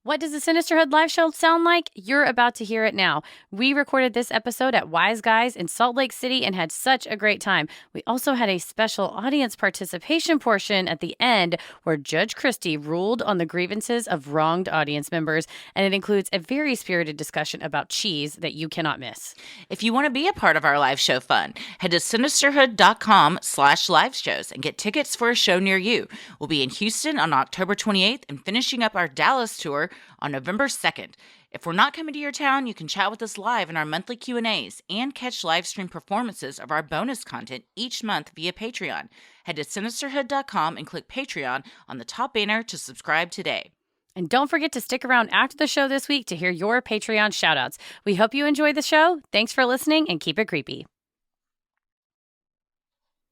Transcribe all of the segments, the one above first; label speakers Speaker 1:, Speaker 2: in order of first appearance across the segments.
Speaker 1: What does the Sinisterhood live show sound like? You're about to hear it now. We recorded this episode at Wise Guys in Salt Lake City and had such a great time. We also had a special audience participation portion at the end where Judge Christie ruled on the grievances of wronged audience members, and it includes a very spirited discussion about cheese that you cannot miss.
Speaker 2: If you want to be a part of our live show fun, head to sinisterhood.com/live shows and get tickets for a show near you. We'll be in Houston on October 28th and finishing up our Dallas tour on November 2nd. If we're not coming to your town, you can chat with us live in our monthly Q&As and catch live stream performances of our bonus content each month via Patreon. Head to sinisterhood.com and click Patreon on the top banner to subscribe today.
Speaker 1: And don't forget to stick around after the show this week to hear your Patreon shoutouts. We hope you enjoy the show. Thanks for listening and keep it creepy.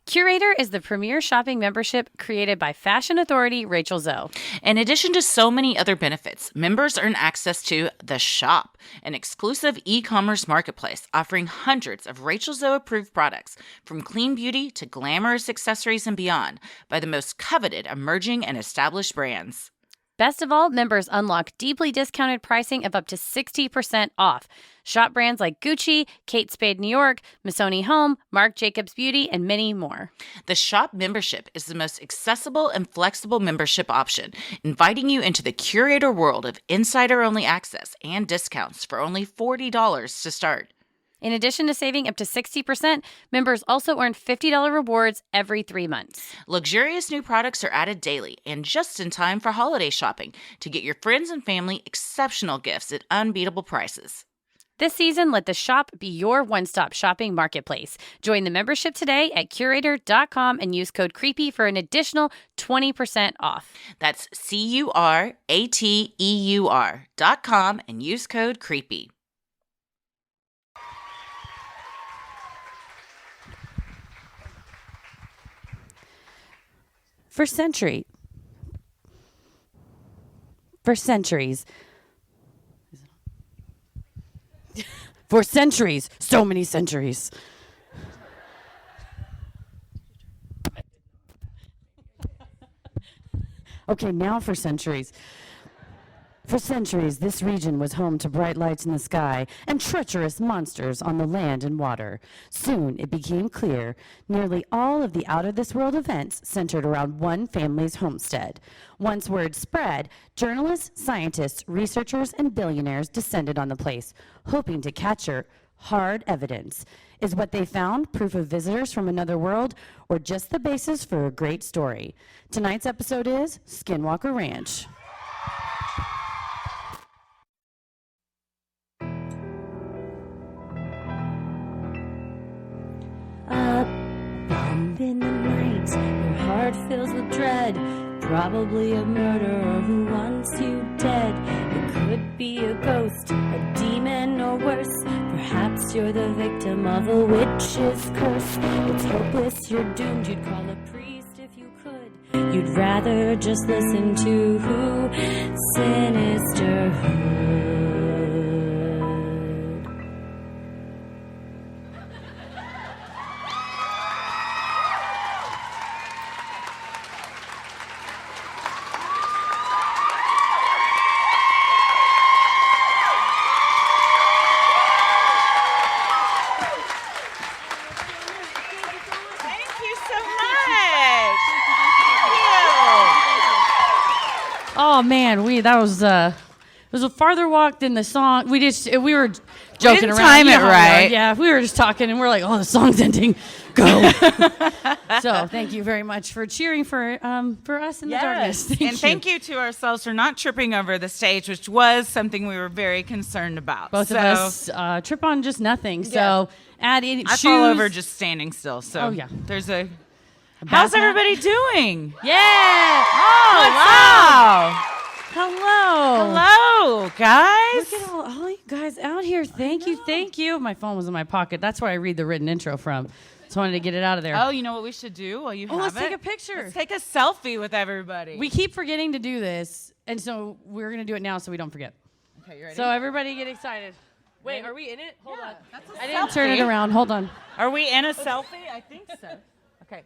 Speaker 1: Curator is the premier shopping membership created by fashion authority Rachel Zoe.
Speaker 2: In addition to so many other benefits, members earn access to The Shop, an exclusive e-commerce marketplace offering hundreds of Rachel Zoe approved products, from clean beauty to glamorous accessories and beyond, by the most coveted emerging and established brands.
Speaker 1: Best of all, members unlock deeply discounted pricing of up to 60% off. Shop brands like Gucci, Kate Spade New York, Missoni Home, Marc Jacobs Beauty, and many more.
Speaker 2: The Shop membership is the most accessible and flexible membership option, inviting you into the Curator world of insider-only access and discounts for only $40 to start.
Speaker 1: In addition to saving up to 60%, members also earn $50 rewards every 3 months.
Speaker 2: Luxurious new products are added daily and just in time for holiday shopping to get your friends and family exceptional gifts at unbeatable prices.
Speaker 1: This season, let The Shop be your one-stop shopping marketplace. Join the membership today at curator.com and use code CREEPY for an additional 20% off.
Speaker 2: That's curateur.com and use code CREEPY.
Speaker 1: For centuries, so many centuries. Okay, now for centuries. For centuries, this region was home to bright lights in the sky and treacherous monsters on the land and water. Soon, it became clear nearly all of the out-of-this-world events centered around one family's homestead. Once word spread, journalists, scientists, researchers, and billionaires descended on the place, hoping to capture hard evidence. Is what they found proof of visitors from another world, or just the basis for a great story? Tonight's episode is Skinwalker Ranch.
Speaker 3: A bump in the night, your heart fills with dread. Probably a murderer who wants you dead. It could be a ghost, a demon, or worse. Perhaps you're the victim of a witch's curse. It's hopeless, you're doomed. You'd call a priest if you could. You'd rather just listen to Sinisterhood.
Speaker 1: Oh man, that was it was a farther walk than the song. We were joking around.
Speaker 2: Time it right.
Speaker 1: Yeah, we were just talking and we're like, oh, the song's ending. Go. So thank you very much for cheering for us in the darkness.
Speaker 4: Thank you to ourselves for not tripping over the stage, which was something we were very concerned about.
Speaker 1: Both of us trip on just nothing. So add in shoes.
Speaker 4: I fall over just standing still. So there's a how's everybody doing?
Speaker 1: Yeah.
Speaker 4: Oh, wow.
Speaker 1: Hello,
Speaker 4: guys.
Speaker 1: Look at all you guys out here. Thank you. My phone was in my pocket. That's where I read the written intro from. So I wanted to get it out of there.
Speaker 4: Oh, you know what we should do? Well,
Speaker 1: let's take a picture.
Speaker 4: Let's take a selfie with everybody.
Speaker 1: We keep forgetting to do this, and so we're going to do it now so we don't forget.
Speaker 4: Okay, you ready?
Speaker 1: So everybody get excited. Wait, are we in it? Hold on.
Speaker 4: That's
Speaker 1: I didn't turn it around. Hold on.
Speaker 4: Are we in a selfie? I think so. Okay.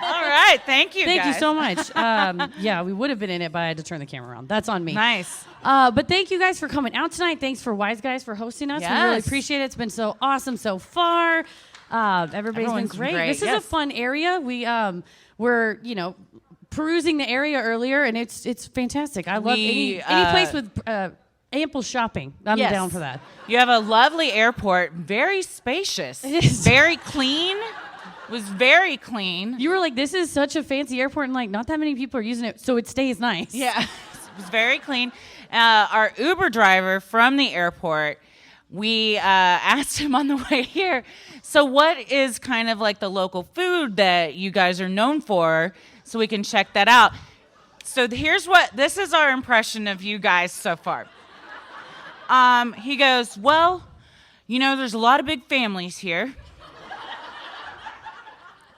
Speaker 4: All right. Thank you,
Speaker 1: Thank
Speaker 4: guys.
Speaker 1: you so much. Yeah, we would have been in it, but I had to turn the camera around. That's on me.
Speaker 4: Nice.
Speaker 1: But thank you guys for coming out tonight. Thanks for Wise Guys for hosting us. We really
Speaker 4: Yes.
Speaker 1: appreciate it. It's been so awesome so far. Everybody's
Speaker 4: Everyone's
Speaker 1: been great.
Speaker 4: great,
Speaker 1: This is
Speaker 4: yes.
Speaker 1: a fun area. We were, perusing the area earlier, and it's fantastic. I love any place with ample shopping. I'm
Speaker 4: Yes.
Speaker 1: down for that.
Speaker 4: You have a lovely airport, very spacious.
Speaker 1: It is.
Speaker 4: Very clean. Was very clean.
Speaker 1: You were like, this is such a fancy airport, and like, not that many people are using it, so it stays nice.
Speaker 4: Yeah, it was very clean. Our Uber driver from the airport, we asked him on the way here, so what is kind of like the local food that you guys are known for, so we can check that out. So this is our impression of you guys so far. He goes, well, there's a lot of big families here. ...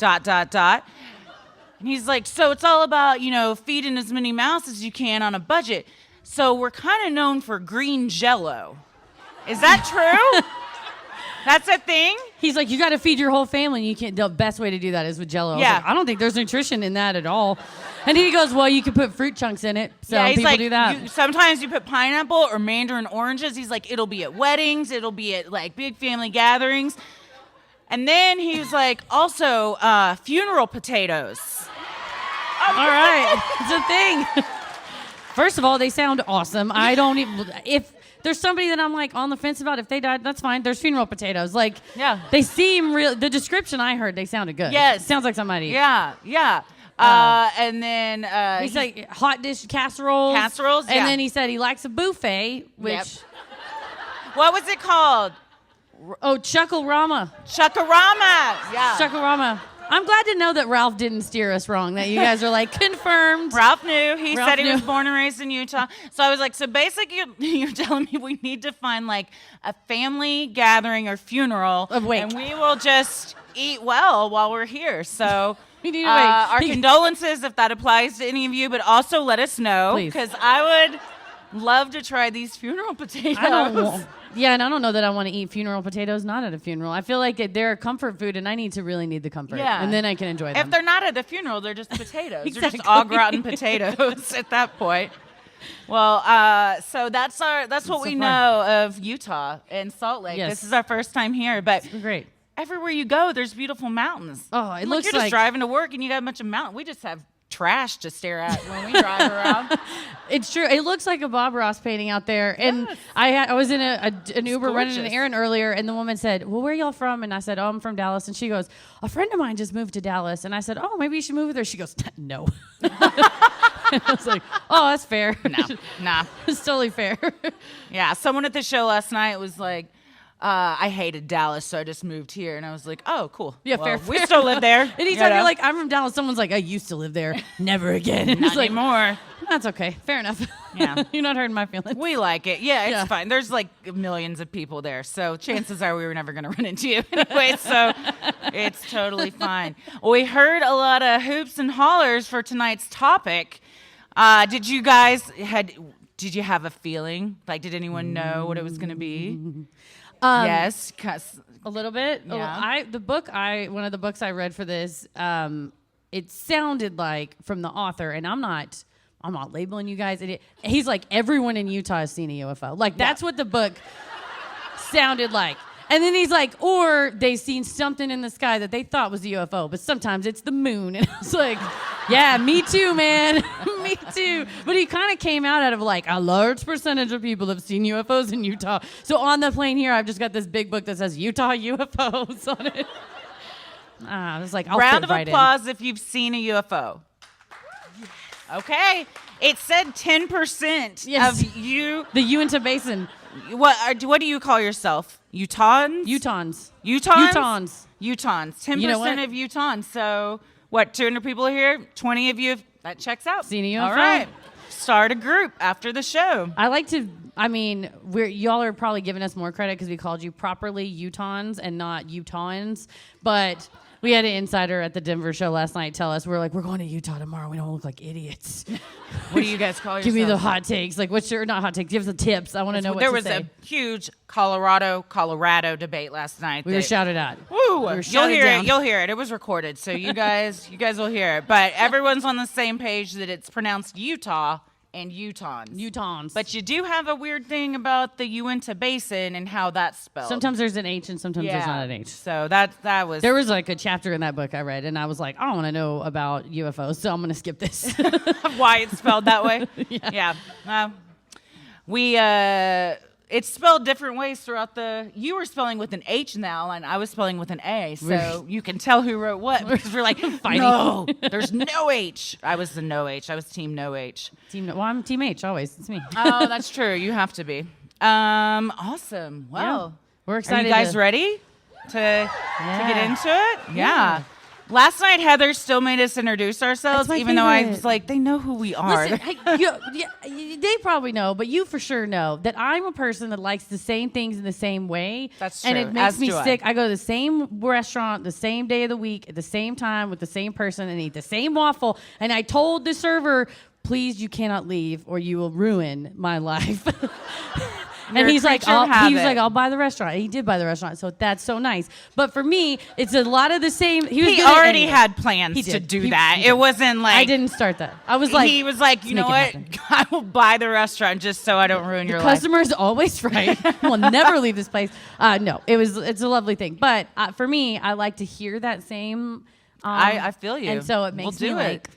Speaker 4: And he's like, so it's all about, feeding as many mouths as you can on a budget. So we're kind of known for green Jell-O. Is that true? That's a thing?
Speaker 1: He's like, you got to feed your whole family. And you can't. The best way to do that is with Jell-O.
Speaker 4: Yeah.
Speaker 1: I don't think there's nutrition in that at all. And he goes, well, you can put fruit chunks in it. So
Speaker 4: he's
Speaker 1: people
Speaker 4: like,
Speaker 1: do that.
Speaker 4: Sometimes you put pineapple or mandarin oranges. He's like, it'll be at weddings. It'll be at like big family gatherings. And then he was like, also funeral potatoes.
Speaker 1: All right, it's a thing. First of all, they sound awesome. I don't even. If there's somebody that I'm like on the fence about, if they died, that's fine. There's funeral potatoes. Like,
Speaker 4: Yeah.
Speaker 1: they seem real. The description I heard, they sounded good.
Speaker 4: Yes.
Speaker 1: Sounds like somebody.
Speaker 4: Yeah. And then
Speaker 1: He's like hot dish casseroles.
Speaker 4: Casseroles,
Speaker 1: And
Speaker 4: yeah.
Speaker 1: then he said he likes a buffet, which
Speaker 4: Yep. What was it called?
Speaker 1: Chuckle-rama.
Speaker 4: Chuckarama. Yeah.
Speaker 1: Chuckle-rama. I'm glad to know that Ralph didn't steer us wrong. That you guys are like confirmed.
Speaker 4: Ralph knew. He
Speaker 1: Ralph
Speaker 4: said he
Speaker 1: knew.
Speaker 4: was born and raised in Utah. So I was like, so basically you're telling me we need to find like a family gathering or funeral.
Speaker 1: Wait.
Speaker 4: And we will just eat well while we're here. So
Speaker 1: We need to
Speaker 4: our
Speaker 1: wait.
Speaker 4: condolences if that applies to any of you, but also let us know.
Speaker 1: Please.
Speaker 4: Because I would love to try these funeral potatoes.
Speaker 1: And I don't know that I want to eat funeral potatoes not at a funeral. I feel like they're a comfort food, and I need to need the comfort.
Speaker 4: Yeah.
Speaker 1: And then I can enjoy them.
Speaker 4: If they're not at the funeral, they're just potatoes. They're just
Speaker 1: Exactly.
Speaker 4: au gratin potatoes at that point. Well, so that's what
Speaker 1: so
Speaker 4: we
Speaker 1: fun.
Speaker 4: know of Utah and Salt Lake.
Speaker 1: Yes.
Speaker 4: This is our first time here, but
Speaker 1: Great.
Speaker 4: everywhere you go, there's beautiful mountains.
Speaker 1: Oh, it
Speaker 4: Like,
Speaker 1: looks
Speaker 4: you're just
Speaker 1: like-
Speaker 4: driving to work and you got a bunch of mountains. We just have trash to stare at when we drive around.
Speaker 1: It's true. It looks like a Bob Ross painting out there. And I was in an Uber running an
Speaker 4: gorgeous.
Speaker 1: errand earlier, and the woman said, well, where are y'all from? And I said, oh, I'm from Dallas. And she goes, a friend of mine just moved to Dallas. And I said, oh, maybe you should move with her. She goes, no. And I was like, oh, that's fair.
Speaker 4: Nah.
Speaker 1: It's totally fair.
Speaker 4: Yeah, someone at the show last night was like, I hated Dallas, so I just moved here. And I was like, oh, cool.
Speaker 1: Yeah,
Speaker 4: Well,
Speaker 1: fair.
Speaker 4: We still live there.
Speaker 1: Anytime you're like, I'm from Dallas, someone's like, I used to live there. Never again. And
Speaker 4: not
Speaker 1: it's like,
Speaker 4: anymore.
Speaker 1: that's okay. Fair enough.
Speaker 4: Yeah.
Speaker 1: You're not hurting my feelings.
Speaker 4: We like it. Yeah, it's
Speaker 1: Yeah.
Speaker 4: fine. There's like millions of people there. So chances are we were never going to run into you anyway. So it's totally fine. Well, we heard a lot of hoops and hollers for tonight's topic. Did you have a feeling? Like, did anyone know what it was going to be? Yes. 'Cause
Speaker 1: A little bit.
Speaker 4: Yeah.
Speaker 1: One of the books I read for this, it sounded like from the author, and I'm not labeling you guys. He's like, everyone in Utah has seen a UFO. Like, that's what the book sounded like. And then he's like, or they've seen something in the sky that they thought was a UFO, but sometimes it's the moon. And I was like, yeah, me too, man. Me too. But he kind of came out of like, a large percentage of people have seen UFOs in Utah. So on the plane here, I've just got this big book that says Utah UFOs on it. I was like, I'll
Speaker 4: round
Speaker 1: fit
Speaker 4: of
Speaker 1: right in.
Speaker 4: applause if you've seen a UFO. Okay. It said 10%
Speaker 1: Yes.
Speaker 4: of you.
Speaker 1: The Uinta Basin.
Speaker 4: What do you call yourself? Utahns?
Speaker 1: Utahns.
Speaker 4: Utahns?
Speaker 1: Utahns.
Speaker 4: Utahns. 10%
Speaker 1: You know what?
Speaker 4: of Utahns. So, 200 people are here? 20 of you, that checks out.
Speaker 1: Seen a UFO?
Speaker 4: All right. Start a group after the show.
Speaker 1: I like to, y'all are probably giving us more credit because we called you properly Utahns and not Utahns. But We had an insider at the Denver show last night tell us, we're going to Utah tomorrow. We don't look like idiots.
Speaker 4: What do you guys call yourselves?
Speaker 1: Give me the hot takes. Like, what's your, not hot takes, give us the tips. I want to know what
Speaker 4: There
Speaker 1: to
Speaker 4: was
Speaker 1: say.
Speaker 4: a huge Colorado debate last night.
Speaker 1: We were shouted at.
Speaker 4: Woo!
Speaker 1: We were
Speaker 4: You'll
Speaker 1: shouted
Speaker 4: hear
Speaker 1: down.
Speaker 4: it. You'll hear it. It was recorded, so you guys will hear it. But everyone's on the same page that it's pronounced Utah and Utahns. But you do have a weird thing about the Uinta Basin and how that's spelled.
Speaker 1: Sometimes there's an H and sometimes there's not an H.
Speaker 4: So that was.
Speaker 1: There was like a chapter in that book I read, and I was like, I want to know about UFOs, so I'm going to skip this.
Speaker 4: Why it's spelled that way.
Speaker 1: Yeah.
Speaker 4: It's spelled different ways throughout you were spelling with an H now, and I was spelling with an A, so you can tell who wrote what, because we're like, no, there's no H. I was the no H. I was team no H.
Speaker 1: I'm Team H, always. It's me.
Speaker 4: Oh, that's true. You have to be. Awesome. Well,
Speaker 1: We're
Speaker 4: are
Speaker 1: excited.
Speaker 4: you guys ready to get into it? Yeah. Last night, Heather still made us introduce ourselves,
Speaker 1: my
Speaker 4: even though I
Speaker 1: favorite.
Speaker 4: was like, they know who we are.
Speaker 1: Listen, they probably know, but you for sure know that I'm a person that likes the same things in the same way.
Speaker 4: That's
Speaker 1: And
Speaker 4: true,
Speaker 1: it makes
Speaker 4: as
Speaker 1: me
Speaker 4: do I.
Speaker 1: sick. I go to the same restaurant, the same day of the week, at the same time with the same person and eat the same waffle. And I told the server, please, you cannot leave or you will ruin my life.
Speaker 4: You're
Speaker 1: And
Speaker 4: a
Speaker 1: he's like,
Speaker 4: creature of
Speaker 1: he was
Speaker 4: habit.
Speaker 1: like, I'll buy the restaurant. And he did buy the restaurant, so that's so nice. But for me, it's a lot of the same. He
Speaker 4: He
Speaker 1: good at
Speaker 4: already
Speaker 1: anyway.
Speaker 4: had plans
Speaker 1: He
Speaker 4: to
Speaker 1: did.
Speaker 4: do
Speaker 1: He
Speaker 4: that.
Speaker 1: did.
Speaker 4: It wasn't like
Speaker 1: I didn't start that. I was like,
Speaker 4: he was like, you know
Speaker 1: let's
Speaker 4: what?
Speaker 1: make it happen.
Speaker 4: I will buy the restaurant just so I don't ruin your life.
Speaker 1: Customer's always right. We'll never leave this place. No, it's a lovely thing. But for me, I like to hear that same.
Speaker 4: I feel you.
Speaker 1: And so it
Speaker 4: We'll
Speaker 1: makes
Speaker 4: do
Speaker 1: me
Speaker 4: it.
Speaker 1: like.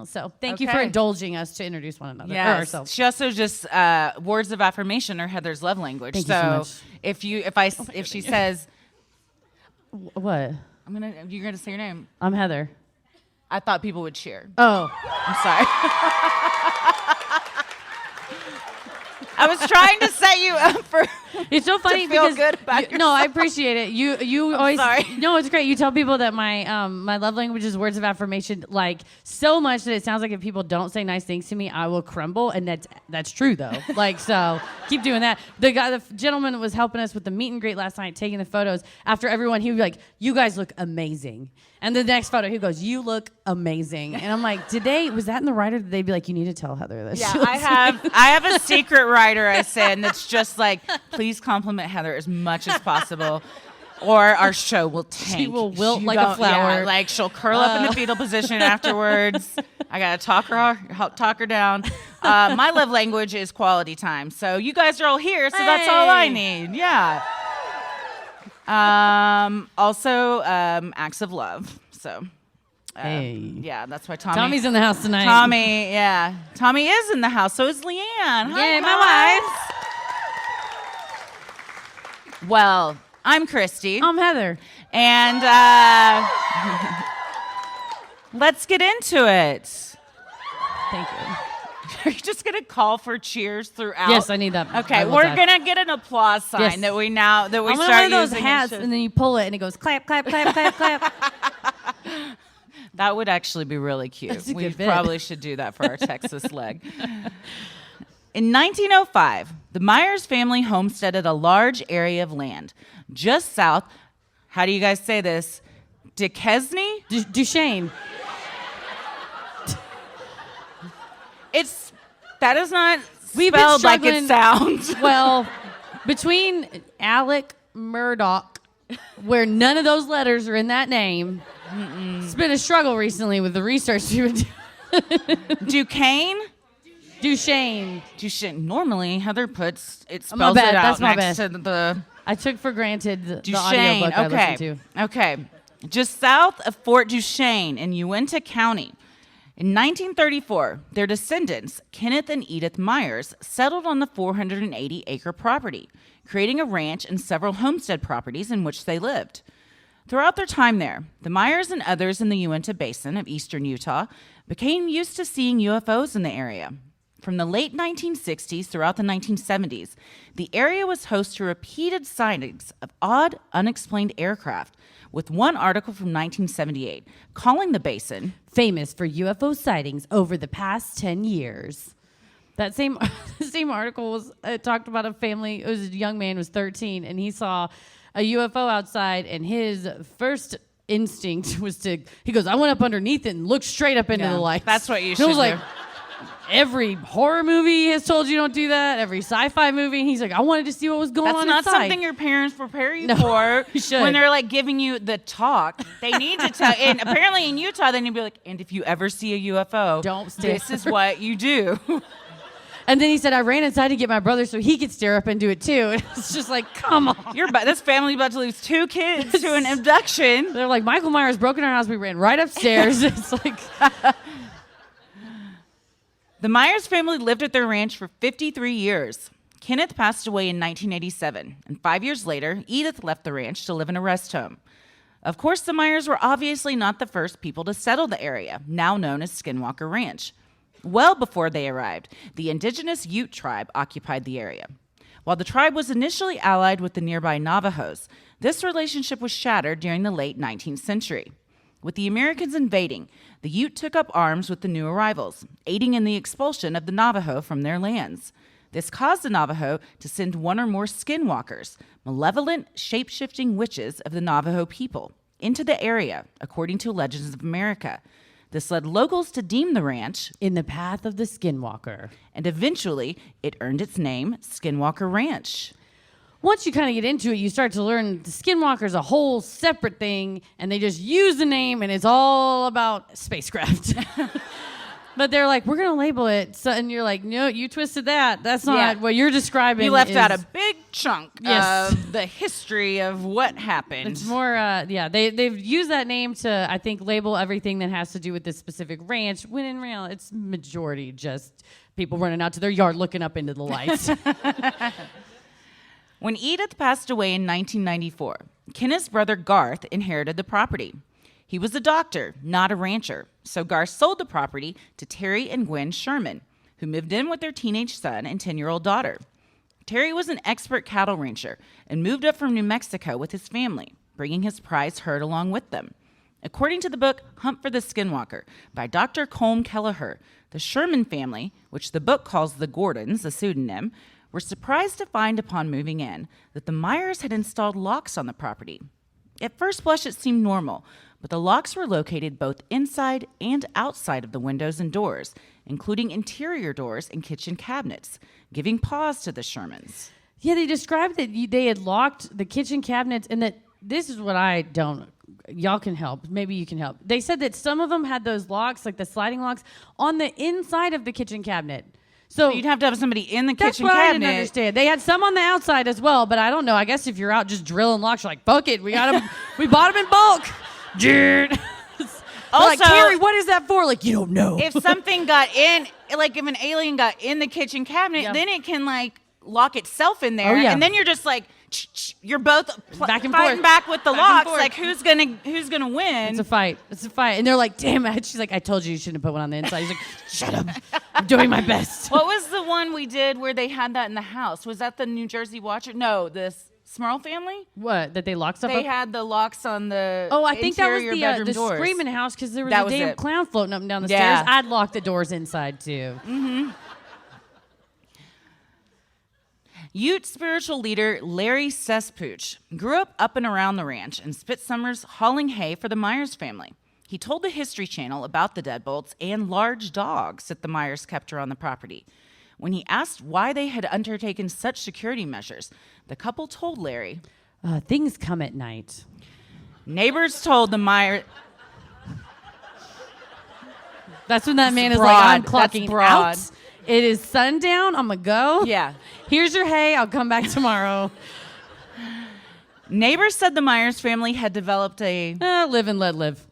Speaker 1: So thank you for
Speaker 4: Okay.
Speaker 1: indulging us to introduce one another or
Speaker 4: Yes.
Speaker 1: ourselves.
Speaker 4: She also just words of affirmation are Heather's love language.
Speaker 1: Thank you so much.
Speaker 4: If she says,
Speaker 1: What?
Speaker 4: you're gonna say your name.
Speaker 1: I'm Heather.
Speaker 4: I thought people would cheer.
Speaker 1: Oh,
Speaker 4: I'm sorry. I was trying to set you up for.
Speaker 1: it's so funny
Speaker 4: feel
Speaker 1: because
Speaker 4: good about
Speaker 1: no, I appreciate it. You always
Speaker 4: sorry.
Speaker 1: no, it's great. You tell people that my love language is words of affirmation, like so much that it sounds like if people don't say nice things to me, I will crumble, and that's true though. Like so, keep doing that. The gentleman that was helping us with the meet and greet last night, taking the photos after everyone, he would be like, "You guys look amazing," and the next photo he goes, "You look amazing," and I'm like, was that in the writer? Did they be like, "You need to tell Heather this"?
Speaker 4: Yeah, I have a secret writer I said that's just like, please compliment Heather as much as possible, or our show will tank.
Speaker 1: She will wilt
Speaker 4: You
Speaker 1: like a
Speaker 4: don't-
Speaker 1: flower.
Speaker 4: Yeah, like she'll curl up in the fetal position afterwards. I gotta talk her down. My love language is quality time. So you guys are all here, so that's all I need. Yeah. Also, acts of love. So.
Speaker 1: Hey.
Speaker 4: Yeah, that's why Tommy.
Speaker 1: Tommy's in the house tonight.
Speaker 4: Tommy, yeah. Tommy is in the house. So is Leanne. Hi,
Speaker 1: Yay, my
Speaker 4: guys. Well, I'm Christy.
Speaker 1: I'm Heather.
Speaker 4: And let's get into it.
Speaker 1: Thank you.
Speaker 4: Are you just going to call for cheers throughout?
Speaker 1: Yes, I need that.
Speaker 4: Okay,
Speaker 1: I love
Speaker 4: we're
Speaker 1: that.
Speaker 4: going to get an applause sign
Speaker 1: Yes.
Speaker 4: that we
Speaker 1: I'm
Speaker 4: start
Speaker 1: one of those
Speaker 4: using.
Speaker 1: hats, and then you pull it, and it goes clap, clap, clap, clap, clap.
Speaker 4: That would actually be really cute.
Speaker 1: That's a
Speaker 4: We
Speaker 1: good bit.
Speaker 4: probably should do that for our Texas leg. In 1905, the Myers family homesteaded a large area of land just south, how do you guys say this? Duquesne?
Speaker 1: Duchesne.
Speaker 4: That is not
Speaker 1: We've been
Speaker 4: spelled like
Speaker 1: struggling-
Speaker 4: it sounds.
Speaker 1: Well, between Alec Murdoch, where none of those letters are in that name, it's been a struggle recently with the research we've been doing.
Speaker 4: Duquesne?
Speaker 1: Duchesne.
Speaker 4: Duchesne. Normally, Heather puts it
Speaker 1: My
Speaker 4: spells
Speaker 1: bad,
Speaker 4: it out
Speaker 1: that's my
Speaker 4: next
Speaker 1: bad.
Speaker 4: to the
Speaker 1: I took for granted the
Speaker 4: Duchesne.
Speaker 1: audiobook I listened to.
Speaker 4: Okay. Just south of Fort Duchesne in Uinta County. In 1934, their descendants, Kenneth and Edith Myers, settled on the 480-acre property, creating a ranch and several homestead properties in which they lived. Throughout their time there, the Myers and others in the Uinta Basin of eastern Utah became used to seeing UFOs in the area. From the late 1960s throughout the 1970s, the area was host to repeated sightings of odd, unexplained aircraft, with one article from 1978 calling the basin
Speaker 1: Famous for UFO sightings over the past 10 years. That same article was talked about a family. It was a young man who was 13, and he saw a UFO outside, and his first instinct was he goes, I went up underneath it and looked straight up into
Speaker 4: Yeah,
Speaker 1: the lights.
Speaker 4: that's what you
Speaker 1: And I was
Speaker 4: should
Speaker 1: like,
Speaker 4: do.
Speaker 1: every horror movie has told you don't do that. Every sci-fi movie. He's like, I wanted to see what was going
Speaker 4: That's
Speaker 1: on
Speaker 4: not
Speaker 1: inside.
Speaker 4: something your parents prepare you
Speaker 1: No,
Speaker 4: for
Speaker 1: you should.
Speaker 4: when they're like giving you the talk. They need to tell. And apparently in Utah, they need to be like, and if you ever see a UFO,
Speaker 1: Don't stare.
Speaker 4: this is what you do.
Speaker 1: And then he said, I ran inside to get my brother so he could stare up and do it too. And it's just like, come on.
Speaker 4: This family's about to lose 2 kids to an abduction.
Speaker 1: They're like, Michael Myers broke in our house. We ran right upstairs. It's like,
Speaker 4: The Myers family lived at their ranch for 53 years. Kenneth passed away in 1987, and 5 years later, Edith left the ranch to live in a rest home. Of course, the Myers were obviously not the first people to settle the area, now known as Skinwalker Ranch. Well before they arrived, the indigenous Ute tribe occupied the area. While the tribe was initially allied with the nearby Navajos, this relationship was shattered during the late 19th century. With the Americans invading, the Ute took up arms with the new arrivals, aiding in the expulsion of the Navajo from their lands. This caused the Navajo to send one or more skinwalkers, malevolent, shape-shifting witches of the Navajo people, into the area, according to Legends of America. This led locals to deem the ranch,
Speaker 1: in the path of the Skinwalker.
Speaker 4: and eventually it earned its name, Skinwalker Ranch.
Speaker 1: Once you kind of get into it, you start to learn the Skinwalker is a whole separate thing, and they just use the name, and it's all about spacecraft. But they're like, we're going to label it. So, and you're like, no, you twisted that. That's not what you're describing.
Speaker 4: You left out a big chunk
Speaker 1: Yes.
Speaker 4: of the history of what happened.
Speaker 1: It's more, they've used that name to, I think, label everything that has to do with this specific ranch, when in real, it's majority just people running out to their yard looking up into the lights.
Speaker 4: When Edith passed away in 1994, Kenneth's brother Garth inherited the property. He was a doctor, not a rancher, so Garth sold the property to Terry and Gwen Sherman, who moved in with their teenage son and 10-year-old daughter. Terry was an expert cattle rancher and moved up from New Mexico with his family, bringing his prize herd along with them. According to the book Hunt for the Skinwalker by Dr. Colm Kelleher, the Sherman family, which the book calls the Gordons, a pseudonym, were surprised to find upon moving in that the Myers had installed locks on the property. At first blush, it seemed normal, but the locks were located both inside and outside of the windows and doors, including interior doors and kitchen cabinets, giving pause to the Shermans.
Speaker 1: Yeah, they described that they had locked the kitchen cabinets, and that this is what I don't. Y'all can help. Maybe you can help. They said that some of them had those locks, like the sliding locks, on the inside of the kitchen cabinet. So
Speaker 4: You'd have to have somebody in the
Speaker 1: that's
Speaker 4: kitchen
Speaker 1: what
Speaker 4: cabinet.
Speaker 1: I didn't understand. They had some on the outside as well, but I don't know. I guess if you're out just drilling locks, you're like, fuck it, we got them. We bought them in bulk. Dude. Like,
Speaker 4: Also-
Speaker 1: Carrie, what is that for? Like, you don't know.
Speaker 4: If something got in, like if an alien got in the kitchen cabinet,
Speaker 1: Yeah.
Speaker 4: then it can like lock itself in there,
Speaker 1: Oh, yeah.
Speaker 4: and then you're just like, you're both
Speaker 1: Back and
Speaker 4: fighting
Speaker 1: forth.
Speaker 4: back with the
Speaker 1: Back and
Speaker 4: locks.
Speaker 1: forth.
Speaker 4: Like who's gonna win?
Speaker 1: It's a fight. It's a fight. And they're like, damn it. She's like, I told you shouldn't have put one on the inside. He's like, shut up. I'm doing my best.
Speaker 4: What was the one we did where they had that in the house? Was that the New Jersey Watcher? No, the Smurl family.
Speaker 1: What? That they locked stuff
Speaker 4: They
Speaker 1: up?
Speaker 4: had the locks on the
Speaker 1: Oh, I think that was
Speaker 4: interior
Speaker 1: the
Speaker 4: bedroom doors.
Speaker 1: screaming house because there was
Speaker 4: That
Speaker 1: a
Speaker 4: was
Speaker 1: damn
Speaker 4: it.
Speaker 1: clown floating up and down the
Speaker 4: Yeah.
Speaker 1: stairs. I'd lock the doors inside too.
Speaker 4: Ute spiritual leader Larry Sespooch grew up and around the ranch and spent summers hauling hay for the Myers family. He told the History Channel about the deadbolts and large dogs that the Myers kept around the property. When he asked why they had undertaken such security measures, the couple told Larry,
Speaker 1: Things come at night.
Speaker 4: neighbors told the Myers...
Speaker 1: That's when that man is
Speaker 4: broad.
Speaker 1: like, I'm
Speaker 4: That's
Speaker 1: clocking
Speaker 4: broad.
Speaker 1: out. It is sundown. I'm going to go.
Speaker 4: Yeah.
Speaker 1: Here's your hay. I'll come back tomorrow.
Speaker 4: Neighbors said the Myers family had developed a
Speaker 1: Live and let live.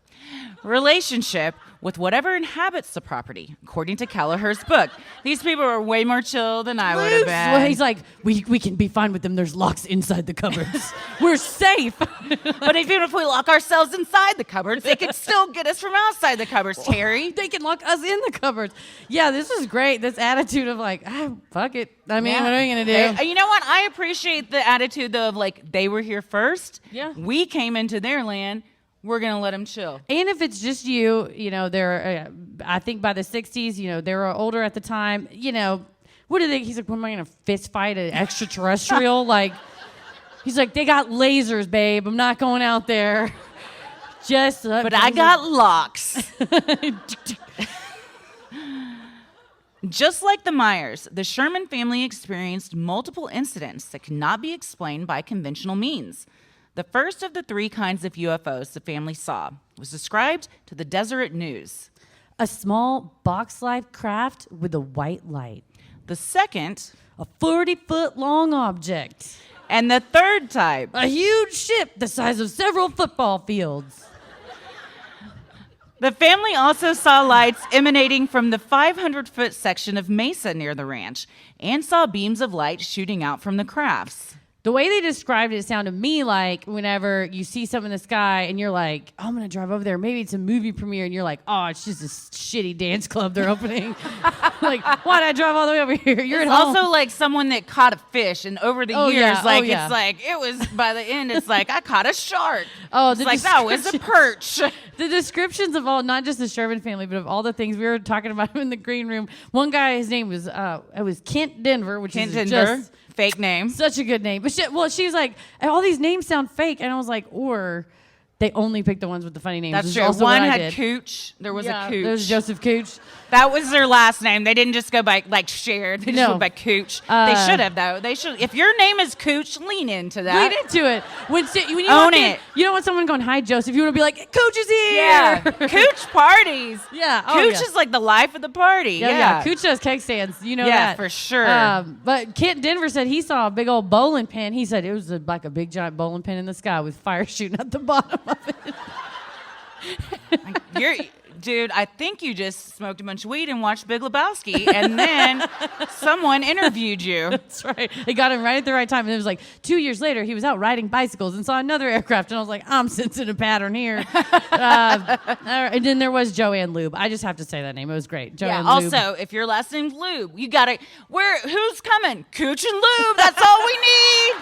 Speaker 4: relationship with whatever inhabits the property, according to Kelleher's book. These people are way more chill than I would have been.
Speaker 1: Well, he's like, we can be fine with them. There's locks inside the cupboards. We're safe.
Speaker 4: But even if we lock ourselves inside the cupboards, they can still get us from outside the cupboards, Terry.
Speaker 1: They can lock us in the cupboards. Yeah, this is great. This attitude of like, fuck it. I mean, what are we going to do?
Speaker 4: Hey, you know what? I appreciate the attitude, though, of like, they were here first.
Speaker 1: Yeah.
Speaker 4: We came into their land. We're going to let them chill.
Speaker 1: And if it's just you, they're, I think by the 60s, they were older at the time, what are they? He's like, what am I going to fist fight an extraterrestrial? Like, he's like, they got lasers, babe. I'm not going out there
Speaker 4: But I got locks. Just like the Myers, the Sherman family experienced multiple incidents that cannot be explained by conventional means. The first of the 3 kinds of UFOs the family saw was described to the Deseret News.
Speaker 1: A small box-like craft with a white light.
Speaker 4: The second,
Speaker 1: A 40-foot long object.
Speaker 4: and the third type,
Speaker 1: A huge ship the size of several football fields.
Speaker 4: the family also saw lights emanating from the 500-foot section of mesa near the ranch and saw beams of light shooting out from the crafts.
Speaker 1: The way they described it sounded to me like whenever you see something in the sky and you're like, oh, I'm going to drive over there. Maybe it's a movie premiere. And you're like, oh, it's just a shitty dance club they're opening. Like, why did I drive all the way over here? You're
Speaker 4: It's
Speaker 1: at home.
Speaker 4: also like someone that caught a fish, and over the
Speaker 1: Oh,
Speaker 4: years,
Speaker 1: yeah.
Speaker 4: like
Speaker 1: Oh, yeah.
Speaker 4: it's like it was by the end, it's like I caught a shark.
Speaker 1: Oh,
Speaker 4: it's
Speaker 1: the
Speaker 4: like that was a perch.
Speaker 1: The descriptions of all, not just the Sherman family, but of all the things we were talking about in the green room. One guy, his name was, it was Kent Denver, which
Speaker 4: Kent
Speaker 1: is
Speaker 4: Denver,
Speaker 1: just
Speaker 4: fake name.
Speaker 1: such a good name. But she was like, all these names sound fake. And I was like, or they only picked the ones with the funny names.
Speaker 4: That's
Speaker 1: which is
Speaker 4: true.
Speaker 1: also
Speaker 4: One
Speaker 1: what I
Speaker 4: had
Speaker 1: did.
Speaker 4: Cooch. There was a Cooch.
Speaker 1: There was Joseph Cooch.
Speaker 4: That was their last name. They didn't just go by like shared. They just
Speaker 1: No.
Speaker 4: went by Cooch. They should have though. They should. If your name is Cooch, lean into that.
Speaker 1: Lean into it. When you
Speaker 4: Own
Speaker 1: walk in,
Speaker 4: it.
Speaker 1: you don't want someone going, hi, Joseph. You want to be like, Coach is here.
Speaker 4: Yeah, Cooch parties.
Speaker 1: Yeah. Oh,
Speaker 4: Cooch
Speaker 1: yeah.
Speaker 4: is like the life of the party.
Speaker 1: Yeah. Cooch does keg stands. You know
Speaker 4: Yeah,
Speaker 1: that.
Speaker 4: for sure.
Speaker 1: But Kent Denver said he saw a big old bowling pin. He said it was like a big giant bowling pin in the sky with fire shooting at the bottom of it.
Speaker 4: Dude, I think you just smoked a bunch of weed and watched Big Lebowski, and then someone interviewed you.
Speaker 1: That's right. They got him right at the right time. And it was like 2 years later, he was out riding bicycles and saw another aircraft. And I was like, I'm sensing a pattern here. And then there was Joanne Lube. I just have to say that name. It was great. Joanne Lube.
Speaker 4: Also, if your last name's Lube, you gotta. Who's coming? Cooch and Lube. That's all we need.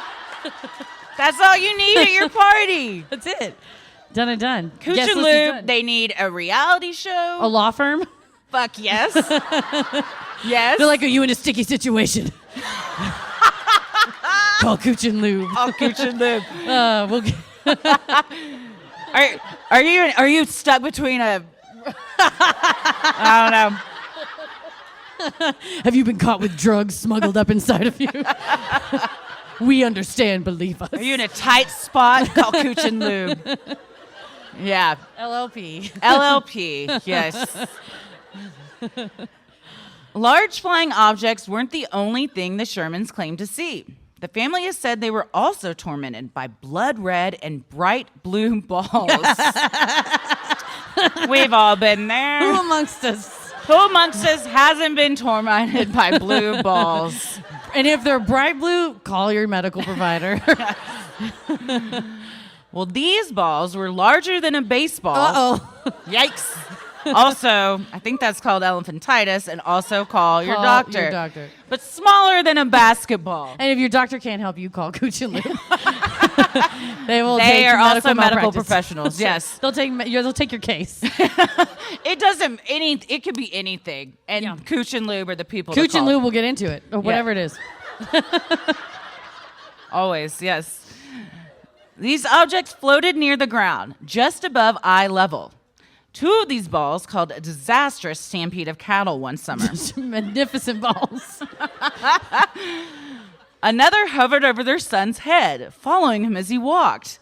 Speaker 4: That's all you need at your party.
Speaker 1: That's it. Done and done.
Speaker 4: Cooch
Speaker 1: Guest
Speaker 4: and
Speaker 1: list is
Speaker 4: Lube.
Speaker 1: done.
Speaker 4: They need a reality show.
Speaker 1: A law firm?
Speaker 4: Fuck yes. Yes.
Speaker 1: They're like, are you in a sticky situation? Call Cooch and Lube.
Speaker 4: I'll Cooch and Lube.
Speaker 1: We'll get
Speaker 4: Are you stuck between a? I don't know.
Speaker 1: Have you been caught with drugs smuggled up inside of you? We understand, believe us.
Speaker 4: Are you in a tight spot? Call Cooch and Lube. Yeah.
Speaker 1: LLP.
Speaker 4: LLP, yes. Large flying objects weren't the only thing the Shermans claimed to see. The family has said they were also tormented by blood red and bright blue balls. We've all been there.
Speaker 1: Who amongst us?
Speaker 4: Who amongst us hasn't been tormented by blue balls?
Speaker 1: And if they're bright blue, call your medical provider.
Speaker 4: Well, these balls were larger than a baseball.
Speaker 1: Uh-oh.
Speaker 4: Yikes. Also, I think that's called elephantitis, and also call your doctor. But smaller than a basketball.
Speaker 1: And if your doctor can't help you, call Cooch and Lube. They
Speaker 4: are also medical
Speaker 1: malpractice.
Speaker 4: professionals. Yes,
Speaker 1: They'll take your case.
Speaker 4: It could be anything. And
Speaker 1: Yeah.
Speaker 4: Cooch and Lube are the people. to
Speaker 1: Cooch and
Speaker 4: call.
Speaker 1: Lube will get into it, or whatever it is.
Speaker 4: Always, yes. These objects floated near the ground, just above eye level. Two of these balls caused a disastrous stampede of cattle one summer.
Speaker 1: Magnificent balls.
Speaker 4: Another hovered over their son's head, following him as he walked.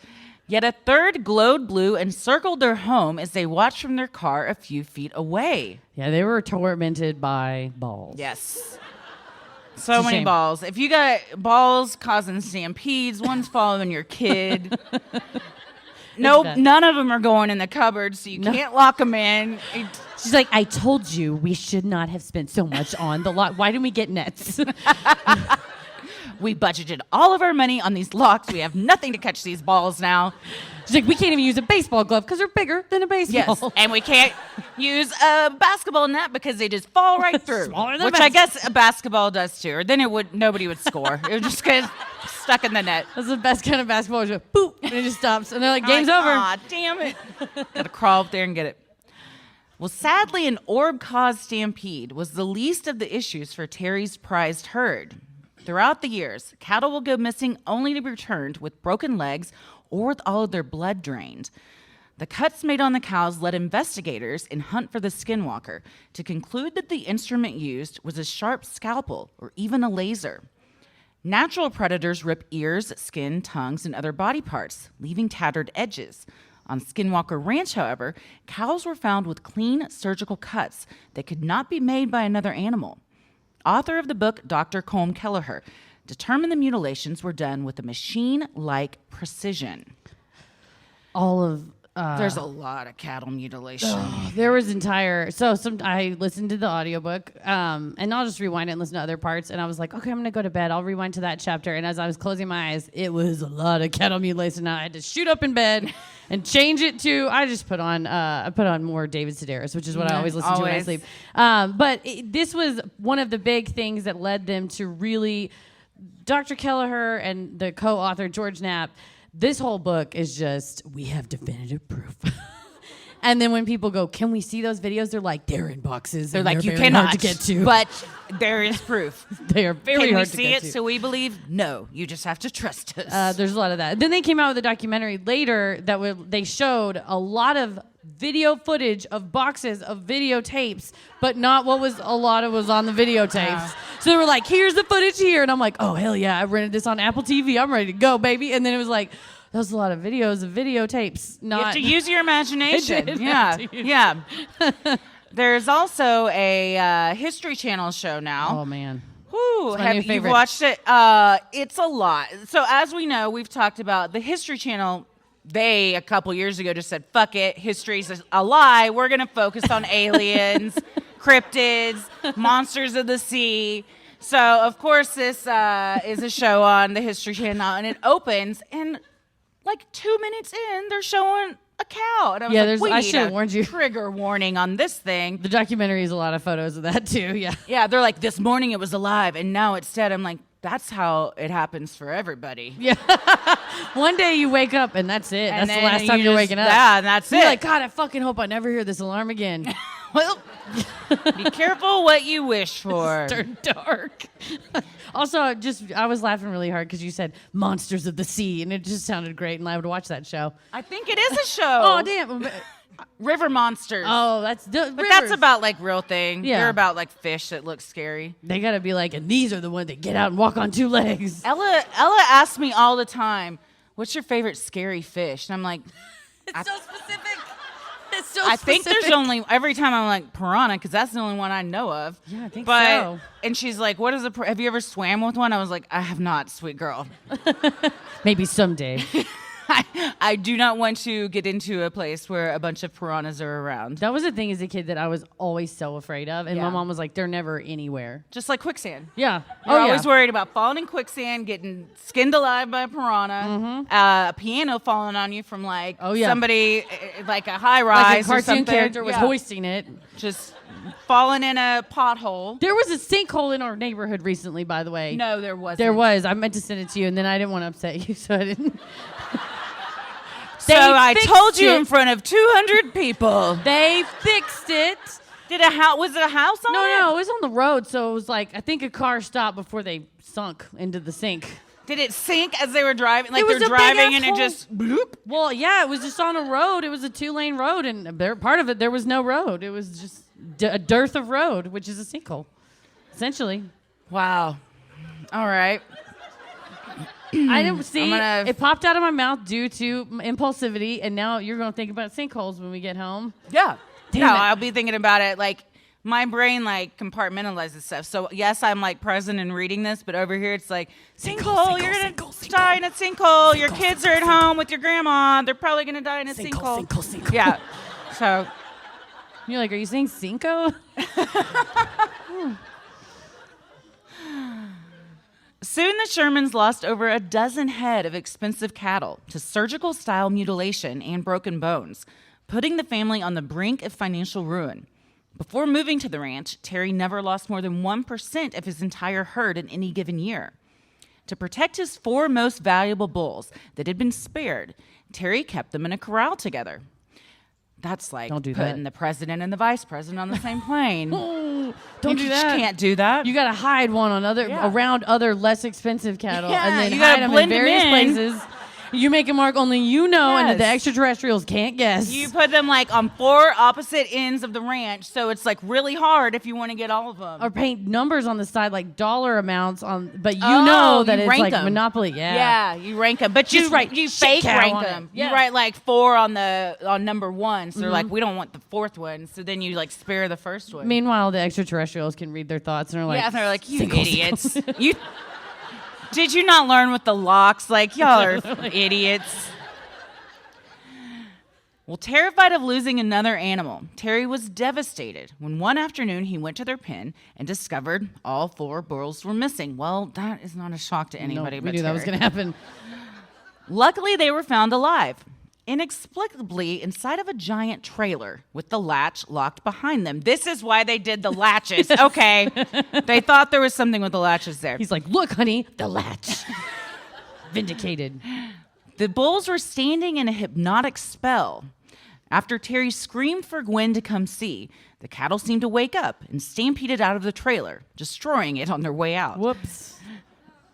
Speaker 4: Yet a third glowed blue and circled their home as they watched from their car a few feet away.
Speaker 1: Yeah, they were tormented by balls.
Speaker 4: Yes.
Speaker 1: It's
Speaker 4: So
Speaker 1: a
Speaker 4: many
Speaker 1: shame.
Speaker 4: balls. If you got balls causing stampedes, one's following your kid. Nope,
Speaker 1: bad.
Speaker 4: none of them are going in the cupboard, so you can't lock them in.
Speaker 1: She's like, I told you we should not have spent so much on the lot. Why didn't we get nets?
Speaker 4: We budgeted all of our money on these locks. We have nothing to catch these balls now.
Speaker 1: She's like, we can't even use a baseball glove because they're bigger than a baseball.
Speaker 4: Yes, and we can't use a basketball net because they just fall right through.
Speaker 1: Smaller than a
Speaker 4: Which I guess a basketball does too. Or then nobody would score. It would just get stuck in the net.
Speaker 1: That's the best kind of basketball. It's just boop, and it just stops. And they're like, game's over.
Speaker 4: Aw, damn it. Gotta crawl up there and get it. Well, sadly, an orb-caused stampede was the least of the issues for Terry's prized herd. Throughout the years, cattle will go missing only to be returned with broken legs or with all of their blood drained. The cuts made on the cows led investigators in Hunt for the Skinwalker to conclude that the instrument used was a sharp scalpel or even a laser. Natural predators rip ears, skin, tongues, and other body parts, leaving tattered edges. On Skinwalker Ranch, however, cows were found with clean surgical cuts that could not be made by another animal. Author of the book, Dr. Colm Kelleher, determined the mutilations were done with a machine-like precision.
Speaker 1: All of
Speaker 4: There's a lot of cattle mutilation.
Speaker 1: there was I listened to the audiobook, and I'll just rewind it and listen to other parts. And I was like, okay, I'm gonna go to bed. I'll rewind to that chapter. And as I was closing my eyes, it was a lot of cattle mutilation. I had to shoot up in bed and change it to. I just put on more David Sedaris, which is what I always listen to when I sleep. This was one of the big things that led them to really. Dr. Kelleher and the co-author George Knapp. This whole book is just, we have definitive proof. And then when people go, can we see those videos? They're like, they're in boxes.
Speaker 4: They're like, you
Speaker 1: very
Speaker 4: cannot
Speaker 1: hard to get to.
Speaker 4: But there is proof.
Speaker 1: They are very
Speaker 4: Can we
Speaker 1: hard to
Speaker 4: see
Speaker 1: get
Speaker 4: it
Speaker 1: to.
Speaker 4: so we believe? No, you just have to trust us.
Speaker 1: There's a lot of that. Then they came out with a documentary later that they showed a lot of video footage of boxes of videotapes, but not what was on the videotapes. So they were like, here's the footage here. And I'm like, oh, hell yeah, I rented this on Apple TV. I'm ready to go, baby. And then it was like, that was a lot of videos of videotapes.
Speaker 4: You have to use your imagination. Yeah. There's also a History Channel show now.
Speaker 1: Oh, man.
Speaker 4: Whew,
Speaker 1: my new
Speaker 4: have you
Speaker 1: favorite.
Speaker 4: watched it? It's a lot. So as we know, we've talked about the History Channel. They, a couple years ago, just said, fuck it, history's a lie. We're going to focus on aliens, cryptids, monsters of the sea. So, of course, this is a show on the History Channel, and it opens, and like 2 minutes in, they're showing a cow. And I was like,
Speaker 1: I should have warned you.
Speaker 4: Trigger warning on this thing.
Speaker 1: The documentary is a lot of photos of that, too, yeah.
Speaker 4: Yeah, they're like, this morning it was alive, and now it's dead. I'm like, that's how it happens for everybody.
Speaker 1: Yeah. One day you wake up and that's it.
Speaker 4: And
Speaker 1: that's the
Speaker 4: then
Speaker 1: last time you're waking up.
Speaker 4: Yeah, and that's
Speaker 1: You're
Speaker 4: it.
Speaker 1: like, God, I fucking hope I never hear this alarm again.
Speaker 4: Well, be careful what you wish for.
Speaker 1: Turn dark. Also, I was laughing really hard because you said monsters of the sea, and it just sounded great, and I would watch that show.
Speaker 4: I think it is a show.
Speaker 1: Oh, damn.
Speaker 4: River monsters.
Speaker 1: Oh, that's
Speaker 4: but that's about like real thing.
Speaker 1: Yeah.
Speaker 4: They're about like fish that look scary.
Speaker 1: They gotta be like, and these are the ones that get out and walk on two legs.
Speaker 4: Ella asks me all the time, "What's your favorite scary fish?" And I'm like,
Speaker 1: It's so specific. It's so
Speaker 4: I
Speaker 1: specific.
Speaker 4: think there's only every time I'm like piranha because that's the only one I know of.
Speaker 1: Yeah, I think
Speaker 4: but,
Speaker 1: so.
Speaker 4: And she's like, "What is a? Have you ever swam with one?" I was like, "I have not, sweet girl."
Speaker 1: Maybe someday.
Speaker 4: I do not want to get into a place where a bunch of piranhas are around.
Speaker 1: That was the thing as a kid that I was always so afraid of, and
Speaker 4: Yeah.
Speaker 1: my mom was like, "They're never anywhere."
Speaker 4: Just like quicksand.
Speaker 1: Yeah.
Speaker 4: You're always worried about falling in quicksand, getting skinned alive by a piranha, a piano falling on you from like somebody, like a high rise
Speaker 1: Like a
Speaker 4: or
Speaker 1: cartoon
Speaker 4: something.
Speaker 1: character was
Speaker 4: Yeah.
Speaker 1: hoisting it.
Speaker 4: Just falling in a pothole.
Speaker 1: There was a sinkhole in our neighborhood recently, by the way.
Speaker 4: No, there wasn't.
Speaker 1: There was. I meant to send it to you, and then I didn't want to upset you, so I didn't.
Speaker 4: So
Speaker 1: They
Speaker 4: I
Speaker 1: fixed
Speaker 4: told you
Speaker 1: it.
Speaker 4: in front of 200 people.
Speaker 1: They fixed it.
Speaker 4: Was it a house on it?
Speaker 1: No, it was on the road, so it was like I think a car stopped before they sunk into the sink.
Speaker 4: Did it sink as they were driving? Like
Speaker 1: It was
Speaker 4: they're
Speaker 1: a
Speaker 4: driving
Speaker 1: big-ass
Speaker 4: and it
Speaker 1: hole.
Speaker 4: just bloop?
Speaker 1: Well, yeah, it was just on a road. It was a 2-lane road, and part of it there was no road. It was just a dearth of road, which is a sinkhole, essentially.
Speaker 4: Wow. All right.
Speaker 1: I didn't see
Speaker 4: gonna-
Speaker 1: it popped out of my mouth due to impulsivity, and now you're gonna think about sinkholes when we get home.
Speaker 4: Yeah.
Speaker 1: Damn
Speaker 4: no,
Speaker 1: it.
Speaker 4: I'll be thinking about it. Like, my brain, like, compartmentalizes stuff. So, yes, I'm, like, present and reading this, but over here it's like, sinkhole, you're going to die in a sinkhole. Your kids are at home with your grandma. They're probably going to die in a sinkhole.
Speaker 1: Sinkhole.
Speaker 4: Yeah. So,
Speaker 1: You're like, are you saying Cinco?
Speaker 4: soon the Shermans lost over a dozen head of expensive cattle to surgical-style mutilation and broken bones, putting the family on the brink of financial ruin. Before moving to the ranch, Terry never lost more than 1% of his entire herd in any given year. To protect his 4 most valuable bulls that had been spared, Terry kept them in a corral together. That's like
Speaker 1: Don't do
Speaker 4: putting
Speaker 1: that.
Speaker 4: the president and the vice president on the same plane.
Speaker 1: Don't
Speaker 4: You
Speaker 1: do
Speaker 4: just
Speaker 1: that.
Speaker 4: can't do that.
Speaker 1: You gotta hide one on
Speaker 4: Yeah.
Speaker 1: around other less expensive cattle,
Speaker 4: Yeah,
Speaker 1: and then
Speaker 4: you
Speaker 1: hide
Speaker 4: gotta
Speaker 1: them in
Speaker 4: blend 'em
Speaker 1: various
Speaker 4: in.
Speaker 1: places. You make a mark only you know, and that the
Speaker 4: Yes.
Speaker 1: extraterrestrials can't guess.
Speaker 4: You put them like on 4 opposite ends of the ranch, so it's like really hard if you want to get all of them.
Speaker 1: or paint numbers on the side, like dollar amounts on, but you know that
Speaker 4: you
Speaker 1: it's
Speaker 4: rank
Speaker 1: like
Speaker 4: 'em.
Speaker 1: Monopoly.
Speaker 4: Yeah, you rank them, but
Speaker 1: Just
Speaker 4: you
Speaker 1: write
Speaker 4: you
Speaker 1: shit
Speaker 4: fake
Speaker 1: cow
Speaker 4: rank
Speaker 1: on it.
Speaker 4: them.
Speaker 1: Yeah.
Speaker 4: You write like 4 on number 1, so they're like, we don't want the 4th one, so then you like spare the first one.
Speaker 1: Meanwhile, the extraterrestrials can read their thoughts and are like,
Speaker 4: yeah, they're like, you
Speaker 1: single,
Speaker 4: idiots. You did you not learn with the locks? Like, y'all are idiots. Well, terrified of losing another animal, Terry was devastated when one afternoon he went to their pen and discovered all 4 bulls were missing. Well, that is not a shock to anybody
Speaker 1: we
Speaker 4: but
Speaker 1: knew that was
Speaker 4: Terry.
Speaker 1: going to happen.
Speaker 2: Luckily, they were found alive, inexplicably inside of a giant trailer with the latch locked behind them. This is why they did the latches. Okay. They thought there was something with the latches there.
Speaker 1: He's like, look, honey, the latch. Vindicated.
Speaker 2: The bulls were standing in a hypnotic spell. After Terry screamed for Gwen to come see, the cattle seemed to wake up and stampeded out of the trailer, destroying it on their way out.
Speaker 1: Whoops.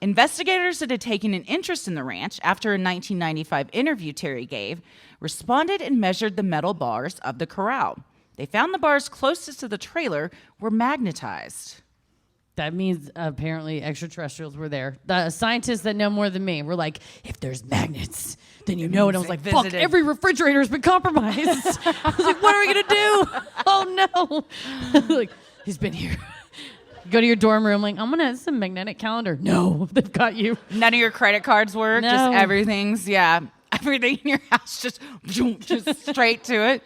Speaker 2: Investigators that had taken an interest in the ranch after a 1995 interview Terry gave responded and measured the metal bars of the corral. They found the bars closest to the trailer were magnetized.
Speaker 1: That means apparently extraterrestrials were there. The scientists that know more than me were like, if there's magnets, then you know it. I was
Speaker 2: they
Speaker 1: like, fuck,
Speaker 2: visited.
Speaker 1: every refrigerator's been compromised. I was like, what are we going to do? Oh, no. Like, he's been here. Go to your dorm room, like, I'm going to have some magnetic calendar. No, they've got you.
Speaker 2: None of your credit cards work.
Speaker 1: No.
Speaker 2: Just everything's, everything in your house just straight to it.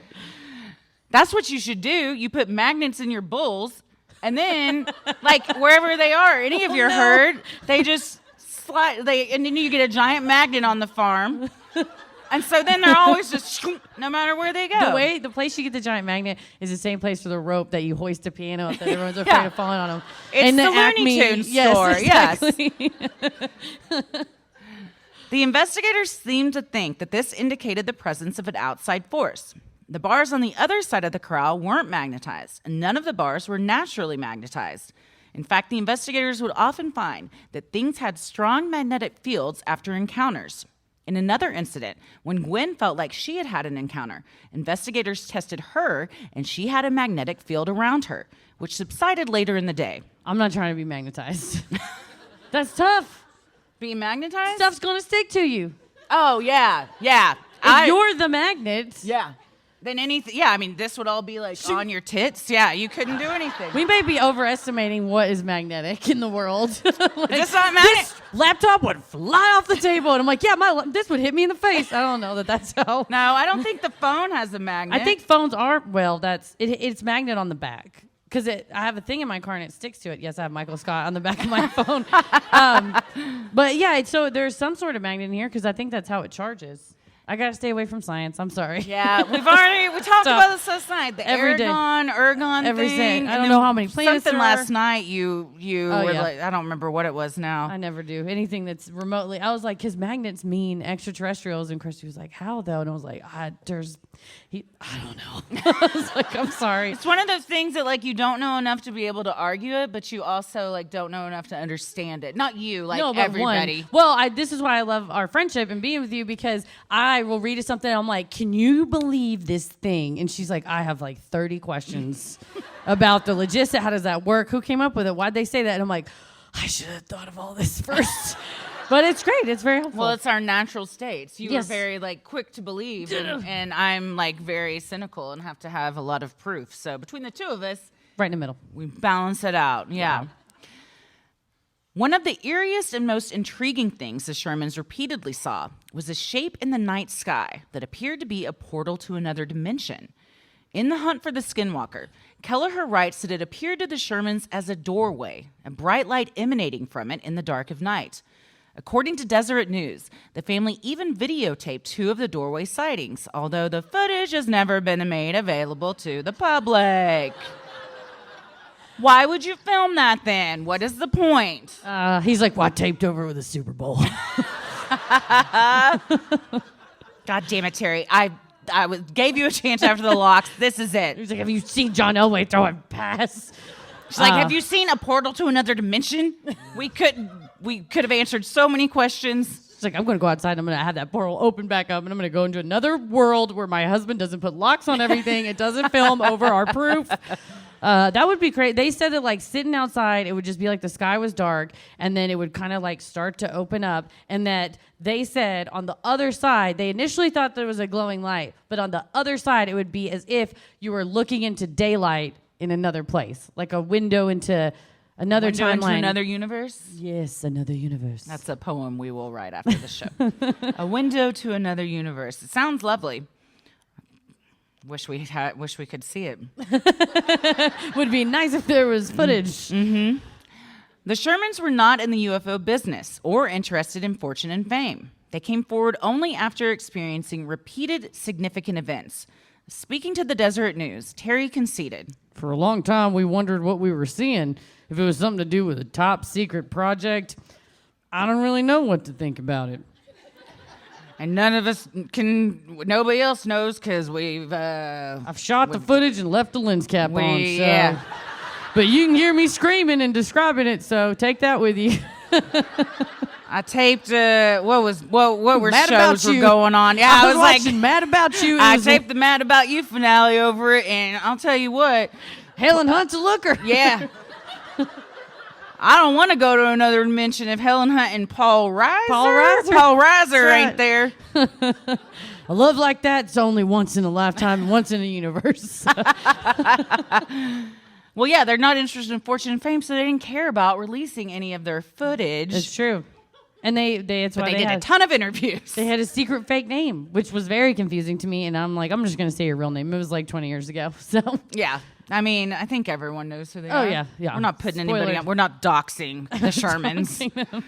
Speaker 2: That's what you should do. You put magnets in your bulls, and then, like, wherever they are, any of your herd, they just slide. And then you get a giant magnet on the farm. And so then they're always just, no matter where they go.
Speaker 1: The place you get the giant magnet is the same place for the rope that you hoist a piano up that everyone's afraid of falling on them.
Speaker 2: It's
Speaker 1: and
Speaker 2: the Looney Tunes store,
Speaker 1: exactly.
Speaker 2: The investigators seemed to think that this indicated the presence of an outside force. The bars on the other side of the corral weren't magnetized, and none of the bars were naturally magnetized. In fact, the investigators would often find that things had strong magnetic fields after encounters. In another incident, when Gwen felt like she had had an encounter, investigators tested her, and she had a magnetic field around her, which subsided later in the day.
Speaker 1: I'm not trying to be magnetized. That's tough.
Speaker 2: Being magnetized?
Speaker 1: Stuff's going to stick to you.
Speaker 2: Oh, yeah.
Speaker 1: If you're the magnet.
Speaker 2: Yeah. Then anything, I mean, this would all be like on your tits. Yeah, you couldn't do anything.
Speaker 1: We may be overestimating what is magnetic in the world. Like,
Speaker 2: Is this not magnet?
Speaker 1: this laptop would fly off the table. And I'm like, yeah, this would hit me in the face. I don't know that's how.
Speaker 2: No, I don't think the phone has a magnet.
Speaker 1: I think phones are, it's magnet on the back. Because I have a thing in my car and it sticks to it. Yes, I have Michael Scott on the back of my phone. But yeah, so there's some sort of magnet in here because I think that's how it charges. I gotta stay away from science. I'm sorry.
Speaker 2: Yeah, we talked about this last night. The
Speaker 1: Every day.
Speaker 2: ergon
Speaker 1: Everything.
Speaker 2: thing.
Speaker 1: I don't know how many planets
Speaker 2: Something
Speaker 1: there are.
Speaker 2: last night you
Speaker 1: Oh,
Speaker 2: were
Speaker 1: yeah.
Speaker 2: like, I don't remember what it was now.
Speaker 1: I never do anything that's remotely. I was like, because magnets mean extraterrestrials, and Christy was like, how though? And I was like, I don't know. I was like, I'm sorry.
Speaker 2: It's one of those things that like you don't know enough to be able to argue it, but you also like don't know enough to understand it. Not you, like
Speaker 1: No, but
Speaker 2: everybody.
Speaker 1: Well, this is why I love our friendship and being with you because I will read something. I'm like, can you believe this thing? And she's like, I have like 30 questions about the logistics. How does that work? Who came up with it? Why'd they say that? And I'm like, I should have thought of all this first. But it's great. It's very helpful.
Speaker 2: Well, it's our natural states. You
Speaker 1: Yes.
Speaker 2: are very like quick to believe, and I'm like very cynical and have to have a lot of proof. So between the two of us,
Speaker 1: right in the middle.
Speaker 2: we balance it out. Yeah. One of the eeriest and most intriguing things the Shermans repeatedly saw was a shape in the night sky that appeared to be a portal to another dimension. In The Hunt for the Skinwalker, Kelleher writes that it appeared to the Shermans as a doorway, a bright light emanating from it in the dark of night. According to Deseret News, the family even videotaped 2 of the doorway sightings, although the footage has never been made available to the public. Why would you film that then? What is the point?
Speaker 1: He's like, well, I taped over with a Super Bowl.
Speaker 2: God damn it, Terry. I gave you a chance after the locks. This is it.
Speaker 1: He's like, have you seen John Elway throw a pass?
Speaker 2: She's like, have you seen a portal to another dimension? We could have answered so many questions
Speaker 1: She's like, I'm going to go outside and I'm going to have that portal open back up and I'm going to go into another world where my husband doesn't put locks on everything. It doesn't film over our proof. That would be great. They said that like sitting outside, it would just be like the sky was dark and then it would kind of like start to open up. And that they said on the other side, they initially thought there was a glowing light, but on the other side, it would be as if you were looking into daylight in another place, like a window into another timeline.
Speaker 4: Into another universe?
Speaker 1: Yes, another universe.
Speaker 4: That's a poem we will write after the show. A window to another universe. It sounds lovely. Wish we could see it.
Speaker 1: Would be nice if there was footage.
Speaker 4: Mm-hmm. The Shermans were not in the UFO business or interested in fortune and fame. They came forward only after experiencing repeated significant events. Speaking to the Deseret News, Terry conceded.
Speaker 1: For a long time, we wondered what we were seeing. If it was something to do with a top secret project, I don't really know what to think about it.
Speaker 4: And nobody else knows because
Speaker 1: I've shot the footage and left the lens cap on. So.
Speaker 4: Yeah.
Speaker 1: But you can hear me screaming and describing it, so take that with you.
Speaker 4: I taped what were
Speaker 1: Mad
Speaker 4: shows
Speaker 1: About
Speaker 4: were
Speaker 1: You.
Speaker 4: going on. Yeah,
Speaker 1: I
Speaker 4: I
Speaker 1: was
Speaker 4: was like
Speaker 1: watching Mad About You.
Speaker 4: I taped the Mad About You finale over it, and I'll tell you what,
Speaker 1: Helen Hunt's a looker.
Speaker 4: yeah. I don't want to go to another dimension if Helen Hunt and Paul Reiser ain't there.
Speaker 1: A love like that's only once in a lifetime, once in a universe.
Speaker 4: Well, yeah, they're not interested in fortune and fame, so they didn't care about releasing any of their footage.
Speaker 1: It's true. And they did
Speaker 4: a ton of interviews.
Speaker 1: They had a secret fake name, which was very confusing to me. And I'm like, I'm just going to say your real name. It was like 20 years ago. So
Speaker 4: Yeah. I mean, I think everyone knows who they are.
Speaker 1: Oh, yeah, yeah.
Speaker 4: We're not putting
Speaker 1: Spoiler.
Speaker 4: anybody on. We're not doxing the Shermans.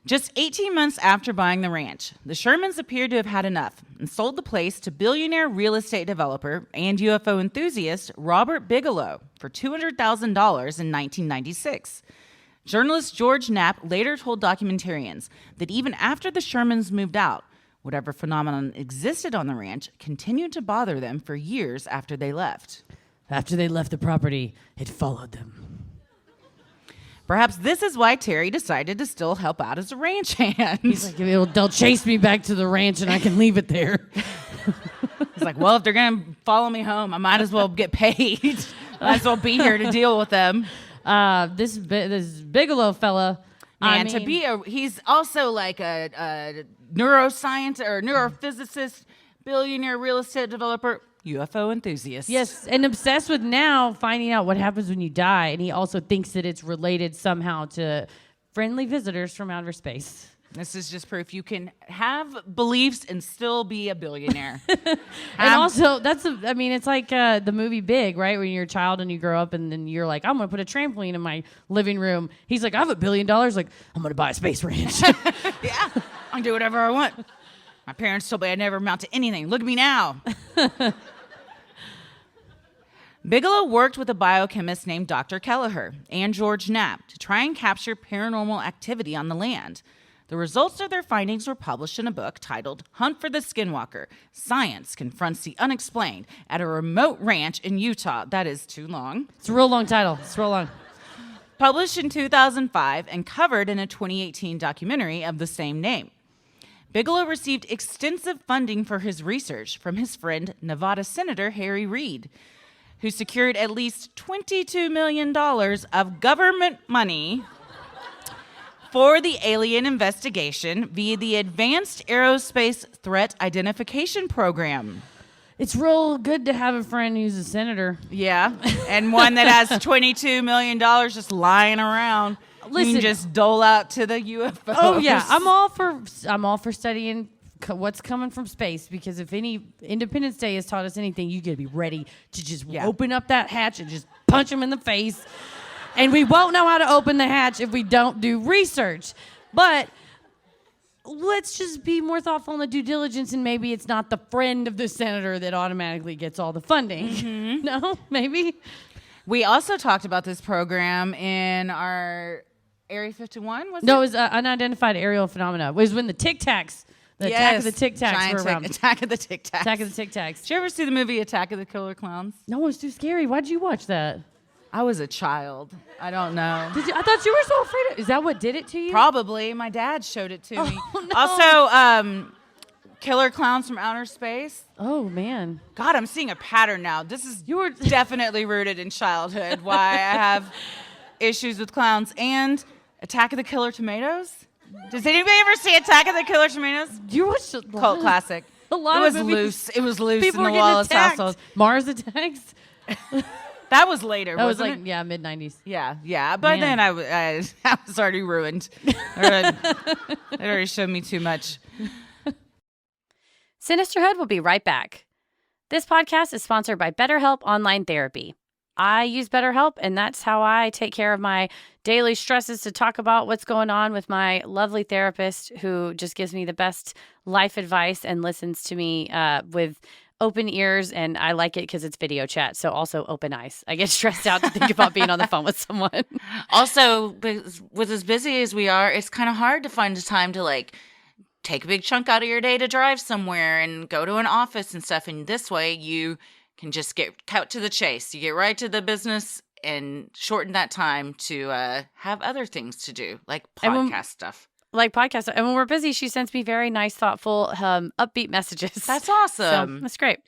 Speaker 4: Just 18 months after buying the ranch, the Shermans appeared to have had enough and sold the place to billionaire real estate developer and UFO enthusiast Robert Bigelow for $200,000 in 1996. Journalist George Knapp later told documentarians that even after the Shermans moved out, whatever phenomenon existed on the ranch continued to bother them for years after they left.
Speaker 1: after they left the property, it followed them.
Speaker 4: Perhaps this is why Terry decided to still help out as a ranch hand.
Speaker 1: He's like, they'll chase me back to the ranch and I can leave it there.
Speaker 4: He's like, well, if they're going to follow me home, I might as well get paid. Might as well be here to deal with them.
Speaker 1: This Bigelow fella,
Speaker 4: Man, he's also like a neuroscience or neurophysicist, billionaire real estate developer, UFO enthusiast.
Speaker 1: yes, and obsessed with now finding out what happens when you die. And he also thinks that it's related somehow to friendly visitors from outer space.
Speaker 4: This is just proof you can have beliefs and still be a billionaire.
Speaker 1: And also, it's like the movie Big, right? When you're a child and you grow up and then you're like, I'm going to put a trampoline in my living room. He's like, I have $1 billion. Like, I'm going to buy a space ranch.
Speaker 4: Yeah, I can do whatever I want. My parents told me I'd never amount to anything. Look at me now. Bigelow worked with a biochemist named Dr. Kelleher and George Knapp to try and capture paranormal activity on the land. The results of their findings were published in a book titled Hunt for the Skinwalker: Science Confronts the Unexplained at a Remote Ranch in Utah. That is too long.
Speaker 1: It's a real long title. It's real long.
Speaker 4: Published in 2005 and covered in a 2018 documentary of the same name. Bigelow received extensive funding for his research from his friend Nevada Senator Harry Reid, who secured at least $22 million of government money for the alien investigation via the Advanced Aerospace Threat Identification Program.
Speaker 1: It's real good to have a friend who's a senator.
Speaker 4: Yeah, and one that has $22 million just lying around.
Speaker 1: Listen,
Speaker 4: you can just dole out to the UFOs.
Speaker 1: Oh yeah, I'm all for studying what's coming from space, because if any Independence Day has taught us anything, you gotta be ready to just open up that hatch and just punch them in the face. And we won't know how to open the hatch if we don't do research. But let's just be more thoughtful in the due diligence, and maybe it's not the friend of the senator that automatically gets all the funding. Mm-hmm. No, maybe.
Speaker 4: We also talked about this program in our Area 51,
Speaker 1: it was unidentified aerial phenomena. It was when the Tic Tacs, Attack of the Tic Tacs were around.
Speaker 4: Attack of the Tic Tacs.
Speaker 1: Attack of the Tic Tacs.
Speaker 4: Did you ever see the movie Attack of the Killer Clowns?
Speaker 1: No, it's too scary. Why'd you watch that?
Speaker 4: I was a child. I don't know.
Speaker 1: I thought you were so afraid of. Is that what did it to you?
Speaker 4: Probably. My dad showed it to me.
Speaker 1: Oh, no.
Speaker 4: Also, killer clowns from outer space.
Speaker 1: Oh man.
Speaker 4: God, I'm seeing a pattern now. This is
Speaker 1: You were
Speaker 4: definitely rooted in childhood. Why I have issues with clowns and Attack of the Killer Tomatoes. Does anybody ever see Attack of the Killer Tomatoes?
Speaker 1: You watched
Speaker 4: Cult classic.
Speaker 1: a lot
Speaker 4: It was
Speaker 1: of movies.
Speaker 4: loose. It was loose
Speaker 1: People
Speaker 4: in
Speaker 1: were
Speaker 4: the
Speaker 1: getting
Speaker 4: Wallace
Speaker 1: attacked.
Speaker 4: household.
Speaker 1: Mars attacks.
Speaker 4: That was later.
Speaker 1: That was
Speaker 4: wasn't
Speaker 1: like
Speaker 4: it?
Speaker 1: mid '90s.
Speaker 4: Yeah. But
Speaker 1: Man.
Speaker 4: then I was already ruined. It already showed me too much.
Speaker 1: Sinisterhood will be right back. This podcast is sponsored by BetterHelp Online Therapy. I use BetterHelp, and that's how I take care of my daily stresses, to talk about what's going on with my lovely therapist who just gives me the best life advice and listens to me with open ears, and I like it because it's video chat, so also open eyes. I get stressed out to think about being on the phone with someone.
Speaker 2: Also, with as busy as we are, it's kind of hard to find the time to like take a big chunk out of your day to drive somewhere and go to an office and stuff. And this way you can just get cut to the chase. You get right to the business and shorten that time to have other things to do, like podcast stuff.
Speaker 1: Like podcasts. And when we're busy, she sends me very nice, thoughtful, upbeat messages.
Speaker 2: That's awesome.
Speaker 1: So that's great.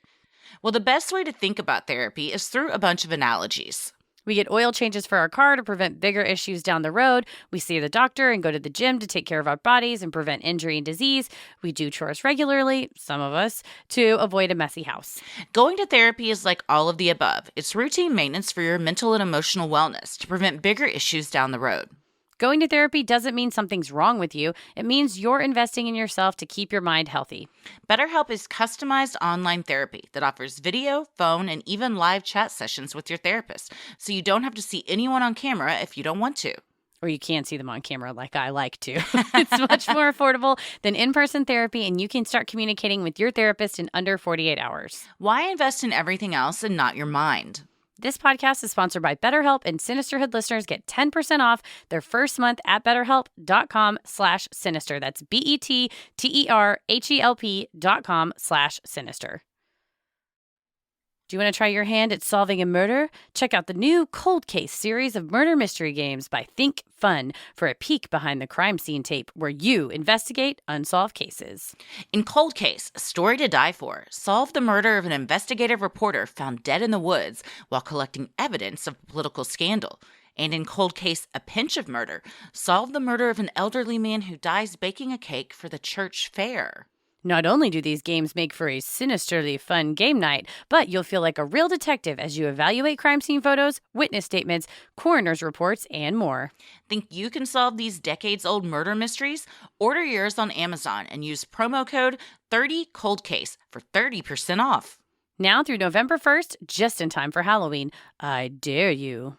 Speaker 2: Well, the best way to think about therapy is through a bunch of analogies.
Speaker 1: We get oil changes for our car to prevent bigger issues down the road. We see the doctor and go to the gym to take care of our bodies and prevent injury and disease. We do chores regularly, some of us, to avoid a messy house.
Speaker 2: Going to therapy is like all of the above. It's routine maintenance for your mental and emotional wellness to prevent bigger issues down the road.
Speaker 1: Going to therapy doesn't mean something's wrong with you. It means you're investing in yourself to keep your mind healthy.
Speaker 2: BetterHelp is customized online therapy that offers video, phone, and even live chat sessions with your therapist, so you don't have to see anyone on camera if you don't want to.
Speaker 1: Or you can see them on camera like I like to. It's much more affordable than in-person therapy, and you can start communicating with your therapist in under 48 hours.
Speaker 2: Why invest in everything else and not your mind?
Speaker 1: This podcast is sponsored by BetterHelp, and Sinisterhood listeners get 10% off their first month at BetterHelp.com/sinister. That's BetterHelp.com/sinister. Do you want to try your hand at solving a murder? Check out the new Cold Case series of murder mystery games by Think Fun for a peek behind the crime scene tape where you investigate unsolved cases.
Speaker 2: In Cold Case, A Story to Die For, solve the murder of an investigative reporter found dead in the woods while collecting evidence of a political scandal. And in Cold Case, A Pinch of Murder, solve the murder of an elderly man who dies baking a cake for the church fair.
Speaker 1: Not only do these games make for a sinisterly fun game night, but you'll feel like a real detective as you evaluate crime scene photos, witness statements, coroner's reports, and more.
Speaker 2: Think you can solve these decades-old murder mysteries? Order yours on Amazon and use promo code 30COLDCASE for 30% off.
Speaker 1: Now through November 1st, just in time for Halloween. I dare you.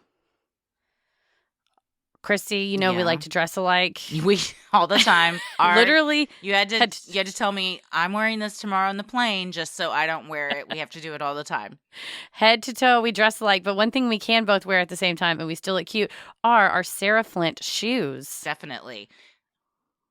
Speaker 1: Christy, you know we like to dress alike.
Speaker 2: We all the time.
Speaker 1: Literally.
Speaker 2: You had to tell me I'm wearing this tomorrow on the plane just so I don't wear it. We have to do it all the time.
Speaker 1: Head to toe, we dress alike. But one thing we can both wear at the same time and we still look cute are our Sarah Flint shoes.
Speaker 2: Definitely.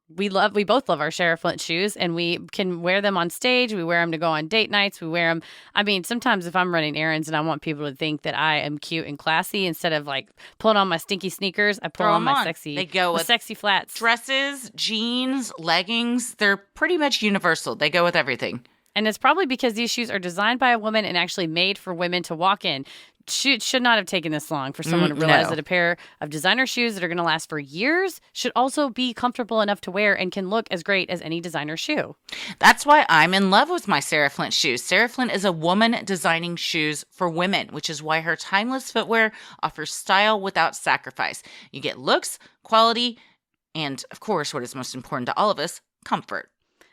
Speaker 1: We both love our Sarah Flint shoes, and we can wear them on stage. We wear them to go on date nights. We wear them. I mean, sometimes if I'm running errands and I want people to think that I am cute and classy, instead of like pulling on my stinky sneakers, I pull on my sexy.
Speaker 2: They go with
Speaker 1: sexy flats.
Speaker 2: Dresses, jeans, leggings. They're pretty much universal. They go with everything.
Speaker 1: And it's probably because these shoes are designed by a woman and actually made for women to walk in. Should not have taken this long for someone to realize that a pair of designer shoes that are going to last for years should also be comfortable enough to wear and can look as great as any designer shoe.
Speaker 2: That's why I'm in love with my Sarah Flint shoes. Sarah Flint is a woman designing shoes for women, which is why her timeless footwear offers style without sacrifice. You get looks, quality, and of course, what is most important to all of us, comfort.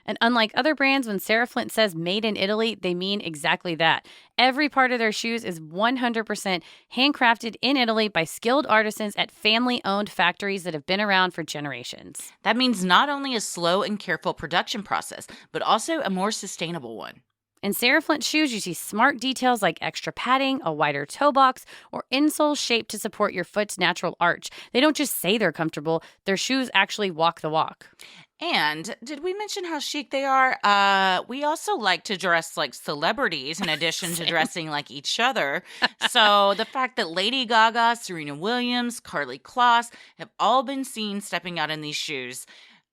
Speaker 1: And unlike other brands, when Sarah Flint says made in Italy, they mean exactly that. Every part of their shoes is 100% handcrafted in Italy by skilled artisans at family-owned factories that have been around for generations.
Speaker 2: That means not only a slow and careful production process, but also a more sustainable one.
Speaker 1: In Sarah Flint shoes, you see smart details like extra padding, a wider toe box, or insoles shaped to support your foot's natural arch. They don't just say they're comfortable, their shoes actually walk the walk.
Speaker 2: And did we mention how chic they are? We also like to dress like celebrities in addition to dressing like each other. So the fact that Lady Gaga, Serena Williams, Karlie Kloss have all been seen stepping out in these shoes,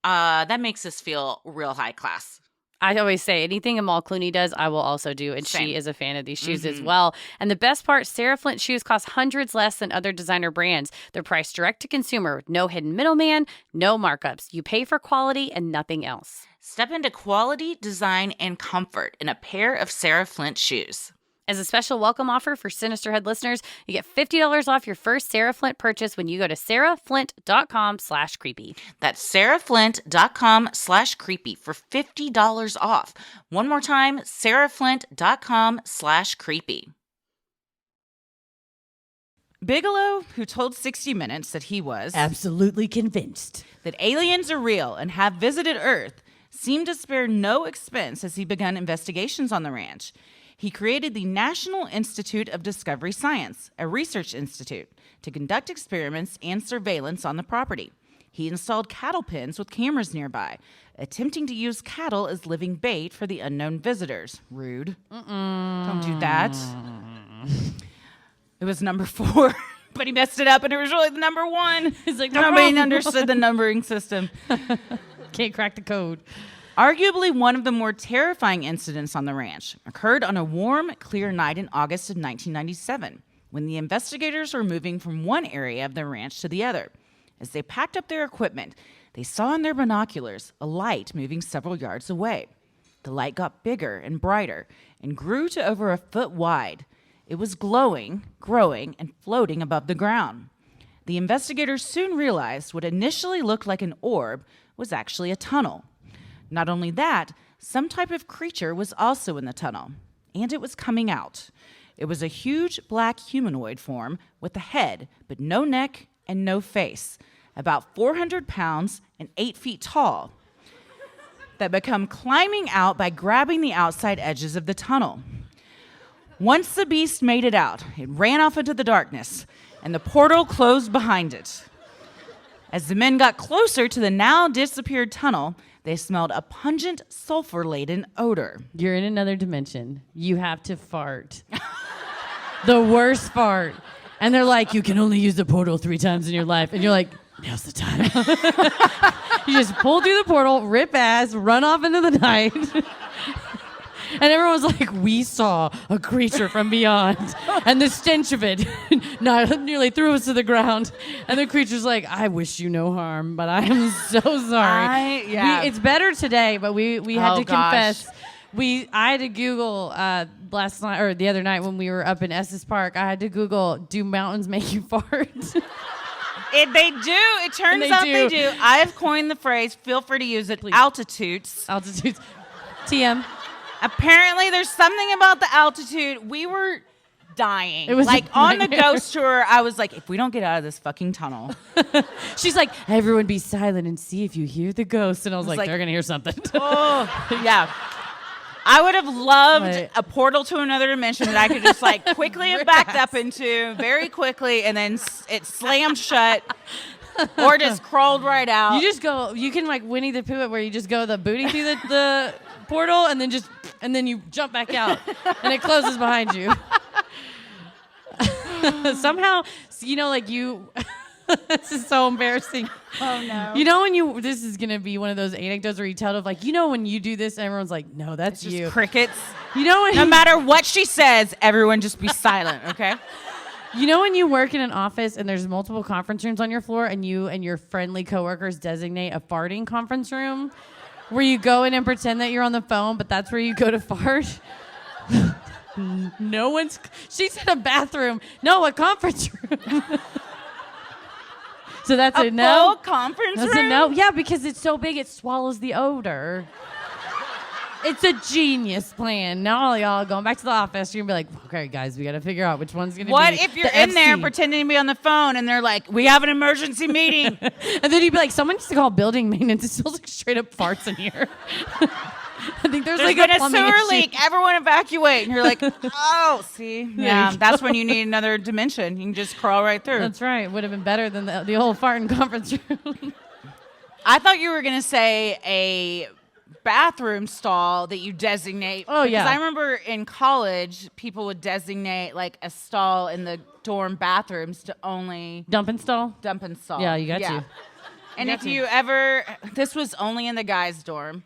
Speaker 2: that makes us feel real high class.
Speaker 1: I always say anything Amal Clooney does, I will also do. And
Speaker 2: Same.
Speaker 1: she is a fan of these shoes as well. And the best part, Sarah Flint shoes cost hundreds less than other designer brands. They're priced direct to consumer with no hidden middleman, no markups. You pay for quality and nothing else.
Speaker 2: Step into quality, design, and comfort in a pair of Sarah Flint shoes.
Speaker 1: As a special welcome offer for Sinisterhood listeners, you get $50 off your first Sarah Flint purchase when you go to sarahflint.com/creepy.
Speaker 2: That's sarahflint.com/creepy for $50 off. One more time, sarahflint.com/creepy.
Speaker 4: Bigelow, who told 60 Minutes that he was
Speaker 1: absolutely convinced
Speaker 4: that aliens are real and have visited Earth, seemed to spare no expense as he began investigations on the ranch. He created the National Institute of Discovery Science, a research institute, to conduct experiments and surveillance on the property. He installed cattle pens with cameras nearby, attempting to use cattle as living bait for the unknown visitors. Rude. Don't do that. It was number 4, but he messed it up, and it was really the number 1.
Speaker 1: He's like,
Speaker 4: nobody understood the numbering system.
Speaker 1: Can't crack the code.
Speaker 4: Arguably one of the more terrifying incidents on the ranch occurred on a warm, clear night in August of 1997, when the investigators were moving from one area of the ranch to the other. As they packed up their equipment, they saw in their binoculars a light moving several yards away. The light got bigger and brighter and grew to over a foot wide. It was glowing, growing, and floating above the ground. The investigators soon realized what initially looked like an orb was actually a tunnel. Not only that, some type of creature was also in the tunnel, and it was coming out. It was a huge black humanoid form with a head, but no neck and no face, about 400 pounds and 8 feet tall, that began climbing out by grabbing the outside edges of the tunnel. Once the beast made it out, it ran off into the darkness, and the portal closed behind it. As the men got closer to the now disappeared tunnel, they smelled a pungent, sulfur-laden odor.
Speaker 1: You're in another dimension. You have to fart. The worst fart. And they're like, you can only use the portal 3 times in your life. And you're like, now's the time. You just pull through the portal, rip ass, run off into the night. And everyone's like, we saw a creature from beyond. And the stench of it nearly threw us to the ground. And the creature's like, I wish you no harm, but I am so sorry. It's better today, but we had to confess. I had to Google last night or the other night when we were up in Estes Park. I had to Google, do mountains make you fart?
Speaker 4: They do. It turns out they do. I have coined the phrase. Feel free to use it. Please. Altitudes.
Speaker 1: TM.
Speaker 4: Apparently, there's something about the altitude. We were dying.
Speaker 1: It was
Speaker 4: like on the ghost tour, I was like, if we don't get out of this fucking tunnel.
Speaker 1: She's like, everyone be silent and see if you hear the ghost. And I was like, they're going to hear something.
Speaker 4: Oh, yeah. I would have loved a portal to another dimension that I could just like quickly have backed up into very quickly and then it slammed shut or just crawled right out.
Speaker 1: You can like Winnie the Pooh it where you just go the booty through the portal and then you jump back out and it closes behind you. Somehow, this is so embarrassing.
Speaker 4: Oh no.
Speaker 1: This is going to be one of those anecdotes where you tell of like, when you do this and everyone's like, no, that's
Speaker 4: it's
Speaker 1: you.
Speaker 4: Just crickets.
Speaker 1: No
Speaker 4: matter what she says, everyone just be silent, okay?
Speaker 1: When you work in an office and there's multiple conference rooms on your floor and you and your friendly coworkers designate a farting conference room where you go in and pretend that you're on the phone, but that's where you go to fart? She said a bathroom. No, a conference room. So that's a no.
Speaker 4: Full conference
Speaker 1: That's
Speaker 4: room?
Speaker 1: a no. Yeah, because it's so big it swallows the odor. It's a genius plan. Now all y'all going back to the office, you're going to be like, okay, guys, we got to figure out which one's going to be
Speaker 4: What if you're
Speaker 1: the
Speaker 4: in there
Speaker 1: FC?
Speaker 4: pretending to be on the phone and they're like, we have an emergency meeting?
Speaker 1: And then you'd be like, someone needs to call building maintenance. It smells like straight up farts in here. I think there's
Speaker 4: There's
Speaker 1: like
Speaker 4: been a
Speaker 1: plumbing
Speaker 4: sewer
Speaker 1: issue.
Speaker 4: leak. Everyone evacuate. And you're like, oh, see? Yeah, that's when you need another dimension. You can just crawl right through.
Speaker 1: That's right. Would have been better than the old farting conference room.
Speaker 4: I thought you were going to say a bathroom stall that you designate.
Speaker 1: Oh, yeah.
Speaker 4: Because I remember in college, people would designate like a stall in the dorm bathrooms to only
Speaker 1: Dump and stall?
Speaker 4: dump and stall.
Speaker 1: Yeah, you got to.
Speaker 4: And
Speaker 1: You
Speaker 4: if
Speaker 1: got to.
Speaker 4: you ever, this was only in the guys' dorm.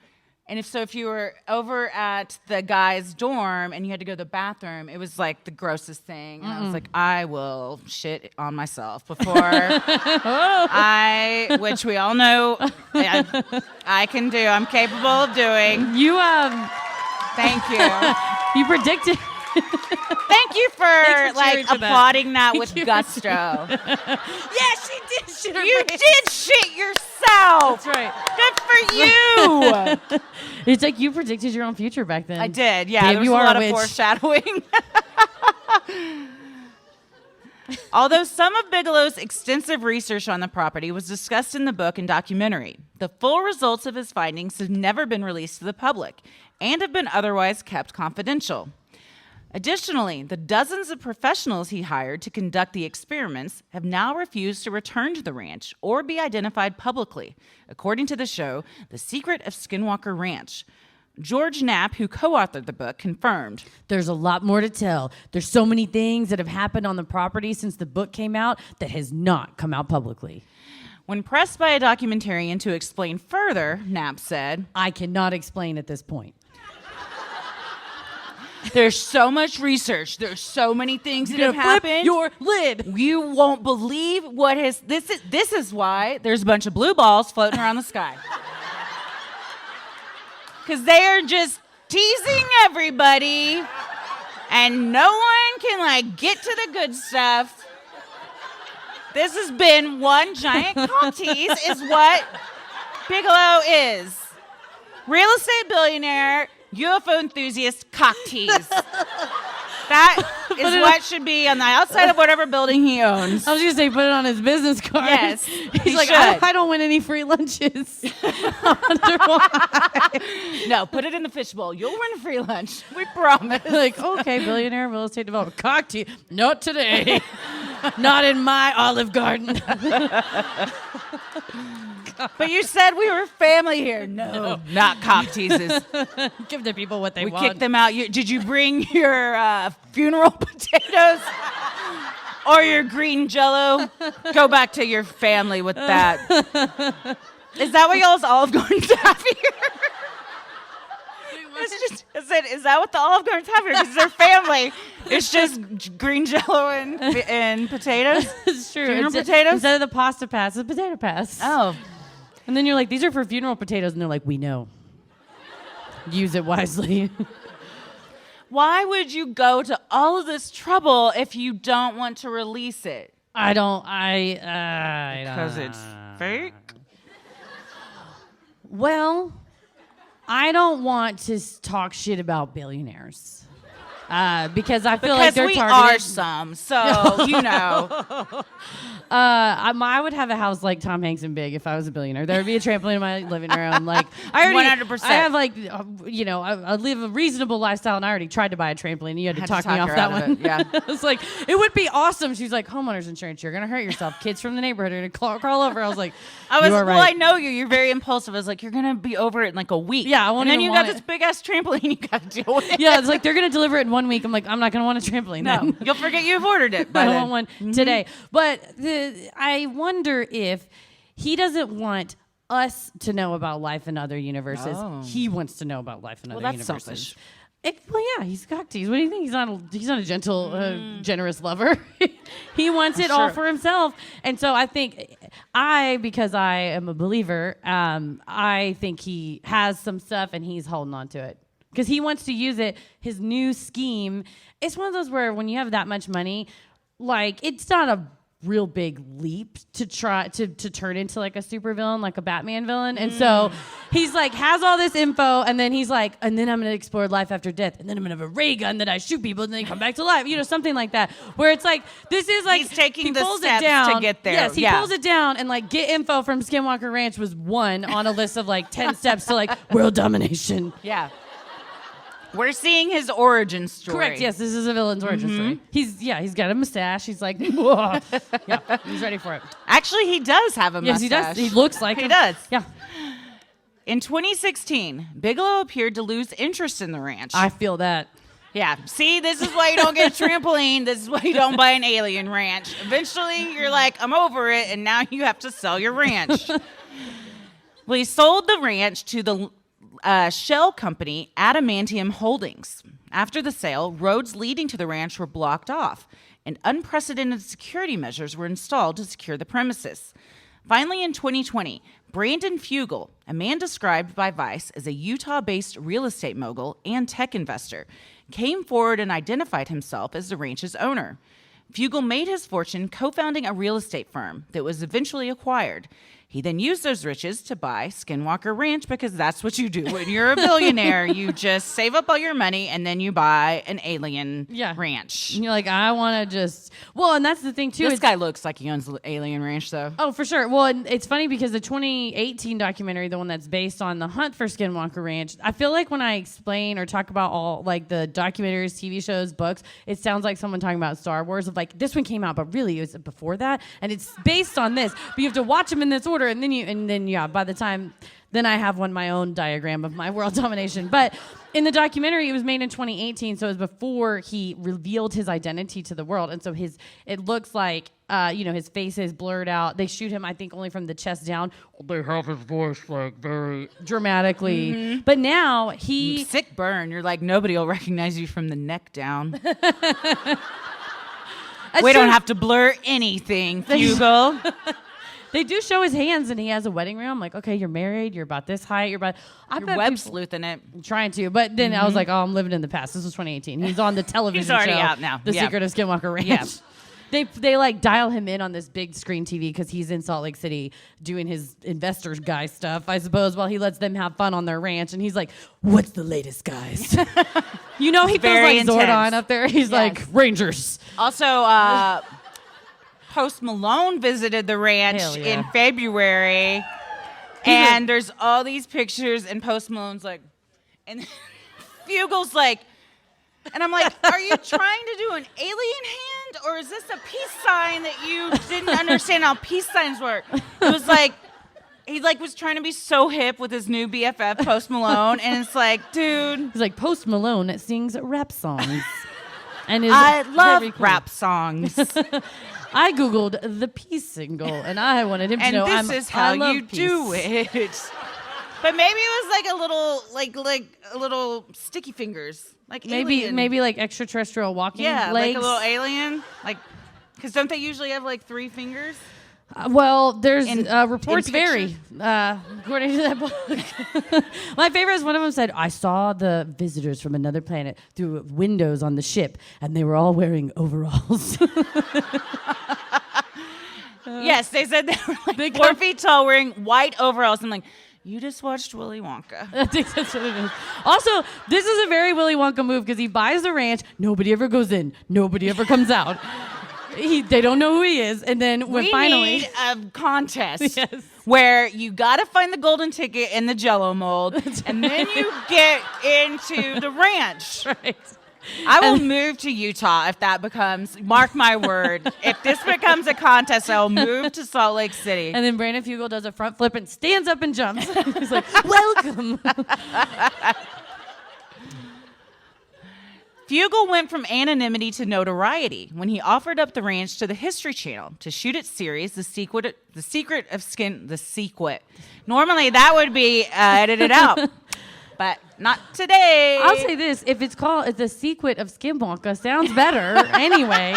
Speaker 4: And if you were over at the guys' dorm and you had to go to the bathroom, it was like the grossest thing. And I was like, I will shit on myself before which we all know I can do. I'm capable of doing.
Speaker 1: You
Speaker 4: Thank you.
Speaker 1: you predicted.
Speaker 4: Thank you for
Speaker 1: Thanks for
Speaker 4: like
Speaker 1: cheering for that.
Speaker 4: applauding that with
Speaker 1: you.
Speaker 4: gusto.
Speaker 1: Yeah, she did shit her
Speaker 4: You
Speaker 1: pants.
Speaker 4: did shit yourself.
Speaker 1: That's right.
Speaker 4: Good for you.
Speaker 1: It's like you predicted your own future back then.
Speaker 4: I did. Yeah,
Speaker 1: Babe,
Speaker 4: there was
Speaker 1: you
Speaker 4: a
Speaker 1: are
Speaker 4: lot
Speaker 1: a
Speaker 4: of
Speaker 1: witch.
Speaker 4: foreshadowing. Although some of Bigelow's extensive research on the property was discussed in the book and documentary, the full results of his findings have never been released to the public and have been otherwise kept confidential. Additionally, the dozens of professionals he hired to conduct the experiments have now refused to return to the ranch or be identified publicly, according to the show, The Secret of Skinwalker Ranch. George Knapp, who co-authored the book, confirmed.
Speaker 1: There's a lot more to tell. There's so many things that have happened on the property since the book came out that has not come out publicly.
Speaker 4: When pressed by a documentarian to explain further, Knapp said,
Speaker 1: I cannot explain at this point.
Speaker 4: there's so much research. There's so many things that have happened.
Speaker 1: Your lid.
Speaker 4: You won't believe what has this is why there's a bunch of blue balls floating around the sky. Cuz they are just teasing everybody and no one can like get to the good stuff. This has been one giant cock tease is what Bigelow is. Real estate billionaire, UFO enthusiast, cock tease. That is what should be on the outside of whatever building he owns.
Speaker 1: I was going to say put it on his business card.
Speaker 4: Yes,
Speaker 1: He's
Speaker 4: he
Speaker 1: like,
Speaker 4: should.
Speaker 1: I don't win any free lunches. I wonder why.
Speaker 4: No, put it in the fishbowl. You'll win a free lunch. We promise.
Speaker 1: Like, okay, billionaire real estate developer. Cock tea. Not today. Not in my Olive Garden.
Speaker 4: But you said we were family here. No, not cock teases.
Speaker 1: Give the people what they
Speaker 4: We
Speaker 1: want.
Speaker 4: kicked them out. Did you bring your funeral potatoes or your green Jello? Go back to your family with that. Is that what y'all's Olive Gardens have here? Is that what the Olive Gardens have here? Because they're family. It's just green Jello and potatoes.
Speaker 1: It's true.
Speaker 4: Funeral potatoes?
Speaker 1: Instead of the pasta pass, it's potato pass.
Speaker 4: Oh.
Speaker 1: And then you're like, these are for funeral potatoes. And they're like, we know. Use it wisely.
Speaker 4: Why would you go to all of this trouble if you don't want to release it? Because it's fake?
Speaker 1: Well, I don't want to talk shit about billionaires. Because I feel like they're
Speaker 4: we
Speaker 1: targeted.
Speaker 4: are some, so you know.
Speaker 1: I would have a house like Tom Hanks and Big if I was a billionaire. There would be a trampoline in my living room. Like I already,
Speaker 4: 100%.
Speaker 1: I have like, I live a reasonable lifestyle, and I already tried to buy a trampoline. You had to talk me off
Speaker 4: her
Speaker 1: that
Speaker 4: out of
Speaker 1: one.
Speaker 4: it, yeah.
Speaker 1: It's like it would be awesome. She's like, homeowners insurance, you're gonna hurt yourself. Kids from the neighborhood are gonna crawl over. I was like, you are right.
Speaker 4: Well, I know you. You're very impulsive. I was like, you're gonna be over it in like a week.
Speaker 1: Yeah, I won't
Speaker 4: And then
Speaker 1: even
Speaker 4: you got
Speaker 1: want
Speaker 4: this
Speaker 1: it.
Speaker 4: big ass trampoline you got to deal with.
Speaker 1: Yeah, it's like they're gonna deliver it in 1 week. I'm like, I'm not gonna want a trampoline.
Speaker 4: No,
Speaker 1: then.
Speaker 4: you'll forget you've ordered it. By
Speaker 1: I
Speaker 4: then.
Speaker 1: want one today. But I wonder if he doesn't want us to know about life in other universes.
Speaker 4: Oh.
Speaker 1: He wants to know about life in other
Speaker 4: that's
Speaker 1: universes.
Speaker 4: selfish.
Speaker 1: Well, yeah, he's cockteased. What do you think? He's not a gentle, generous lover. He wants it all for himself. And so I think because I am a believer, I think he has some stuff and he's holding on to it. Because he wants to use it, his new scheme. It's one of those where when you have that much money, like, it's not a real big leap to try to turn into like a supervillain, like a Batman villain. And so he's like has all this info, and then he's like, and then I'm gonna explore life after death, and then I'm gonna have a ray gun that I shoot people and then they come back to life, something like that. Where it's like this is like
Speaker 4: he's taking
Speaker 1: he
Speaker 4: the
Speaker 1: pulls
Speaker 4: steps
Speaker 1: it down.
Speaker 4: to get there.
Speaker 1: Yes, he pulls it down, and like get info from Skinwalker Ranch was one on a list of like 10 steps to like world domination.
Speaker 4: Yeah. We're seeing his origin story.
Speaker 1: Correct. Yes, this is a villain's origin story. He's got a mustache. He's like, whoa. Yeah, he's ready for it.
Speaker 4: Actually, he does have a mustache.
Speaker 1: Yes, he does. He looks like
Speaker 4: he
Speaker 1: him.
Speaker 4: does.
Speaker 1: Yeah.
Speaker 4: In 2016, Bigelow appeared to lose interest in the ranch.
Speaker 1: I feel that.
Speaker 4: Yeah. See, this is why you don't get a trampoline. This is why you don't buy an alien ranch. Eventually, you're like, I'm over it, and now you have to sell your ranch. Well, he sold the ranch to the shell company Adamantium Holdings. After the sale, roads leading to the ranch were blocked off, and unprecedented security measures were installed to secure the premises. Finally, in 2020, Brandon Fugel, a man described by Vice as a Utah-based real estate mogul and tech investor, came forward and identified himself as the ranch's owner. Fugel made his fortune co-founding a real estate firm that was eventually acquired. He then used those riches to buy Skinwalker Ranch because that's what you do when you're a billionaire. You just save up all your money and then you buy an alien ranch.
Speaker 1: And you're like, I want to just... Well, and that's the thing, too.
Speaker 4: This guy looks like he owns the alien ranch, though.
Speaker 1: Oh, for sure. Well, and it's funny because the 2018 documentary, the one that's based on the hunt for Skinwalker Ranch, I feel like when I explain or talk about all like the documentaries, TV shows, books, it sounds like someone talking about Star Wars of like, this one came out, but really it was before that. And it's based on this. But you have to watch them in this order. And then by the time, then I have my own diagram of my world domination. But in the documentary, it was made in 2018, so it was before he revealed his identity to the world. And so it looks like, his face is blurred out. They shoot him, I think, only from the chest down. They have his voice like very dramatically. Mm-hmm. But now
Speaker 4: sick burn. You're like, nobody will recognize you from the neck down. We don't have to blur anything, Fugel.
Speaker 1: They do show his hands, and he has a wedding ring. I'm like, okay, you're married. You're about this height. You're
Speaker 4: web sleuthing it.
Speaker 1: I'm trying to. But then I was like, oh, I'm living in the past. This was 2018. He's on the television
Speaker 4: He's already
Speaker 1: show,
Speaker 4: out now.
Speaker 1: The Secret of Skinwalker Ranch. Yeah. They like dial him in on this big screen TV because he's in Salt Lake City doing his investors guy stuff, I suppose, while he lets them have fun on their ranch. And he's like, what's the latest, guys? He feels like
Speaker 4: intense.
Speaker 1: Zordon up there. He's like, Rangers.
Speaker 4: Also, Post Malone visited the ranch in February, and there's all these pictures, and Post Malone's like, and Fugel's like, and I'm like, are you trying to do an alien hand, or is this a peace sign that you didn't understand how peace signs work? It was like, he was trying to be so hip with his new BFF, Post Malone, and it's like, dude.
Speaker 1: He's like, Post Malone that sings rap songs. And
Speaker 4: I love rap songs.
Speaker 1: I Googled the peace single, and I wanted him to know
Speaker 4: this is how you do it. But maybe it was like a little, like a little sticky fingers, like
Speaker 1: maybe like extraterrestrial walking legs.
Speaker 4: Like a little alien, like because don't they usually have like 3 fingers?
Speaker 1: Well, there's reports vary according to that book. My favorite is one of them said, I saw the visitors from another planet through windows on the ship, and they were all wearing overalls.
Speaker 4: Yes, they said they were like 4 feet tall wearing white overalls. I'm like, you just watched Willy Wonka.
Speaker 1: I think that's what it is. Also, this is a very Willy Wonka move because he buys the ranch. Nobody ever goes in. Nobody ever comes out. They don't know who he is, and then when
Speaker 4: we need a contest where you got to find the golden ticket in the Jell-O mold, and then you get into the ranch.
Speaker 1: Right.
Speaker 4: I will move to Utah if that becomes. Mark my word. If this becomes a contest, I will move to Salt Lake City.
Speaker 1: And then Brandon Fugel does a front flip and stands up and jumps. He's like, "Welcome."
Speaker 4: Fugel went from anonymity to notoriety when he offered up the ranch to the History Channel to shoot its series, The Secret of Skin. The Secret. Normally that would be edited out, but not today.
Speaker 1: I'll say this: if it's called The Secret of Skinwalker, sounds better anyway.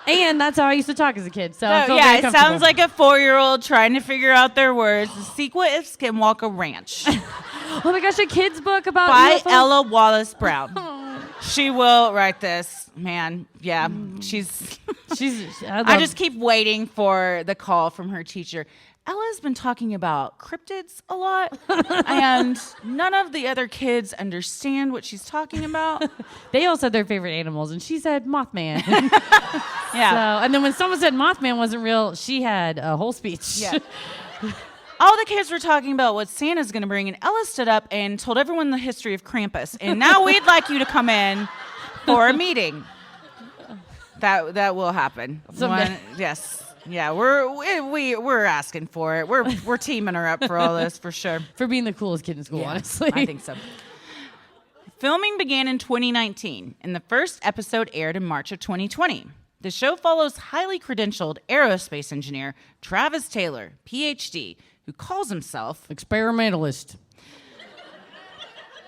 Speaker 1: And that's how I used to talk as a kid. So
Speaker 4: yeah, it sounds like a 4-year-old trying to figure out their words. The Secret of Skinwalker Ranch.
Speaker 1: Oh my gosh, a kid's book about
Speaker 4: by
Speaker 1: UFOs?
Speaker 4: Ella Wallace Brown. She will write this, man. Yeah, she's. I just keep waiting for the call from her teacher. Ella's been talking about cryptids a lot, and none of the other kids understand what she's talking about.
Speaker 1: They all said their favorite animals, and she said Mothman.
Speaker 4: Yeah.
Speaker 1: So, and then when someone said Mothman wasn't real, she had a whole speech.
Speaker 4: Yeah. All the kids were talking about what Santa's going to bring, and Ella stood up and told everyone the history of Krampus. And now we'd like you to come in for a meeting. That will happen. Yes. Yeah, we're asking for it. We're teaming her up for all this for sure.
Speaker 1: For being the coolest kid in school, honestly.
Speaker 4: I think so. Filming began in 2019, and the first episode aired in March of 2020. The show follows highly credentialed aerospace engineer Travis Taylor, PhD, who calls himself
Speaker 1: Experimentalist.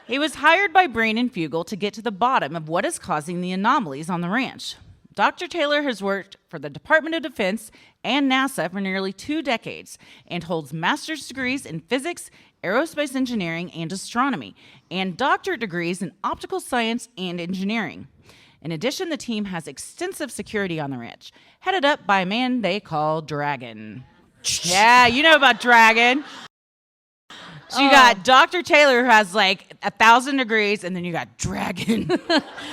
Speaker 4: He was hired by Brain and Fugel to get to the bottom of what is causing the anomalies on the ranch. Dr. Taylor has worked for the Department of Defense and NASA for nearly 2 decades and holds master's degrees in physics, aerospace engineering, and astronomy, and doctorate degrees in optical science and engineering. In addition, the team has extensive security on the ranch, headed up by a man they call Dragon. Yeah, you know about Dragon. So you got Dr. Taylor, who has like 1,000 degrees, and then you got Dragon.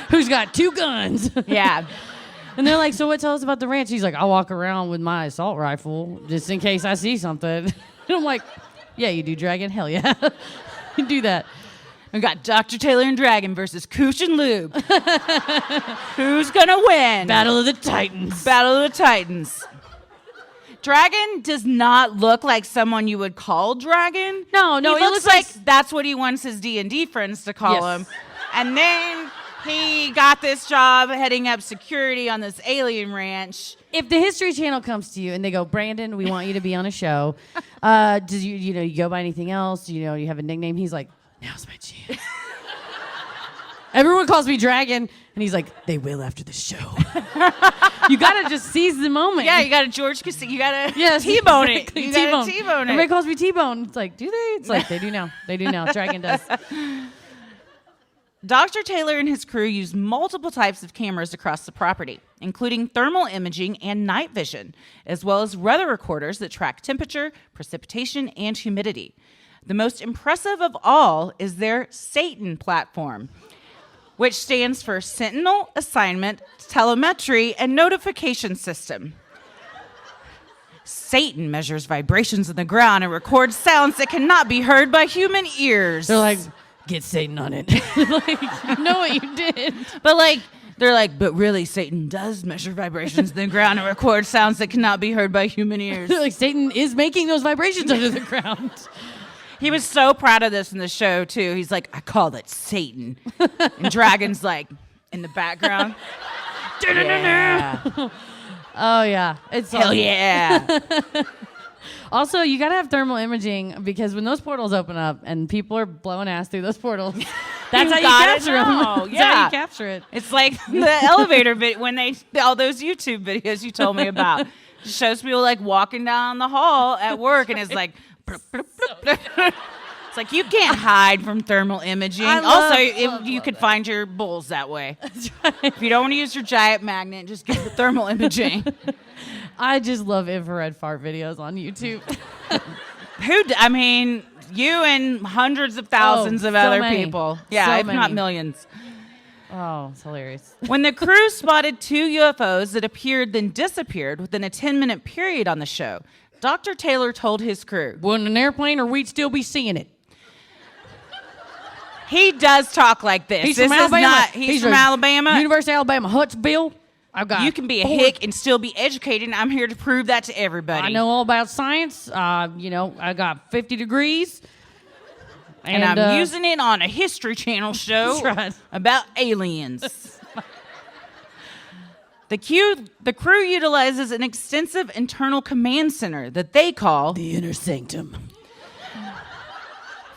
Speaker 1: Who's got 2 guns.
Speaker 4: Yeah.
Speaker 1: And they're like, so what, tell us about the ranch? He's like, I walk around with my assault rifle just in case I see something. And I'm like, yeah, you do, Dragon? Hell yeah. You do that.
Speaker 4: We got Dr. Taylor and Dragon versus Koosh and Lube. Who's going to win?
Speaker 1: Battle of the Titans.
Speaker 4: Battle of the Titans. Dragon does not look like someone you would call Dragon.
Speaker 1: No,
Speaker 4: he looks like that's what he wants his D&D friends to call him. And then he got this job heading up security on this alien ranch.
Speaker 1: If the History Channel comes to you and they go, Brandon, we want you to be on a show. Does you go by anything else? You have a nickname? He's like, now's my chance. Everyone calls me Dragon, and he's like, they will after the show. You gotta just seize the moment.
Speaker 4: Yeah, you gotta George Costanza. You gotta
Speaker 1: yes,
Speaker 4: T-bone it.
Speaker 1: Exactly.
Speaker 4: You gotta T-bone it.
Speaker 1: Everybody calls me T-Bone. It's like, do they? It's like, they do now. They do now. Dragon does.
Speaker 4: Dr. Taylor and his crew use multiple types of cameras across the property, including thermal imaging and night vision, as well as weather recorders that track temperature, precipitation, and humidity. The most impressive of all is their Satan platform, which stands for Sentinel Assignment, Telemetry, and Notification System. Satan measures vibrations in the ground and records sounds that cannot be heard by human ears.
Speaker 1: They're like, get Satan on it. Like, you know what you did.
Speaker 4: But they're like, but really, Satan does measure vibrations in the ground and record sounds that cannot be heard by human ears.
Speaker 1: They're like, Satan is making those vibrations under the ground.
Speaker 4: He was so proud of this in the show, too. He's like, I call it Satan. And Dragon's like, in the background. Yeah.
Speaker 1: Oh, yeah. It's
Speaker 4: Hell yeah.
Speaker 1: Also, you got to have thermal imaging because when those portals open up and people are blowing ass through those portals, that's how you capture them. That's how you capture it.
Speaker 4: It's like the elevator bit when all those YouTube videos you told me about. It shows people like walking down the hall at work and it's like, it's like you can't hide from thermal imaging. You could find your bulls that way.
Speaker 1: That's right.
Speaker 4: If you don't want to use your giant magnet, just get the thermal imaging.
Speaker 1: I just love infrared fart videos on YouTube.
Speaker 4: You and hundreds of thousands of other people. Yeah,
Speaker 1: so
Speaker 4: if not millions.
Speaker 1: Oh, it's hilarious.
Speaker 4: When the crew spotted 2 UFOs that appeared then disappeared within a 10-minute period on the show, Dr. Taylor told his crew,
Speaker 1: "Wasn't an airplane or we'd still be seeing it."
Speaker 4: He does talk like this.
Speaker 1: He's from Alabama.
Speaker 4: He's from Alabama.
Speaker 1: University of Alabama, Huntsville.
Speaker 4: You can be a hick and still be educated, and I'm here to prove that to everybody.
Speaker 1: I know all about science. I got 50 degrees.
Speaker 4: And I'm using it on a History Channel show about aliens. The crew utilizes an extensive internal command center that they call
Speaker 1: the Inner Sanctum,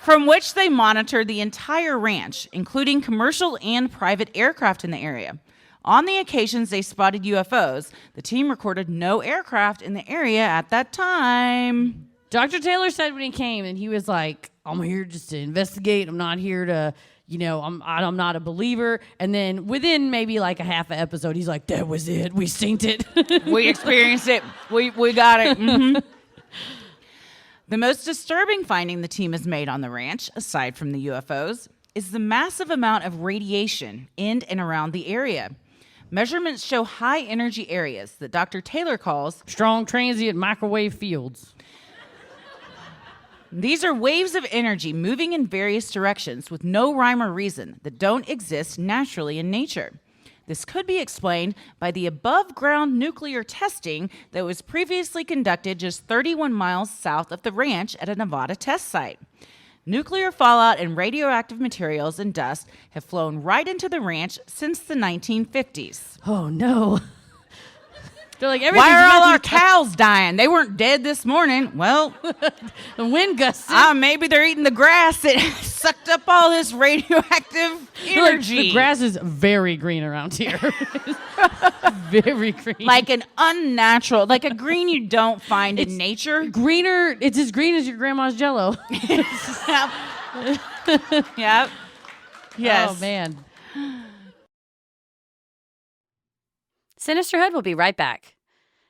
Speaker 4: from which they monitor the entire ranch, including commercial and private aircraft in the area. On the occasions they spotted UFOs, the team recorded no aircraft in the area at that time.
Speaker 1: Dr. Taylor said when he came, and he was like, I'm here just to investigate. I'm not here to,
Speaker 5: I'm not a believer. And then within maybe like a half an episode, he's like, that was it. We synced it.
Speaker 4: We experienced it. We got it. Mm-hmm. The most disturbing finding the team has made on the ranch, aside from the UFOs, is the massive amount of radiation in and around the area. Measurements show high energy areas that Dr. Taylor calls
Speaker 5: strong transient microwave fields.
Speaker 4: These are waves of energy moving in various directions with no rhyme or reason that don't exist naturally in nature. This could be explained by the above-ground nuclear testing that was previously conducted just 31 miles south of the ranch at a Nevada test site. Nuclear fallout and radioactive materials and dust have flown right into the ranch since the 1950s.
Speaker 5: Oh, no. They're like,
Speaker 4: why are all our cows dying? They weren't dead this morning. Well,
Speaker 5: the wind gusted.
Speaker 4: Maybe they're eating the grass that sucked up all this radioactive energy.
Speaker 5: Like, the grass is very green around here. Very green.
Speaker 4: Like an unnatural, like a green you don't find in nature.
Speaker 5: Greener. It's as green as your grandma's Jell-O.
Speaker 4: Yep. Yes.
Speaker 5: Oh, man.
Speaker 1: Sinisterhood will be right back.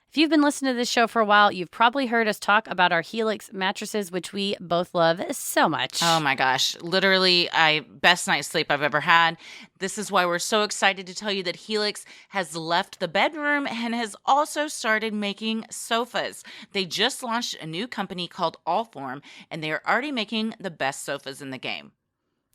Speaker 1: If you've been listening to this show for a while, you've probably heard us talk about our Helix mattresses, which we both love so much.
Speaker 2: Oh my gosh. Literally, best night's sleep I've ever had. This is why we're so excited to tell you that Helix has left the bedroom and has also started making sofas. They just launched a new company called Allform, and they are already making the best sofas in the game.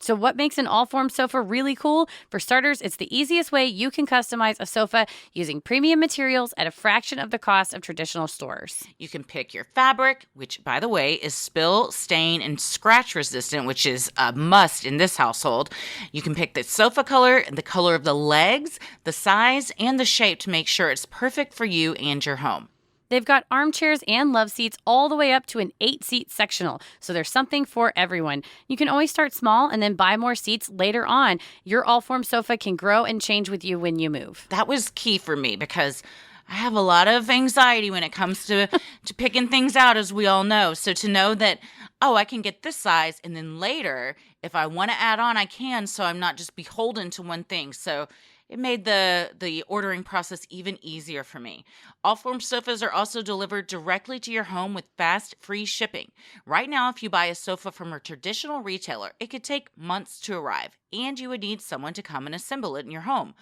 Speaker 1: So what makes an all-form sofa really cool? For starters, it's the easiest way you can customize a sofa using premium materials at a fraction of the cost of traditional stores.
Speaker 2: You can pick your fabric, which, by the way, is spill, stain, and scratch resistant, which is a must in this household. You can pick the sofa color, the color of the legs, the size, and the shape to make sure it's perfect for you and your home.
Speaker 1: They've got armchairs and love seats all the way up to an 8-seat sectional, so there's something for everyone. You can always start small and then buy more seats later on. Your all-form sofa can grow and change with you when you move.
Speaker 2: That was key for me because I have a lot of anxiety when it comes to picking things out, as we all know. So to know that, I can get this size, and then later, if I want to add on, I can, so I'm not just beholden to one thing. So it made the ordering process even easier for me. Allform sofas are also delivered directly to your home with fast, free shipping. Right now, if you buy a sofa from a traditional retailer, it could take months to arrive, and you would need someone to come and assemble it in your home.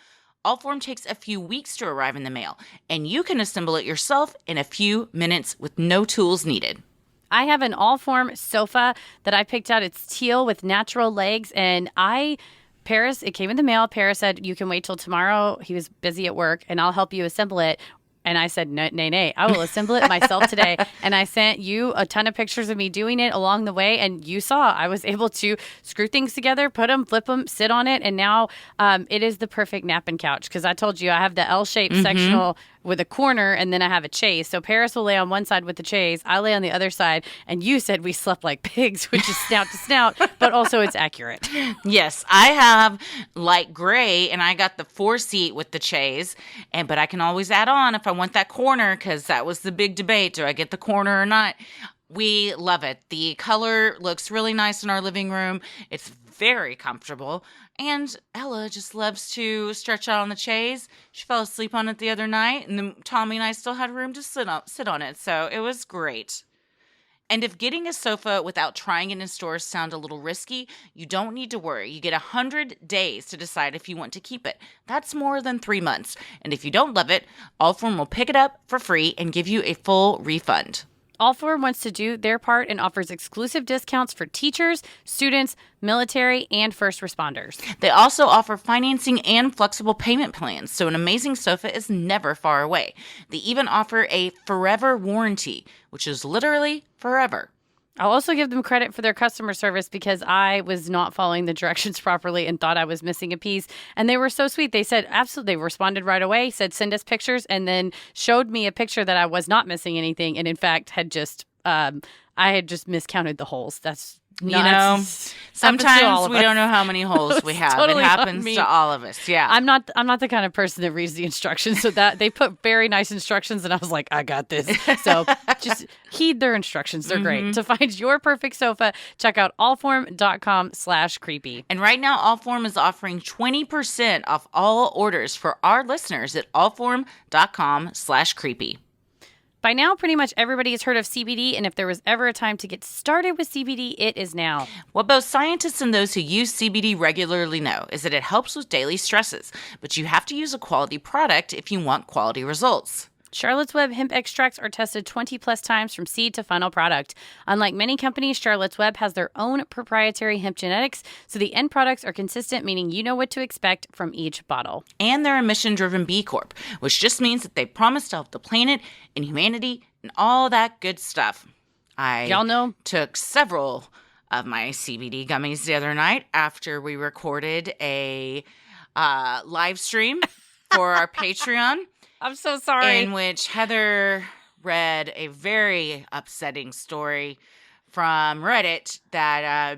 Speaker 2: Allform takes a few weeks to arrive in the mail, and you can assemble it yourself in a few minutes with no tools needed.
Speaker 1: I have an all-form sofa that I picked out. It's teal with natural legs, and Paris, it came in the mail. Paris said, you can wait till tomorrow. He was busy at work, and I'll help you assemble it. And I said, nay, I will assemble it myself today. And I sent you a ton of pictures of me doing it along the way. And you saw I was able to screw things together, put them, flip them, sit on it. And now it is the perfect napping couch because I told you I have the L-shaped sectional with a corner, and then I have a chaise. So Paris will lay on one side with the chaise. I lay on the other side. And you said we slept like pigs, which is snout to snout, but also it's accurate.
Speaker 2: Yes, I have light gray, and I got the 4-seat with the chaise. But I can always add on if I want that corner, because that was the big debate. Do I get the corner or not? We love it. The color looks really nice in our living room. It's very comfortable. And Ella just loves to stretch out on the chaise. She fell asleep on it the other night, and then Tommy and I still had room to sit on it. So it was great. And if getting a sofa without trying it in stores sound a little risky, you don't need to worry. You get 100 days to decide if you want to keep it. That's more than 3 months. And if you don't love it, Allform will pick it up for free and give you a full refund.
Speaker 1: Allform wants to do their part and offers exclusive discounts for teachers, students, military, and first responders.
Speaker 2: They also offer financing and flexible payment plans, so an amazing sofa is never far away. They even offer a forever warranty, which is literally forever.
Speaker 1: I'll also give them credit for their customer service because I was not following the directions properly and thought I was missing a piece. And they were so sweet. They said, absolutely, they responded right away, said, send us pictures, and then showed me a picture that I was not missing anything. And in fact, I had just miscounted the holes. That's
Speaker 2: You know,
Speaker 5: Happens to all
Speaker 2: sometimes
Speaker 5: of
Speaker 2: we
Speaker 5: us.
Speaker 2: don't know how many holes we have.
Speaker 5: totally
Speaker 2: It
Speaker 5: on
Speaker 2: happens
Speaker 5: me.
Speaker 2: to all of us. Yeah.
Speaker 5: I'm not the kind of person that reads the instructions, so that they put very nice instructions, and I was like, I got this. So just heed their instructions. They're great. To find your perfect sofa, check out allform.com/creepy.
Speaker 2: And right now, Allform is offering 20% off all orders for our listeners at allform.com/creepy.
Speaker 5: By now, pretty much everybody has heard of CBD, and if there was ever a time to get started with CBD, it is now.
Speaker 2: What both scientists and those who use CBD regularly know is that it helps with daily stresses, but you have to use a quality product if you want quality results.
Speaker 5: Charlotte's Web hemp extracts are tested 20 plus times from seed to final product. Unlike many companies, Charlotte's Web has their own proprietary hemp genetics, so the end products are consistent, meaning you know what to expect from each bottle.
Speaker 2: And they're a mission-driven B Corp, which just means that they promise to help the planet and humanity and all that good stuff.
Speaker 5: Y'all know?
Speaker 2: Took several of my CBD gummies the other night after we recorded a live stream for our Patreon.
Speaker 5: I'm so sorry.
Speaker 2: In which Heather read a very upsetting story from Reddit that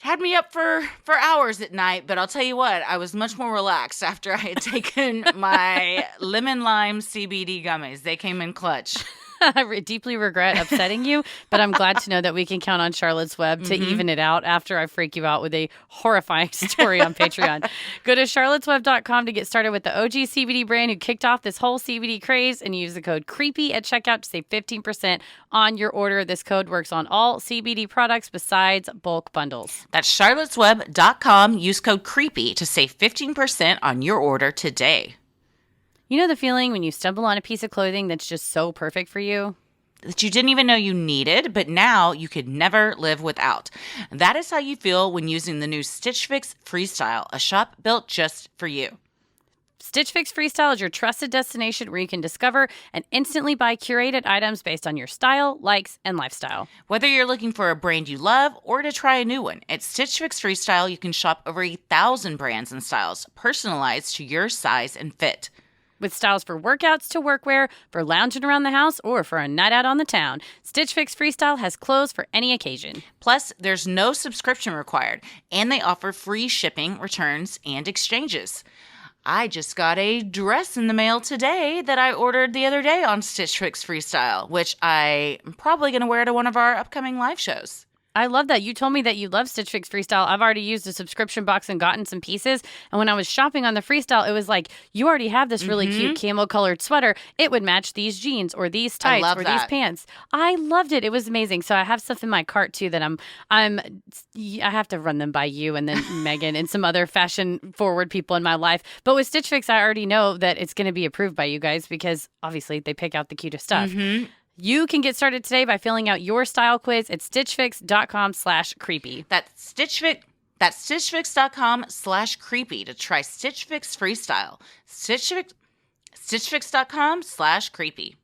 Speaker 2: had me up for hours at night. But I'll tell you what, I was much more relaxed after I had taken my lemon lime CBD gummies. They came in clutch.
Speaker 5: I deeply regret upsetting you, but I'm glad to know that we can count on Charlotte's Web to even it out after I freak you out with a horrifying story on Patreon. Go to charlottesweb.com to get started with the OG CBD brand who kicked off this whole CBD craze, and use the code CREEPY at checkout to save 15% on your order. This code works on all CBD products besides bulk bundles.
Speaker 2: That's charlottesweb.com. Use code CREEPY to save 15% on your order today.
Speaker 5: You know the feeling when you stumble on a piece of clothing that's just so perfect for you?
Speaker 2: That you didn't even know you needed, but now you could never live without. That is how you feel when using the new Stitch Fix Freestyle, a shop built just for you.
Speaker 5: Stitch Fix Freestyle is your trusted destination where you can discover and instantly buy curated items based on your style, likes, and lifestyle.
Speaker 2: Whether you're looking for a brand you love or to try a new one, at Stitch Fix Freestyle you can shop over 1,000 brands and styles, personalized to your size and fit.
Speaker 5: With styles for workouts to workwear, for lounging around the house, or for a night out on the town, Stitch Fix Freestyle has clothes for any occasion.
Speaker 2: Plus, there's no subscription required, and they offer free shipping, returns, and exchanges. I just got a dress in the mail today that I ordered the other day on Stitch Fix Freestyle, which I'm probably going to wear to one of our upcoming live shows.
Speaker 5: I love that. You told me that you love Stitch Fix Freestyle. I've already used a subscription box and gotten some pieces. And when I was shopping on the Freestyle, it was like, you already have this really cute camel colored sweater. It would match these jeans or these tights or these pants. I loved it. It was amazing. So I have stuff in my cart too that I have to run them by you and then Megan and some other fashion forward people in my life. But with Stitch Fix, I already know that it's going to be approved by you guys because obviously they pick out the cutest stuff. You can get started today by filling out your style quiz at stitchfix.com/creepy.
Speaker 2: That's stitchfix.com/creepy to try Stitch Fix Freestyle. Stitchfix.com/creepy.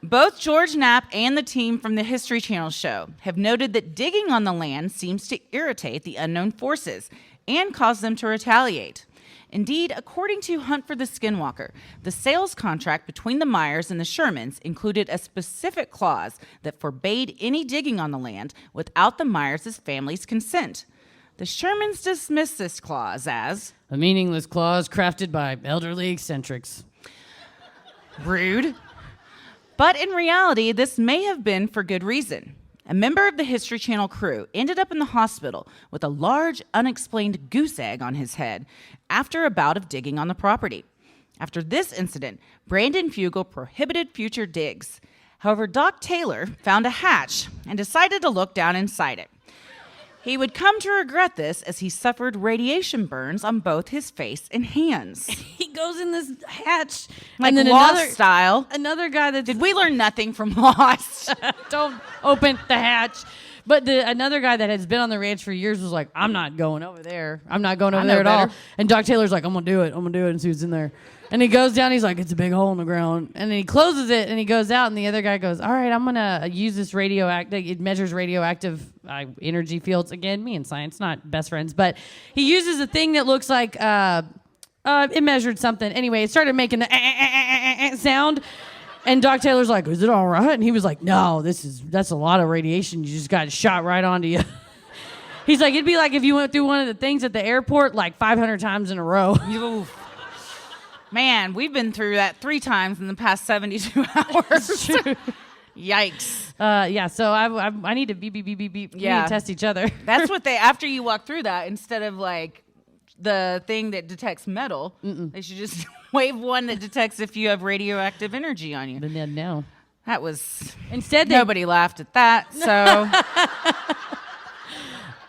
Speaker 4: Both George Knapp and the team from the History Channel show have noted that digging on the land seems to irritate the unknown forces and cause them to retaliate. Indeed, according to Hunt for the Skinwalker, the sales contract between the Myers and the Shermans included a specific clause that forbade any digging on the land without the Myers' family's consent. The Shermans dismissed this clause as
Speaker 5: a meaningless clause crafted by elderly eccentrics.
Speaker 4: Rude. But in reality, this may have been for good reason. A member of the History Channel crew ended up in the hospital with a large, unexplained goose egg on his head after a bout of digging on the property. After this incident, Brandon Fugel prohibited future digs. However, Doc Taylor found a hatch and decided to look down inside it. He would come to regret this as he suffered radiation burns on both his face and hands.
Speaker 5: He goes in this hatch.
Speaker 4: Like
Speaker 5: and then
Speaker 4: Lost style.
Speaker 5: Another guy that
Speaker 4: Did we learn nothing from Lost?
Speaker 5: don't open the hatch. But another guy that has been on the ranch for years was like, I'm not going over there. I'm not going over there at all. And Doc Taylor's like, I'm going to do it. I'm going to do it and see what's in there. And he goes down. He's like, it's a big hole in the ground. And then he closes it and he goes out. And the other guy goes, all right, I'm going to use this radioactive. It measures radioactive energy fields. Again, me and science, not best friends. But he uses a thing that looks like it measured something. Anyway, it started making the sound.
Speaker 6: And Doc Taylor's like, is it all right? And he was like, no, that's a lot of radiation. You just got shot right onto you. He's like, it'd be like if you went through one of the things at the airport like 500 times in a row.
Speaker 4: Man, we've been through that 3 times in the past 72 hours. Yikes.
Speaker 6: Yeah, so I need to beep, beep, beep, beep, beep. We need to test each other.
Speaker 4: That's what after you walk through that, instead of like the thing that detects metal, they should just wave one that detects if you have radioactive energy on you.
Speaker 6: But then no.
Speaker 4: That was...
Speaker 6: Instead,
Speaker 4: nobody laughed at that, so...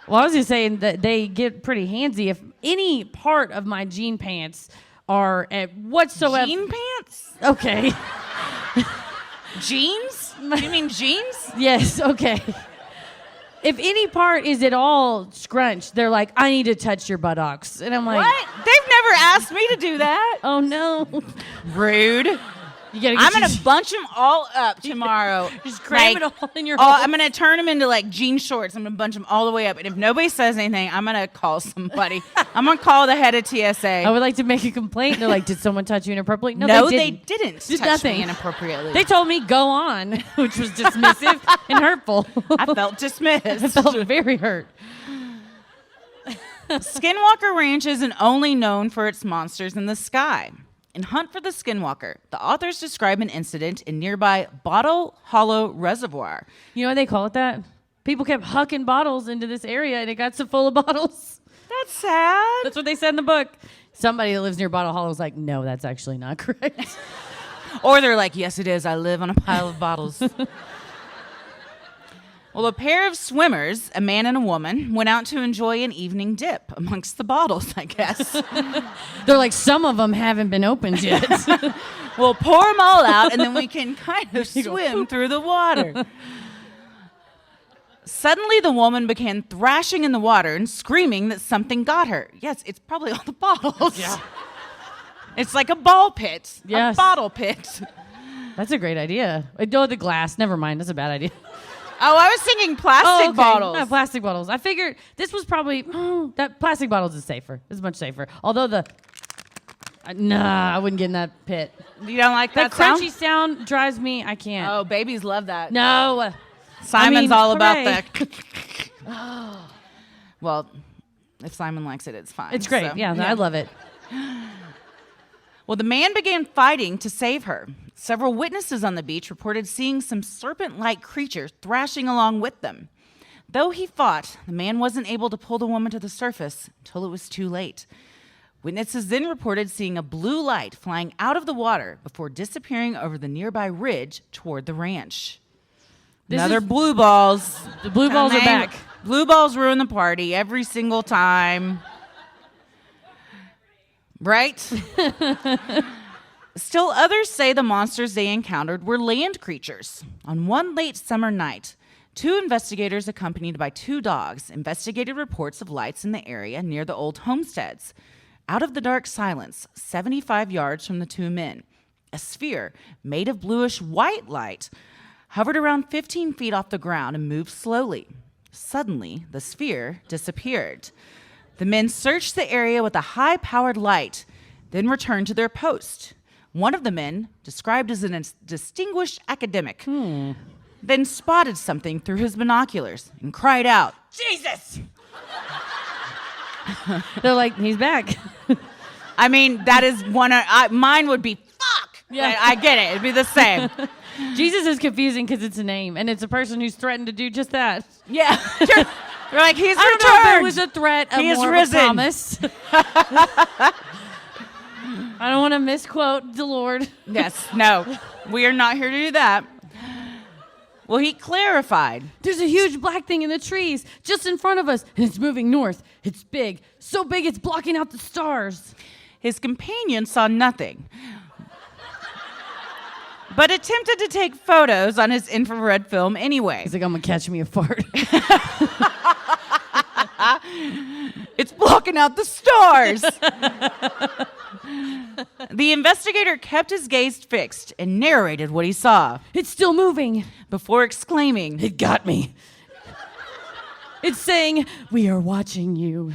Speaker 6: Well, I was just saying that they get pretty handsy. If any part of my jean pants are at whatsoever...
Speaker 4: Jean pants?
Speaker 6: Okay.
Speaker 4: Jeans? Do you mean jeans?
Speaker 6: Yes, okay. If any part is at all scrunched, they're like, I need to touch your buttocks. And I'm like...
Speaker 4: What? They've never asked me to do that.
Speaker 6: Oh, no.
Speaker 4: Rude.
Speaker 6: You gotta
Speaker 4: I'm going to bunch them all up tomorrow.
Speaker 6: Just cram it all in your
Speaker 4: I'm going to turn them into like jean shorts. I'm going to bunch them all the way up. And if nobody says anything, I'm going to call somebody. I'm going to call the head of TSA.
Speaker 6: I would like to make a complaint. They're like, did someone touch you inappropriately?
Speaker 4: No,
Speaker 6: they
Speaker 4: they
Speaker 6: didn't.
Speaker 4: didn't touch me inappropriately.
Speaker 6: They told me, go on, which was dismissive and hurtful.
Speaker 4: I felt dismissed.
Speaker 6: I felt very hurt.
Speaker 4: Skinwalker Ranch isn't only known for its monsters in the sky. In Hunt for the Skinwalker, the authors describe an incident in nearby Bottle Hollow Reservoir.
Speaker 6: You know why they call it that? People kept hucking bottles into this area, and it got so full of bottles.
Speaker 4: That's sad.
Speaker 6: That's what they said in the book. Somebody that lives near Bottle Hollow was like, no, that's actually not correct.
Speaker 4: Or they're like, yes, it is. I live on a pile of bottles. Well, a pair of swimmers, a man and a woman, went out to enjoy an evening dip amongst the bottles, I guess.
Speaker 6: They're like, some of them haven't been opened yet.
Speaker 4: We'll pour them all out, and then we can kind of swim through the water. Suddenly, the woman began thrashing in the water and screaming that something got her. Yes, it's probably all the bottles.
Speaker 6: Yeah.
Speaker 4: It's like a ball pit,
Speaker 6: Yes.
Speaker 4: a bottle pit.
Speaker 6: That's a great idea. Oh, the glass. Never mind. That's a bad idea.
Speaker 4: Oh, I was thinking plastic bottles.
Speaker 6: No, plastic bottles. I figured this was probably... that plastic bottles is safer. It's much safer. Although I wouldn't get in that pit.
Speaker 4: You don't like that
Speaker 6: crunchy sound drives me... I can't.
Speaker 4: Oh, babies love that.
Speaker 6: No.
Speaker 4: Simon's all about
Speaker 6: hooray.
Speaker 4: that. Well, if Simon likes it, it's fine.
Speaker 6: It's great.
Speaker 4: So,
Speaker 6: yeah, I love it.
Speaker 4: Well, the man began fighting to save her. Several witnesses on the beach reported seeing some serpent-like creature thrashing along with them. Though he fought, the man wasn't able to pull the woman to the surface until it was too late. Witnesses then reported seeing a blue light flying out of the water before disappearing over the nearby ridge toward the ranch. Another blue balls.
Speaker 6: The blue balls are back.
Speaker 4: Blue balls ruin the party every single time. Right? Still, others say the monsters they encountered were land creatures. On one late summer night, 2 investigators accompanied by 2 dogs investigated reports of lights in the area near the old homesteads. Out of the dark silence, 75 yards from the 2 men, a sphere made of bluish-white light hovered around 15 feet off the ground and moved slowly. Suddenly, the sphere disappeared. The men searched the area with a high-powered light, then returned to their post. One of the men, described as a distinguished academic, then spotted something through his binoculars and cried out, "Jesus!"
Speaker 6: They're like, he's back.
Speaker 4: I mean, that is one of... mine would be, fuck!
Speaker 6: Yeah.
Speaker 4: I get it. It'd be the same.
Speaker 6: Jesus is confusing because it's a name, and it's a person who's threatened to do just that.
Speaker 4: Yeah. You're like, he's
Speaker 6: I don't know
Speaker 4: returned.
Speaker 6: if it was a threat of
Speaker 4: He is
Speaker 6: more
Speaker 4: risen.
Speaker 6: Of a promise. I don't want to misquote the Lord.
Speaker 4: Yes, no. We are not here to do that. Well, he clarified.
Speaker 6: There's a huge black thing in the trees just in front of us, and it's moving north. It's big. So big it's blocking out the stars.
Speaker 4: His companion saw nothing, but attempted to take photos on his infrared film anyway.
Speaker 6: He's like, I'm going to catch me a fart.
Speaker 4: It's blocking out the stars. The investigator kept his gaze fixed and narrated what he saw
Speaker 6: It's still moving.
Speaker 4: before exclaiming,
Speaker 6: It got me. It's saying, we are watching you.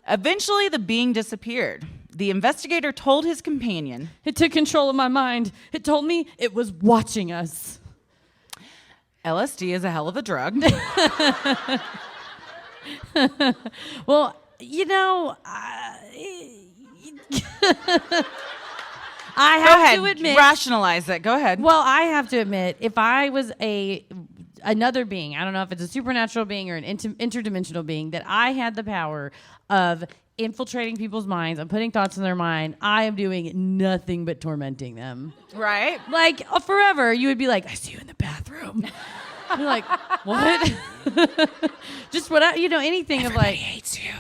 Speaker 4: Eventually, the being disappeared. the investigator told his companion,
Speaker 6: It took control of my mind. It told me it was watching us.
Speaker 4: LSD is a hell of a drug.
Speaker 6: Well, you know, I
Speaker 4: Go
Speaker 6: have
Speaker 4: ahead.
Speaker 6: to admit.
Speaker 4: Rationalize it. Go ahead.
Speaker 6: Well, I have to admit, if I was another being, I don't know if it's a supernatural being or an interdimensional being, that I had the power of infiltrating people's minds and putting thoughts in their mind, I am doing nothing but tormenting them.
Speaker 4: Right?
Speaker 6: Like forever, you would be like, I see you in the bathroom. You're like, what? Just what anything. Everybody of like
Speaker 4: hates you.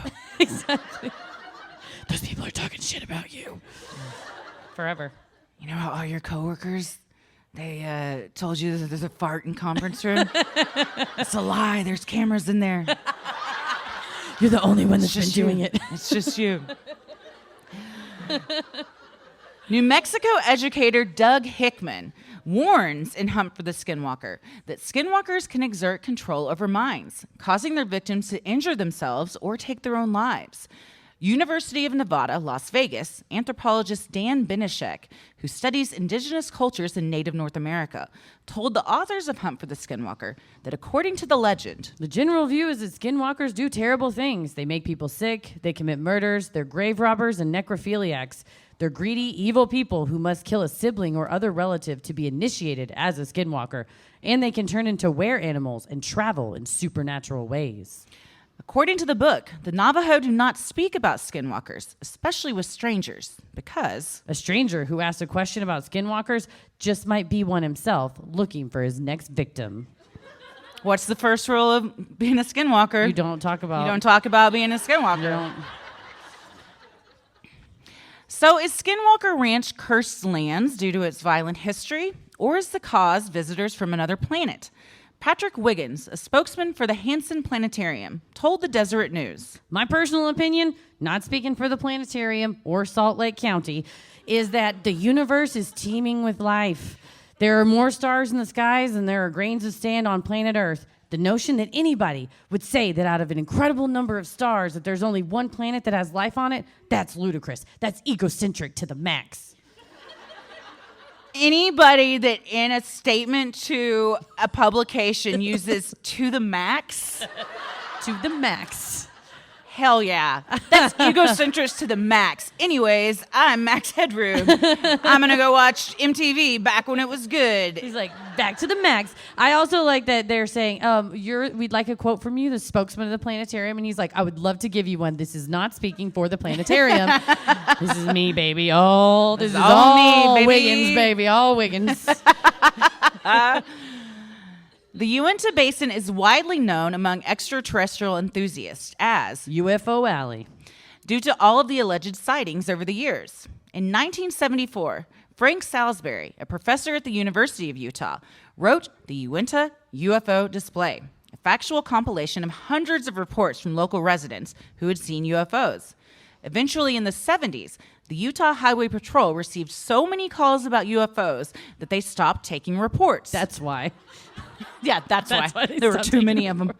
Speaker 6: Exactly. Those people are talking shit about you. Forever.
Speaker 4: You know how all your coworkers, they told you that there's a fart in conference room? It's a lie. There's cameras in there.
Speaker 6: You're the only one that's
Speaker 4: It's
Speaker 6: been
Speaker 4: just you.
Speaker 6: doing it.
Speaker 4: It's just you. New Mexico educator Doug Hickman warns in Hunt for the Skinwalker that skinwalkers can exert control over minds, causing their victims to injure themselves or take their own lives. University of Nevada, Las Vegas, anthropologist Dan Benishek, who studies indigenous cultures in Native North America, told the authors of Hunt for the Skinwalker that according to the legend,
Speaker 6: The general view is that skinwalkers do terrible things. They make people sick, they commit murders, they're grave robbers and necrophiliacs. They're greedy, evil people who must kill a sibling or other relative to be initiated as a skinwalker. And they can turn into were-animals and travel in supernatural ways.
Speaker 4: according to the book, the Navajo do not speak about skinwalkers, especially with strangers, because
Speaker 6: A stranger who asks a question about skinwalkers just might be one himself looking for his next victim.
Speaker 4: what's the first rule of being a skinwalker?
Speaker 6: You don't talk about...
Speaker 4: You don't talk about being a skinwalker.
Speaker 6: You don't...
Speaker 4: So is Skinwalker Ranch cursed lands due to its violent history, or is the cause visitors from another planet? Patrick Wiggins, a spokesman for the Hansen Planetarium, told the Deseret News.
Speaker 6: My personal opinion, not speaking for the planetarium or Salt Lake County, is that the universe is teeming with life. There are more stars in the skies than there are grains of sand on planet Earth. The notion that anybody would say that out of an incredible number of stars that there's only one planet that has life on it, that's ludicrous. That's egocentric to the max.
Speaker 4: Anybody that in a statement to a publication uses to the max,
Speaker 6: To the max.
Speaker 4: hell yeah. That's egocentric to the max. Anyways, I'm Max Headroom. I'm going to go watch MTV back when it was good.
Speaker 6: He's like, back to the max. I also like that they're saying, we'd like a quote from you, the spokesman of the planetarium. And he's like, I would love to give you one. This is not speaking for the planetarium. This is me, baby. Oh, this is
Speaker 4: all me,
Speaker 6: all
Speaker 4: baby.
Speaker 6: Wiggins, baby. All Wiggins.
Speaker 4: The Uinta Basin is widely known among extraterrestrial enthusiasts as
Speaker 6: UFO Alley.
Speaker 4: due to all of the alleged sightings over the years. In 1974, Frank Salisbury, a professor at the University of Utah, wrote the Uinta UFO Display, a factual compilation of hundreds of reports from local residents who had seen UFOs. Eventually, in the 70s, the Utah Highway Patrol received so many calls about UFOs that they stopped taking reports.
Speaker 6: That's why.
Speaker 4: Yeah, that's
Speaker 6: That's
Speaker 4: why.
Speaker 6: why they
Speaker 4: There were
Speaker 6: stopped
Speaker 4: too
Speaker 6: taking
Speaker 4: many of them.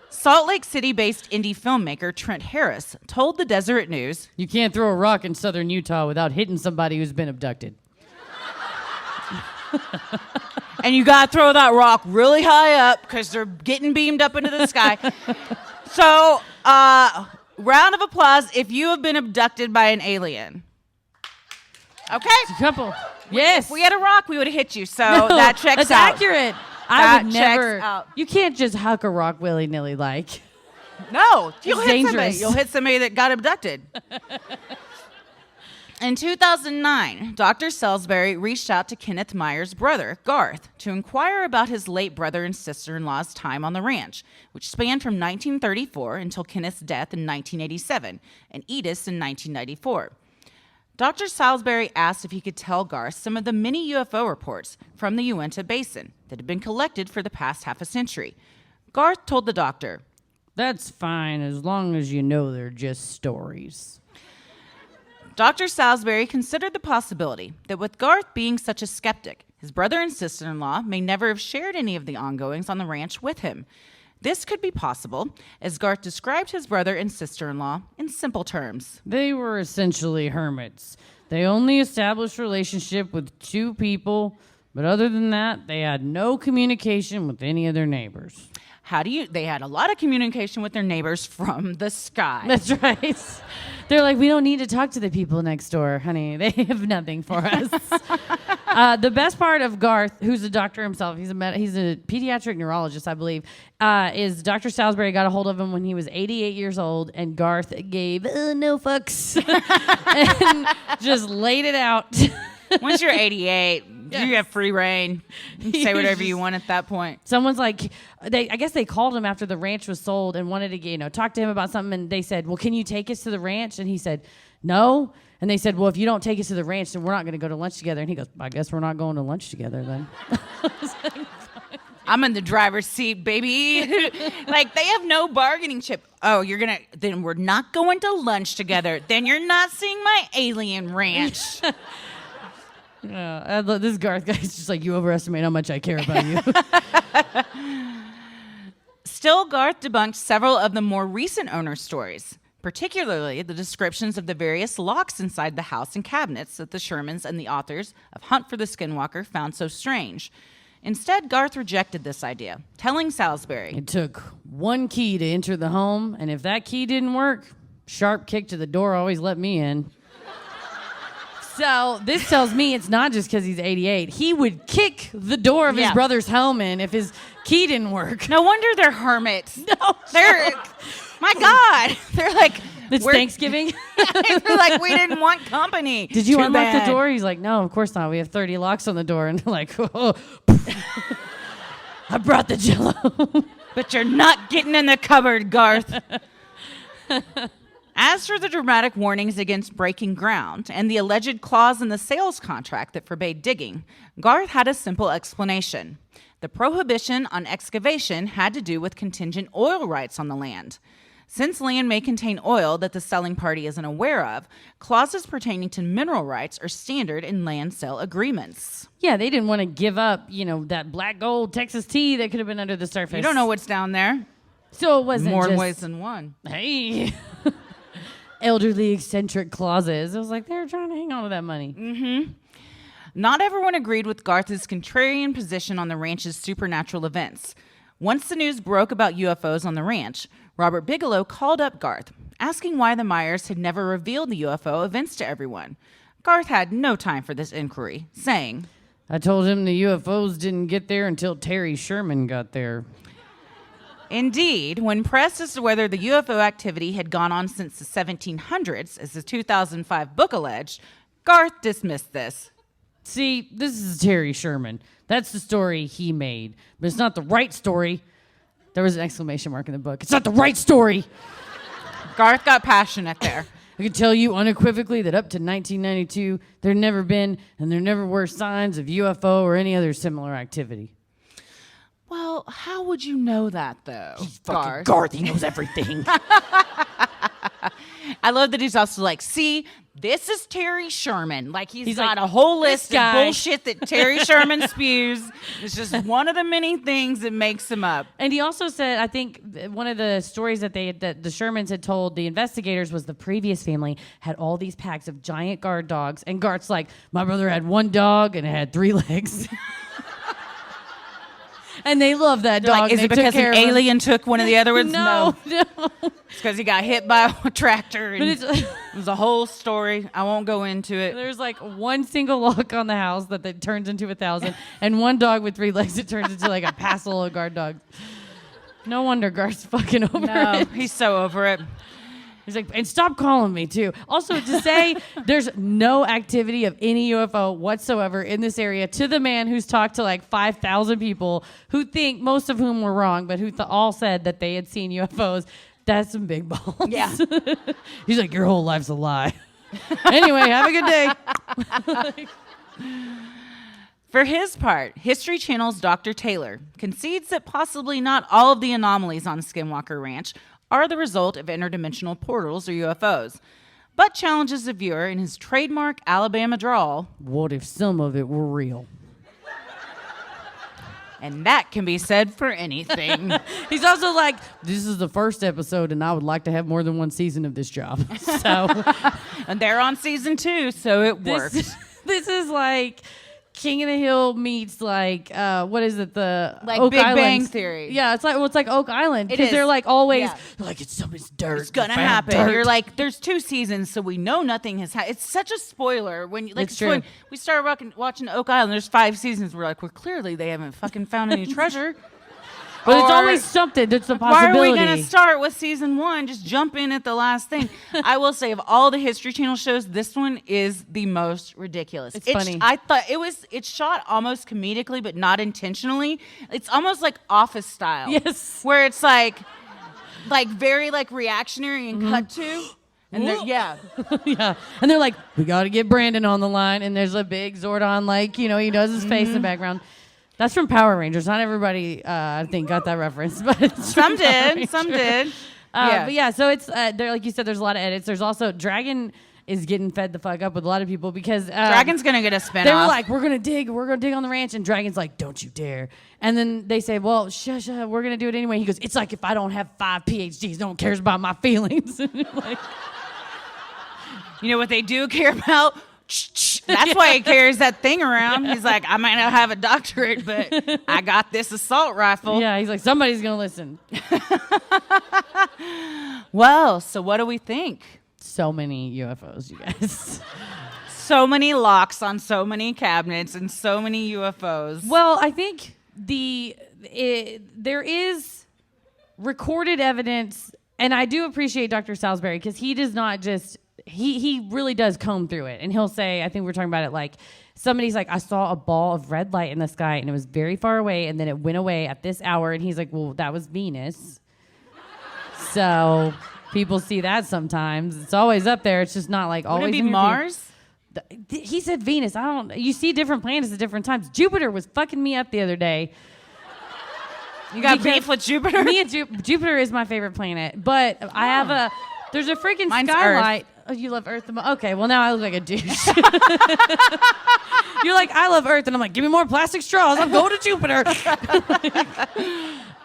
Speaker 4: Salt Lake City-based indie filmmaker Trent Harris told the Deseret News,
Speaker 6: You can't throw a rock in southern Utah without hitting somebody who's been abducted.
Speaker 4: and you got to throw that rock really high up because they're getting beamed up into the sky. So, round of applause if you have been abducted by an alien. Okay.
Speaker 6: Couple. Yes.
Speaker 4: If we had a rock, we would have hit you. So that checks
Speaker 6: That's
Speaker 4: out.
Speaker 6: accurate.
Speaker 4: That
Speaker 6: I would
Speaker 4: checks
Speaker 6: never.
Speaker 4: out.
Speaker 6: You can't just huck a rock willy-nilly like.
Speaker 4: No, you'll
Speaker 6: It's
Speaker 4: hit somebody.
Speaker 6: dangerous.
Speaker 4: You'll hit somebody that got abducted. In 2009, Dr. Salisbury reached out to Kenneth Meyer's brother, Garth, to inquire about his late brother and sister-in-law's time on the ranch, which spanned from 1934 until Kenneth's death in 1987 and Edith's in 1994. Dr. Salisbury asked if he could tell Garth some of the many UFO reports from the Uinta Basin that had been collected for the past half a century. Garth told the doctor,
Speaker 6: That's fine as long as you know they're just stories.
Speaker 4: Dr. Salisbury considered the possibility that with Garth being such a skeptic, his brother and sister-in-law may never have shared any of the ongoings on the ranch with him. This could be possible, as Garth described his brother and sister-in-law in simple terms.
Speaker 6: They were essentially hermits. They only established relationship with 2 people, but other than that, they had no communication with any of their neighbors.
Speaker 4: They had a lot of communication with their neighbors from the sky.
Speaker 6: That's right. They're like, we don't need to talk to the people next door, honey. They have nothing for us. The best part of Garth, who's a doctor himself, he's a pediatric neurologist, I believe, is Dr. Salisbury got a hold of him when he was 88 years old, and Garth gave no fucks and just laid it out.
Speaker 4: Once you're 88, you have free reign. You can say whatever you want at that point.
Speaker 6: Someone's like, I guess they called him after the ranch was sold and wanted to, talk to him about something. And they said, well, can you take us to the ranch? And he said, no. And they said, well, if you don't take us to the ranch, then we're not going to go to lunch together. And he goes, I guess we're not going to lunch together then.
Speaker 4: I'm in the driver's seat, baby. Like, they have no bargaining chip. Oh, then we're not going to lunch together. Then you're not seeing my alien ranch.
Speaker 6: This Garth guy's just like, you overestimate how much I care about you.
Speaker 4: Still, Garth debunked several of the more recent owner stories, particularly the descriptions of the various locks inside the house and cabinets that the Shermans and the authors of Hunt for the Skinwalker found so strange. Instead, Garth rejected this idea, telling Salisbury,
Speaker 6: it took 1 key to enter the home, and if that key didn't work, sharp kick to the door always let me in. So this tells me it's not just because he's 88. He would kick the door of his brother's home in if his key didn't work.
Speaker 4: No wonder they're hermits.
Speaker 6: No,
Speaker 4: my God. They're like,
Speaker 6: it's Thanksgiving.
Speaker 4: They're like, we didn't want company.
Speaker 6: Did you
Speaker 4: Too
Speaker 6: unlock
Speaker 4: bad.
Speaker 6: the door? He's like, no, of course not. We have 30 locks on the door. And they're like, oh, I brought the Jell-O.
Speaker 4: But you're not getting in the cupboard, Garth. As for the dramatic warnings against breaking ground and the alleged clause in the sales contract that forbade digging, Garth had a simple explanation. The prohibition on excavation had to do with contingent oil rights on the land. Since land may contain oil that the selling party isn't aware of, clauses pertaining to mineral rights are standard in land sale agreements.
Speaker 6: Yeah, they didn't want to give up, that black gold Texas tea that could have been under the surface.
Speaker 4: You don't know what's down there.
Speaker 6: So it wasn't
Speaker 4: More
Speaker 6: just,
Speaker 4: ways than one.
Speaker 6: Hey, elderly eccentric clauses. It was like they were trying to hang on to that money.
Speaker 4: Mm-hmm. Not everyone agreed with Garth's contrarian position on the ranch's supernatural events. Once the news broke about UFOs on the ranch, Robert Bigelow called up Garth, asking why the Myers had never revealed the UFO events to everyone. Garth had no time for this inquiry, saying,
Speaker 6: I told him the UFOs didn't get there until Terry Sherman got there.
Speaker 4: Indeed, when pressed as to whether the UFO activity had gone on since the 1700s, as the 2005 book alleged, Garth dismissed this.
Speaker 6: See, this is Terry Sherman. That's the story he made. But it's not the right story. There was an exclamation mark in the book. It's not the right story.
Speaker 4: Garth got passionate there.
Speaker 6: I can tell you unequivocally that up to 1992, there never been and there never were signs of UFO or any other similar activity.
Speaker 4: Well, how would you know that, though?
Speaker 6: He's fucking Garth. He knows everything.
Speaker 4: I love that he's also like, see, this is Terry Sherman. Like, he's got
Speaker 6: like,
Speaker 4: a whole list of
Speaker 6: guy.
Speaker 4: bullshit that Terry Sherman spews. It's just one of the many things that makes him up.
Speaker 6: And he also said, I think one of the stories that the Shermans had told the investigators was the previous family had all these packs of giant guard dogs. And Garth's like, my brother had 1 dog and it had 3 legs. And they love that dog.
Speaker 4: Like, is it because an alien took one of the other ones?
Speaker 6: No.
Speaker 4: It's because he got hit by a tractor. And
Speaker 6: But
Speaker 4: it was a whole story. I won't go into it.
Speaker 6: There's like 1 single lock on the house that turns into 1,000, and 1 dog with 3 legs that turns into like a passel of guard dogs. No wonder Garth's fucking over it.
Speaker 4: He's so over it.
Speaker 6: He's like, and stop calling me too. Also, to say there's no activity of any UFO whatsoever in this area, to the man who's talked to like 5,000 people who think, most of whom were wrong, but who all said that they had seen UFOs. That's some big balls.
Speaker 4: Yeah.
Speaker 6: He's like, your whole life's a lie. Anyway, have a good day.
Speaker 4: For his part, History Channel's Dr. Taylor concedes that possibly not all of the anomalies on Skinwalker Ranch are the result of interdimensional portals or UFOs, but challenges the viewer in his trademark Alabama drawl.
Speaker 6: What if some of it were real?
Speaker 4: And that can be said for anything.
Speaker 6: He's also like, this is the first episode, and I would like to have more than one season of this job. So,
Speaker 4: And they're on season 2, so it works.
Speaker 6: This is like King of the Hill meets like what is it? The
Speaker 4: Like
Speaker 6: Oak
Speaker 4: Big
Speaker 6: Island.
Speaker 4: Bang Theory.
Speaker 6: Yeah, it's like Oak Island
Speaker 4: It
Speaker 6: because
Speaker 4: is.
Speaker 6: they're like always
Speaker 4: Yeah.
Speaker 6: like it's somebody's dirt.
Speaker 4: It's gonna
Speaker 6: found
Speaker 4: happen.
Speaker 6: dirt.
Speaker 4: You're like, there's 2 seasons, so we know nothing has happened. It's such a spoiler when you like.
Speaker 6: It's true.
Speaker 4: When we started watching Oak Island, there's 5 seasons. We're like, well, clearly they haven't fucking found any treasure.
Speaker 6: but it's
Speaker 4: Or-
Speaker 6: always something. It's a
Speaker 4: Why
Speaker 6: possibility.
Speaker 4: are we gonna start with season 1? Just jump in at the last thing. I will say, of all the History Channel shows, this one is the most ridiculous.
Speaker 6: It's funny.
Speaker 4: I thought it's shot almost comedically, but not intentionally. It's almost like Office style.
Speaker 6: Yes.
Speaker 4: where it's like very like reactionary and cut to. And yeah,
Speaker 6: Yeah, and they're like, we got to get Brandon on the line, and there's a big Zordon, like he does his face in the background. That's from Power Rangers. Not everybody, I think, got that reference, but it's
Speaker 4: some
Speaker 6: from Power
Speaker 4: did,
Speaker 6: Rangers.
Speaker 4: some did.
Speaker 6: But yeah, so it's there, like you said, there's a lot of edits. There's also Dragon is getting fed the fuck up with a lot of people because
Speaker 4: Dragon's gonna get a spinoff.
Speaker 6: They were like, we're gonna dig on the ranch, and Dragon's like, don't you dare. And then they say, well, shush, we're gonna do it anyway. He goes, it's like if I don't have 5 PhDs, no one cares about my feelings. Like,
Speaker 4: you know what they do care about? That's why he carries that thing around. He's like, I might not have a doctorate, but I got this assault rifle.
Speaker 6: yeah, he's like, somebody's gonna listen.
Speaker 4: Well, so what do we think?
Speaker 6: So many UFOs, you guys.
Speaker 4: So many locks on so many cabinets and so many UFOs.
Speaker 6: Well, I think there is recorded evidence, and I do appreciate Dr. Salisbury because he does not just he really does comb through it, and he'll say, I think we're talking about it like somebody's like, I saw a ball of red light in the sky, and it was very far away, and then it went away at this hour, and he's like, well, that was Venus. So people see that sometimes. It's always up there. It's just not like always.
Speaker 4: Would it be
Speaker 6: in your view.
Speaker 4: Mars?
Speaker 6: He said Venus. You see different planets at different times. Jupiter was fucking me up the other day.
Speaker 4: You got
Speaker 6: Because
Speaker 4: beef with Jupiter?
Speaker 6: Me and Jupiter is my favorite planet, but I have there's a freaking
Speaker 4: Mine's
Speaker 6: skylight. Oh, you love Earth? Okay, well now I look like a douche. You're like, I love Earth, and I'm like, give me more plastic straws. I'm going to Jupiter.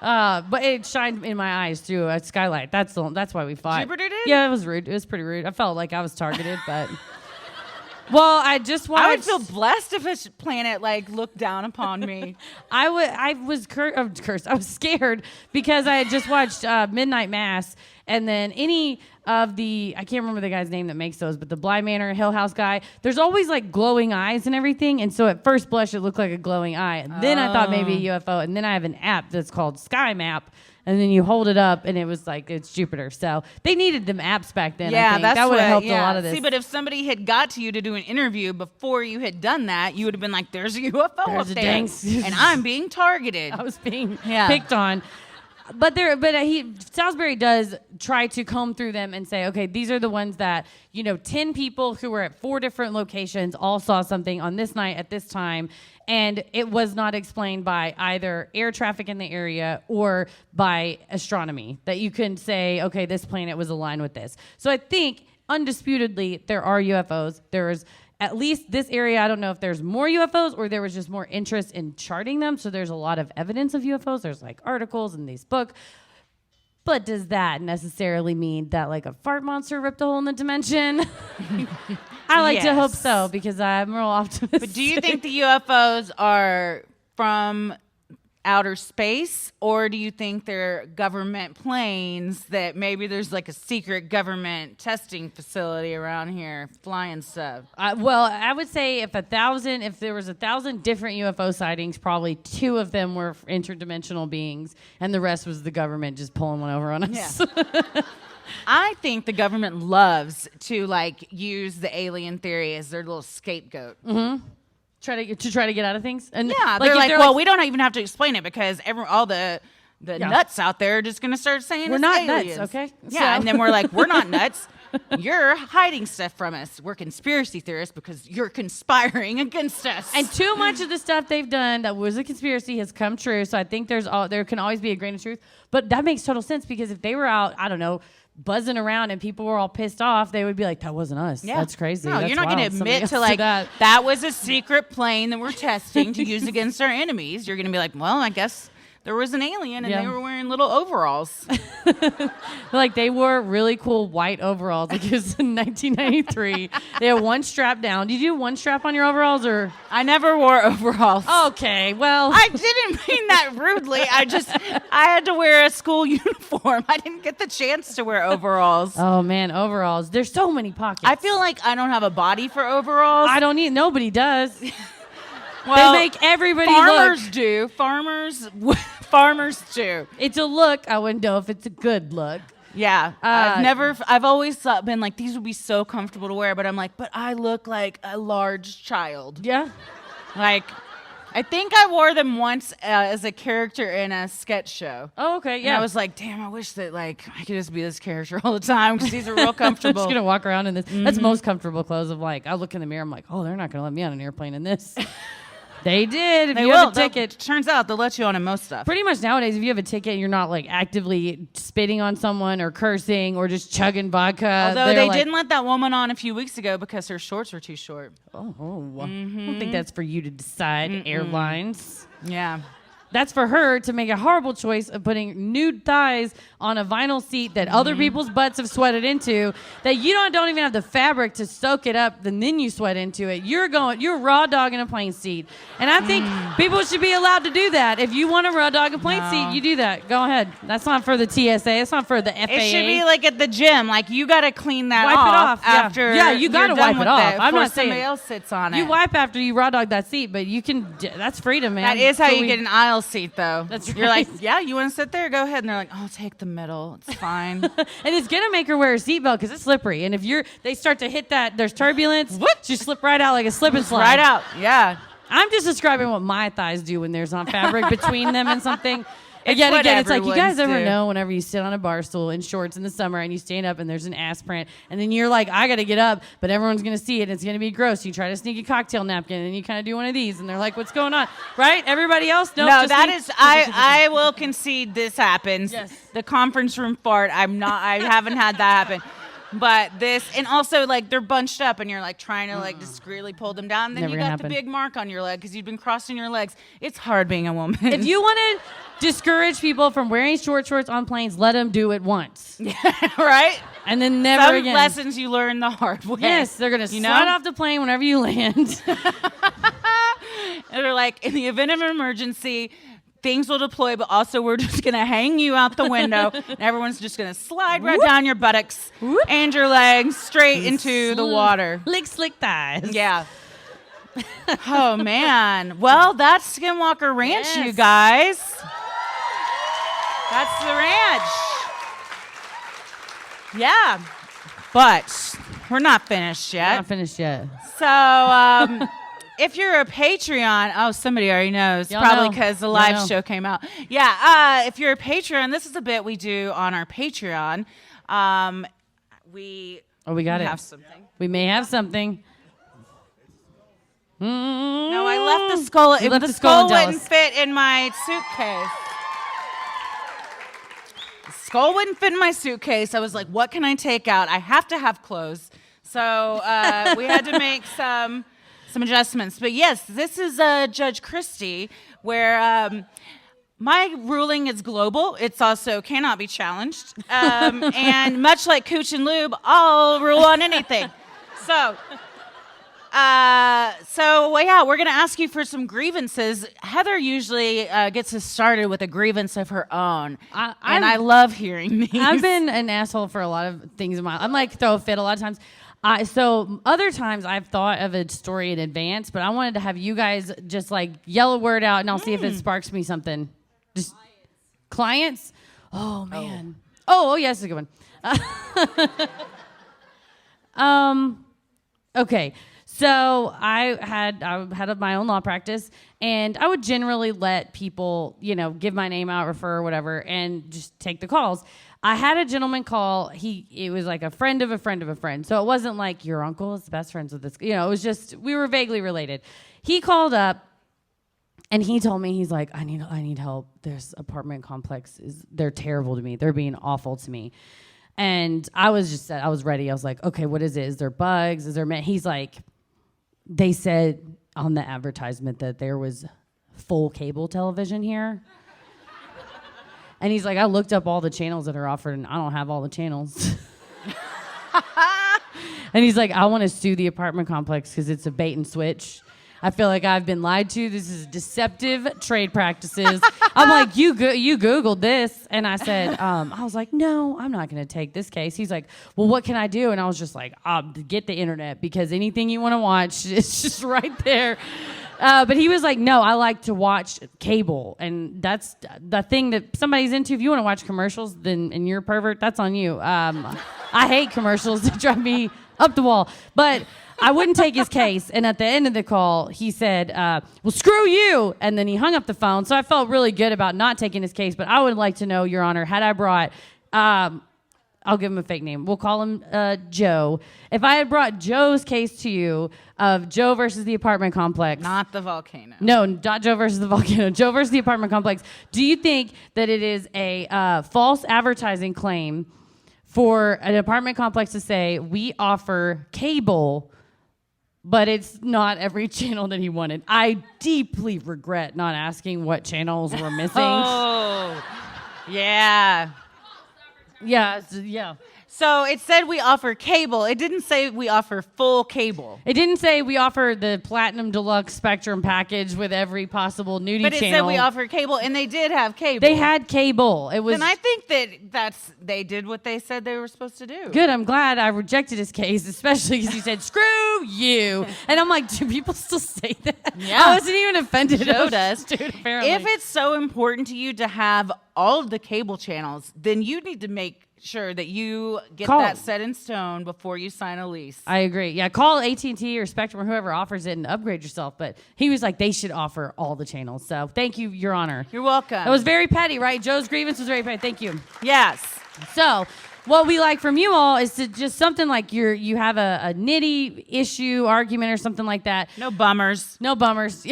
Speaker 6: But it shined in my eyes through a skylight. That's why we fought.
Speaker 4: Jupiter did?
Speaker 6: Yeah, it was rude. It was pretty rude. I felt like I was targeted, but. Well, I just watched.
Speaker 4: I would feel blessed if a planet like looked down upon me.
Speaker 6: I was cursed. I was scared because I had just watched Midnight Mass, and then any of the, I can't remember the guy's name that makes those, but the Bly Manor Hill House guy, there's always like glowing eyes and everything, and so at first blush it looked like a glowing eye. And then I thought maybe a UFO, and then I have an app that's called Sky Map. And then you hold it up, and it was like, it's Jupiter. So they needed them apps back then.
Speaker 4: Yeah,
Speaker 6: I think.
Speaker 4: that's
Speaker 6: that would have
Speaker 4: what-
Speaker 6: helped a lot of this.
Speaker 4: See, but if somebody had got to you to do an interview before you had done that, you would have been like, "There's a UFO
Speaker 6: There's
Speaker 4: up
Speaker 6: a
Speaker 4: there,
Speaker 6: dang-
Speaker 4: and I'm being targeted."
Speaker 6: I was being
Speaker 4: Yeah.
Speaker 6: picked on. But Salisbury does try to comb through them and say, okay, these are the ones that, 10 people who were at 4 different locations all saw something on this night at this time, and it was not explained by either air traffic in the area or by astronomy, that you can say, okay, this planet was aligned with this. So I think, undisputedly, there are UFOs. There's at least this area, I don't know if there's more UFOs or there was just more interest in charting them. So there's a lot of evidence of UFOs. There's like articles in these books. But does that necessarily mean that like a fart monster ripped a hole in the dimension? I like to hope
Speaker 4: Yes.
Speaker 6: so because I'm real optimistic.
Speaker 4: But do you think the UFOs are from outer space, or do you think they're government planes that maybe there's like a secret government testing facility around here flying stuff?
Speaker 6: Well, I would say if there was 1,000 different UFO sightings, probably 2 of them were interdimensional beings, and the rest was the government just pulling one over on us.
Speaker 4: Yeah. I think the government loves to like use the alien theory as their little scapegoat.
Speaker 6: try to get out of things. And
Speaker 4: Yeah,
Speaker 6: if
Speaker 4: they're like, well, we don't even have to explain it because all the nuts out there are just going to start saying
Speaker 6: We're
Speaker 4: it's
Speaker 6: not
Speaker 4: aliens.
Speaker 6: nuts, okay?
Speaker 4: Yeah,
Speaker 6: So-
Speaker 4: and then we're like, we're not nuts. You're hiding stuff from us. We're conspiracy theorists because you're conspiring against us.
Speaker 6: And too much of the stuff they've done that was a conspiracy has come true. So I think there can always be a grain of truth. But that makes total sense because if they were out, I don't know, buzzing around and people were all pissed off, they would be like, that wasn't us.
Speaker 4: Yeah.
Speaker 6: That's crazy.
Speaker 4: No,
Speaker 6: That's
Speaker 4: you're not going
Speaker 6: wild.
Speaker 4: to
Speaker 6: Somebody
Speaker 4: admit
Speaker 6: else
Speaker 4: to
Speaker 6: did
Speaker 4: like
Speaker 6: that.
Speaker 4: that was a secret plane that we're testing to use against our enemies. You're going to be like, well, I guess there was an alien and
Speaker 6: Yeah.
Speaker 4: they were wearing little overalls.
Speaker 6: Like they wore really cool white overalls. Like it was in 1993. They had one strap down. Did you do one strap on your overalls or?
Speaker 4: I never wore overalls.
Speaker 6: Okay, well.
Speaker 4: I didn't mean that rudely. I had to wear a school uniform. I didn't get the chance to wear overalls.
Speaker 6: Oh man, overalls. There's so many pockets.
Speaker 4: I feel like I don't have a body for overalls.
Speaker 6: I don't need. Nobody does.
Speaker 4: Well,
Speaker 6: they make everybody
Speaker 4: farmers
Speaker 6: look.
Speaker 4: do. Farmers do.
Speaker 6: It's a look. I wouldn't know if it's a good look.
Speaker 4: Yeah. I've always been like, these would be so comfortable to wear, but I'm like, but I look like a large child.
Speaker 6: Yeah.
Speaker 4: Like, I think I wore them once as a character in a sketch show.
Speaker 6: Oh, okay.
Speaker 4: And
Speaker 6: Yeah.
Speaker 4: I was like, damn, I wish that like I could just be this character all the time because these are real comfortable.
Speaker 6: just gonna walk around in this. That's most comfortable clothes. Of like, I look in the mirror. I'm like, oh, they're not gonna let me on an airplane in this. They did. If
Speaker 4: They
Speaker 6: you
Speaker 4: will.
Speaker 6: have a ticket.
Speaker 4: Turns out they'll let you on in most stuff.
Speaker 6: Pretty much nowadays, if you have a ticket and you're not like actively spitting on someone or cursing or just chugging vodka.
Speaker 4: Although
Speaker 6: they're
Speaker 4: they
Speaker 6: like,
Speaker 4: didn't let that woman on a few weeks ago because her shorts were too short.
Speaker 6: Oh, I don't think that's for you to decide, airlines.
Speaker 4: Yeah.
Speaker 6: That's for her to make a horrible choice of putting nude thighs on a vinyl seat that other people's butts have sweated into, that you don't even have the fabric to soak it up, and then you sweat into it. You're raw dogging a plane seat. And I think people should be allowed to do that. If you want a raw dog a plane seat, you do that. Go ahead. That's not for the TSA. It's not for the FAA.
Speaker 4: It should be like at the gym. Like you got to clean that
Speaker 6: Wipe it off, yeah.
Speaker 4: after.
Speaker 6: Yeah, you gotta
Speaker 4: you're done
Speaker 6: wipe it
Speaker 4: with
Speaker 6: off. I'm
Speaker 4: before
Speaker 6: not saying-
Speaker 4: somebody else sits on it.
Speaker 6: You wipe after you raw dog that seat, but you can. That's freedom, man.
Speaker 4: That is how
Speaker 6: So
Speaker 4: you get an aisle seat, though.
Speaker 6: That's
Speaker 4: You're like,
Speaker 6: right.
Speaker 4: yeah, you want to sit there? Go ahead. And they're like, I'll take the middle. It's fine.
Speaker 6: And it's gonna make her wear a seatbelt because it's slippery. And if they start to hit that, there's turbulence.
Speaker 4: What?
Speaker 6: She slip right out like a slip and slide.
Speaker 4: Right out. Yeah.
Speaker 6: I'm just describing what my thighs do when there's not fabric between them and something.
Speaker 4: It's
Speaker 6: Again,
Speaker 4: what
Speaker 6: it's like you guys
Speaker 4: everyone's
Speaker 6: ever
Speaker 4: do.
Speaker 6: know whenever you sit on a bar stool in shorts in the summer and you stand up and there's an ass print and then you're like, I gotta get up, but everyone's gonna see it and it's gonna be gross. You try to sneak a cocktail napkin and you kind of do one of these and they're like, what's going on? Right? Everybody else? Nope,
Speaker 4: No,
Speaker 6: just
Speaker 4: that
Speaker 6: me.
Speaker 4: is. I will concede this happens.
Speaker 6: Yes.
Speaker 4: The conference room fart. I haven't had that happen. But this, and also like they're bunched up, and you're like trying to like discreetly pull them down. And then
Speaker 6: Never
Speaker 4: you
Speaker 6: gonna
Speaker 4: got the
Speaker 6: happen.
Speaker 4: big mark on your leg because you've been crossing your legs. It's hard being a woman.
Speaker 6: If you want to discourage people from wearing short shorts on planes, let them do it once.
Speaker 4: right?
Speaker 6: And then never
Speaker 4: Some
Speaker 6: again.
Speaker 4: lessons you learn the hard way.
Speaker 6: Yes, they're going to
Speaker 4: You
Speaker 6: slide
Speaker 4: know?
Speaker 6: off the plane whenever you land.
Speaker 4: And they're like, in the event of an emergency, things will deploy, but also we're just going to hang you out the window. And everyone's just going to slide right down your buttocks
Speaker 6: Whoop.
Speaker 4: and your legs straight into the water.
Speaker 6: Lick slick thighs.
Speaker 4: Yeah. Oh, man. Well, that's Skinwalker Ranch,
Speaker 6: Yes.
Speaker 4: you guys. That's the ranch. Yeah. But we're not finished yet.
Speaker 6: Not finished yet.
Speaker 4: So, if you're a Patreon, somebody already knows,
Speaker 6: Y'all
Speaker 4: probably
Speaker 6: know.
Speaker 4: because the
Speaker 6: Y'all
Speaker 4: live
Speaker 6: know.
Speaker 4: show came out. Yeah, if you're a Patreon, this is a bit we do on our Patreon. We
Speaker 6: We got it.
Speaker 4: have something.
Speaker 6: We may have something.
Speaker 4: No, I left the skull.
Speaker 6: You left
Speaker 4: The
Speaker 6: the skull in
Speaker 4: skull wouldn't
Speaker 6: Dallas.
Speaker 4: fit in my suitcase. The skull wouldn't fit in my suitcase. I was like, what can I take out? I have to have clothes. So we had to make some adjustments. But yes, this is Judge Christie, where my ruling is global. It's also cannot be challenged. And much like Cooch and Lube, I'll rule on anything. So yeah, we're going to ask you for some grievances. Heather usually gets us started with a grievance of her own. And I love hearing these.
Speaker 6: I've been an asshole for a lot of things in my life. I'm like throw a fit a lot of times. So other times I've thought of a story in advance, but I wanted to have you guys just like yell a word out and I'll see if it sparks me something. Just clients? Oh man. Oh yes, it's a good one. Okay. So I had my own law practice, and I would generally let people, give my name out, refer, or whatever, and just take the calls. I had a gentleman call. It was like a friend of a friend of a friend. So it wasn't like your uncle is best friends with this. It was just we were vaguely related. He called up, and he told me, he's like, I need help. This apartment complex they're terrible to me. They're being awful to me. And I was ready. I was like, okay, what is it? Is there bugs? Is there He's like, they said on the advertisement that there was full cable television here. And he's like, I looked up all the channels that are offered, and I don't have all the channels. And he's like, I want to sue the apartment complex because it's a bait and switch. I feel like I've been lied to. This is deceptive trade practices. I'm like, you Googled this. And I said, I was like, no, I'm not going to take this case. He's like, well, what can I do? And I was just like, get the internet, because anything you want to watch, it's just right there. But he was like, no, I like to watch cable. And that's the thing that somebody's into. If you want to watch commercials, and you're a pervert, that's on you. I hate commercials. They drive me up the wall. But I wouldn't take his case. And at the end of the call, he said, well, screw you. And then he hung up the phone. So I felt really good about not taking his case. But I would like to know, Your Honor, had I brought, I'll give him a fake name. We'll call him Joe. If I had brought Joe's case to you of Joe versus the apartment complex.
Speaker 4: Not the volcano.
Speaker 6: No, not Joe versus the volcano. Joe versus the apartment complex. Do you think that it is a false advertising claim for an apartment complex to say, we offer cable, but it's not every channel that he wanted? I deeply regret not asking what channels were missing.
Speaker 4: Oh, yeah.
Speaker 6: Yeah.
Speaker 4: So it said we offer cable. It didn't say we offer full cable.
Speaker 6: It didn't say we offer the Platinum Deluxe Spectrum package with every possible nudie
Speaker 4: But it
Speaker 6: channel.
Speaker 4: said we offer cable, and they did have cable.
Speaker 6: They had cable. It was.
Speaker 4: And I think they did what they said they were supposed to do.
Speaker 6: Good. I'm glad I rejected his case, especially because he said, screw you. And I'm like, do people still say that?
Speaker 4: Yeah.
Speaker 6: I wasn't even offended.
Speaker 4: Joe does.
Speaker 6: Dude, apparently.
Speaker 4: If it's so important to you to have all of the cable channels, then you need to make sure that you get that set in stone before you sign a lease.
Speaker 6: I agree. Yeah, call AT&T or Spectrum or whoever offers it and upgrade yourself. But he was like, they should offer all the channels. So thank you, Your Honor.
Speaker 4: You're welcome.
Speaker 6: It was very petty, right? Joe's grievance was very petty. Thank you.
Speaker 4: Yes.
Speaker 6: So what we like from you all is to just something like you have a nitty issue, argument, or something like that.
Speaker 4: No bummers.
Speaker 6: No bummers.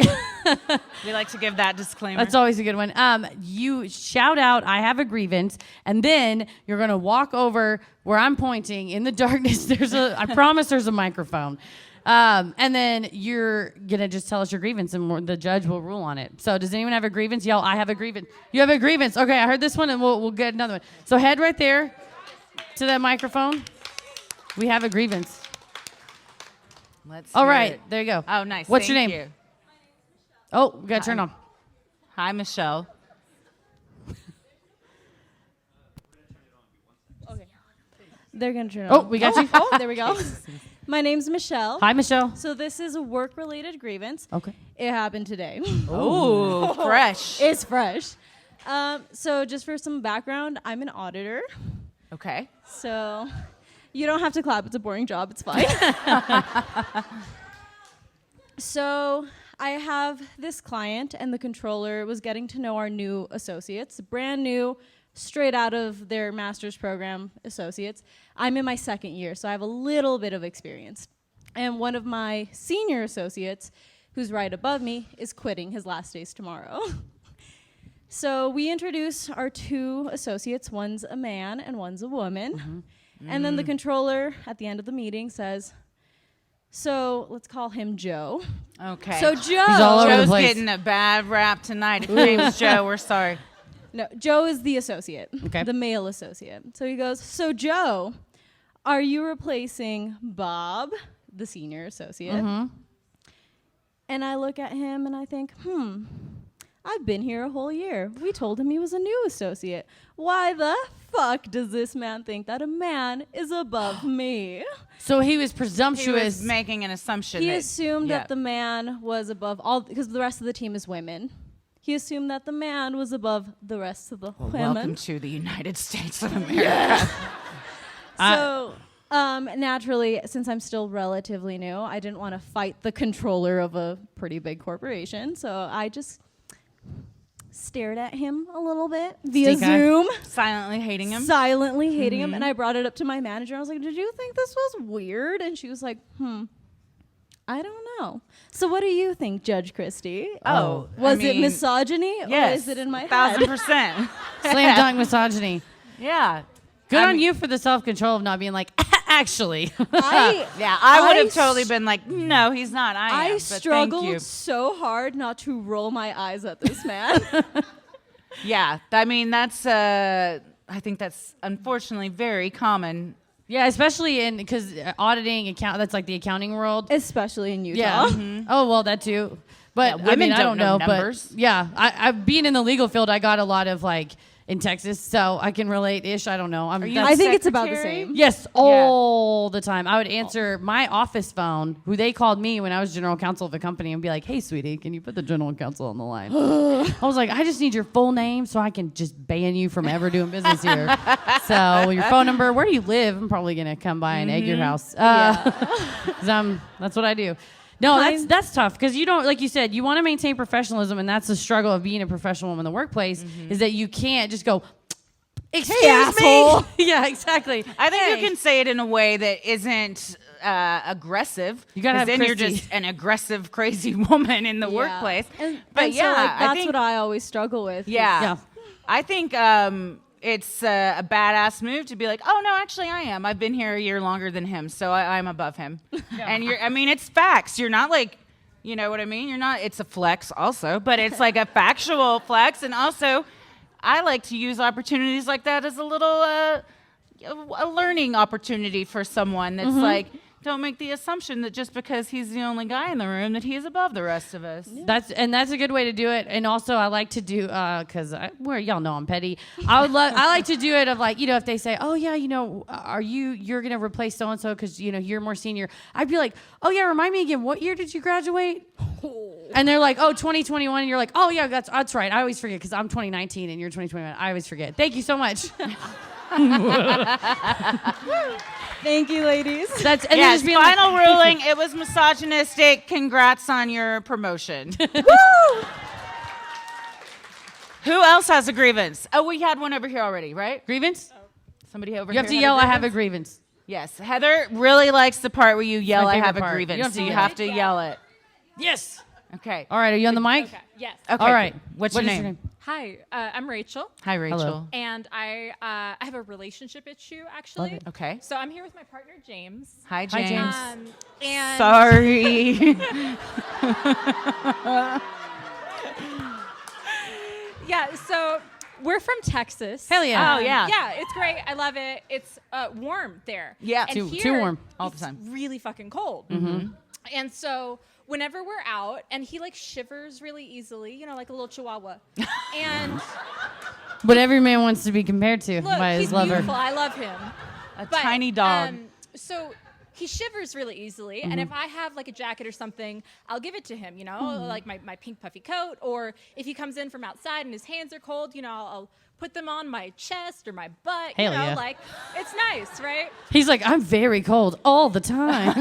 Speaker 4: We like to give that disclaimer.
Speaker 6: That's always a good one. You shout out, I have a grievance, and then you're going to walk over where I'm pointing in the darkness. I promise there's a microphone. And then you're going to just tell us your grievance, and the judge will rule on it. So does anyone have a grievance? Yell, I have a grievance. You have a grievance. Okay, I heard this one, and we'll get another one. So head right there to that microphone. We have a grievance.
Speaker 4: Let's
Speaker 6: All
Speaker 4: hear
Speaker 6: right,
Speaker 4: it.
Speaker 6: there you go.
Speaker 4: Oh, nice.
Speaker 6: What's your
Speaker 4: Thank
Speaker 6: name?
Speaker 4: you.
Speaker 6: Oh, we got to turn on.
Speaker 4: Hi, Michelle.
Speaker 7: They're going to turn it
Speaker 6: Oh,
Speaker 7: on.
Speaker 6: we got you.
Speaker 7: Oh, there we go. My name's Michelle.
Speaker 6: Hi, Michelle.
Speaker 7: So this is a work-related grievance.
Speaker 6: Okay.
Speaker 7: It happened today.
Speaker 4: Ooh, fresh.
Speaker 7: It's fresh. So just for some background, I'm an auditor.
Speaker 4: Okay.
Speaker 7: So you don't have to clap. It's a boring job. It's fine. So I have this client, and the controller was getting to know our new associates, brand new, straight out of their master's program associates. I'm in my second year, so I have a little bit of experience. And one of my senior associates, who's right above me, is quitting. His last day's tomorrow. So we introduce our two associates. One's a man and one's a woman. Mm-hmm. And then the controller at the end of the meeting says, so let's call him Joe.
Speaker 4: Okay.
Speaker 7: So Joe.
Speaker 6: He's all over the
Speaker 4: Joe's
Speaker 6: place.
Speaker 4: getting a bad rap tonight. His name's Joe. We're sorry.
Speaker 7: No, Joe is the associate,
Speaker 6: Okay.
Speaker 7: the male associate. So he goes, so Joe, are you replacing Bob, the senior associate?
Speaker 6: Mm-hmm.
Speaker 7: And I look at him and I think, I've been here a whole year. We told him he was a new associate. Why the fuck does this man think that a man is above me?
Speaker 6: So he was
Speaker 4: He
Speaker 6: presumptuous.
Speaker 4: was making an assumption.
Speaker 7: He
Speaker 4: that,
Speaker 7: assumed
Speaker 4: yeah.
Speaker 7: that the man was above all, because the rest of the team is women. He assumed that the man was above the rest of the women.
Speaker 4: Welcome to the United States of America.
Speaker 7: So, naturally, since I'm still relatively new, I didn't want to fight the controller of a pretty big corporation. So I just stared at him a little bit via
Speaker 6: Stink eye.
Speaker 7: Zoom,
Speaker 4: Silently hating him.
Speaker 7: silently hating him. And I brought it up to my manager. I was like, did you think this was weird? And she was like, I don't know. So what do you think, Judge Christie? Was it misogyny, or
Speaker 4: Yes.
Speaker 7: is it in my head?
Speaker 4: 1,000%.
Speaker 6: Slam dunk misogyny.
Speaker 4: Yeah.
Speaker 6: Good on you for the self-control of not being like, actually.
Speaker 4: I would have totally been like, no, he's not. I am.
Speaker 7: I
Speaker 4: but thank you.
Speaker 7: struggled so hard not to roll my eyes at this man.
Speaker 4: Yeah, I mean that's. I think that's unfortunately very common.
Speaker 6: Yeah, especially in because auditing that's like the accounting world.
Speaker 7: Especially in Utah.
Speaker 6: Yeah. Oh well, that too. But
Speaker 4: Yeah,
Speaker 6: I
Speaker 4: women
Speaker 6: mean, I
Speaker 4: don't
Speaker 6: don't
Speaker 4: know
Speaker 6: know.
Speaker 4: numbers.
Speaker 6: But yeah, I being in the legal field, I got a lot of like in Texas, so I can relate ish. I don't know.
Speaker 7: I think it's about the
Speaker 4: secretary?
Speaker 7: same.
Speaker 6: Yes, all the time. I would answer my office phone, who they called me when I was general counsel of a company, and be like, "Hey, sweetie, can you put the general counsel on the line?" I was like, "I just need your full name so I can just ban you from ever doing business here." So your phone number, where do you live? I'm probably gonna come by and egg your house. 'Cause that's what I do. No, that's tough because you don't, like you said, you want to maintain professionalism, and that's the struggle of being a professional woman in the workplace is that you can't just go, excuse me.
Speaker 7: asshole.
Speaker 6: Yeah, exactly.
Speaker 4: I think you can say it in a way that isn't aggressive.
Speaker 6: You gotta
Speaker 4: 'cause
Speaker 6: have
Speaker 4: then you're
Speaker 6: Christy.
Speaker 4: just an aggressive, crazy woman in the workplace. But
Speaker 7: And
Speaker 4: yeah,
Speaker 7: so, like,
Speaker 4: I
Speaker 7: that's
Speaker 4: think,
Speaker 7: what I always struggle with.
Speaker 4: Yeah.
Speaker 6: Yeah.
Speaker 4: I think it's a badass move to be like, oh no, actually I am. I've been here a year longer than him, so I'm above him. And it's facts. You're not like, you know what I mean? You're not. It's a flex also, but it's like a factual flex, and also, I like to use opportunities like that as a little a learning opportunity for someone that's like. Don't make the assumption that just because he's the only guy in the room that he is above the rest of us.
Speaker 6: That's a good way to do it. And also, I like to do because y'all know I'm petty. I like to do it of like, you know, if they say, oh yeah, you know, you're gonna replace so and so because you know you're more senior. I'd be like, oh yeah, remind me again, what year did you graduate? And they're like, oh, 2021. And you're like, oh yeah, that's right. I always forget because I'm 2019 and you're 2021. I always forget. Thank you so much.
Speaker 7: Thank you, ladies.
Speaker 6: That's and then
Speaker 4: Yes,
Speaker 6: just being
Speaker 4: final ruling. It was misogynistic. Congrats on your promotion. Who else has a grievance? Oh, we had one over here already, right?
Speaker 6: grievance.
Speaker 4: Somebody over
Speaker 6: You
Speaker 4: here.
Speaker 6: have to
Speaker 4: had
Speaker 6: yell,
Speaker 4: a
Speaker 6: I have a
Speaker 4: grievance?
Speaker 6: grievance.
Speaker 4: Yes, Heather really likes the part where you yell,
Speaker 6: my
Speaker 4: "I
Speaker 6: favorite
Speaker 4: have a
Speaker 6: part.
Speaker 4: grievance."
Speaker 6: You don't have
Speaker 4: So
Speaker 6: to
Speaker 4: you
Speaker 6: yell
Speaker 4: have to yell it.
Speaker 6: Yes.
Speaker 4: Okay.
Speaker 6: All right. Are you on the mic?
Speaker 8: Okay. Yes.
Speaker 4: Okay.
Speaker 6: All right.
Speaker 4: What's
Speaker 6: What
Speaker 4: your
Speaker 6: is
Speaker 4: name?
Speaker 8: Hi, I'm Rachel,
Speaker 4: Hi, Rachel.
Speaker 6: Hello.
Speaker 8: and I have a relationship issue actually.
Speaker 6: Love it.
Speaker 4: Okay.
Speaker 8: So I'm here with my partner James.
Speaker 4: Hi,
Speaker 6: Hi,
Speaker 4: James.
Speaker 6: James.
Speaker 8: And
Speaker 4: Sorry.
Speaker 8: yeah, so we're from Texas.
Speaker 6: Hell yeah.
Speaker 4: Oh, yeah.
Speaker 8: Yeah, it's great. I love it. It's warm there.
Speaker 4: Yeah.
Speaker 8: And
Speaker 6: Too
Speaker 8: here,
Speaker 6: warm.
Speaker 4: All the
Speaker 8: it's
Speaker 4: time.
Speaker 8: really fucking cold. Mm-hmm. And so whenever we're out, and he like shivers really easily, you know, like a little chihuahua. And
Speaker 6: What every man wants to be compared to
Speaker 8: look,
Speaker 6: by his
Speaker 8: he's
Speaker 6: lover.
Speaker 8: beautiful. I love him.
Speaker 4: A tiny dog.
Speaker 8: So he shivers really easily, and if I have like a jacket or something, I'll give it to him, you know, like my pink puffy coat, or if he comes in from outside and his hands are cold, you know, I'll put them on my chest or my butt,
Speaker 6: Hell
Speaker 8: you know,
Speaker 6: yeah.
Speaker 8: like it's nice, right?
Speaker 6: He's like, I'm very cold all the time.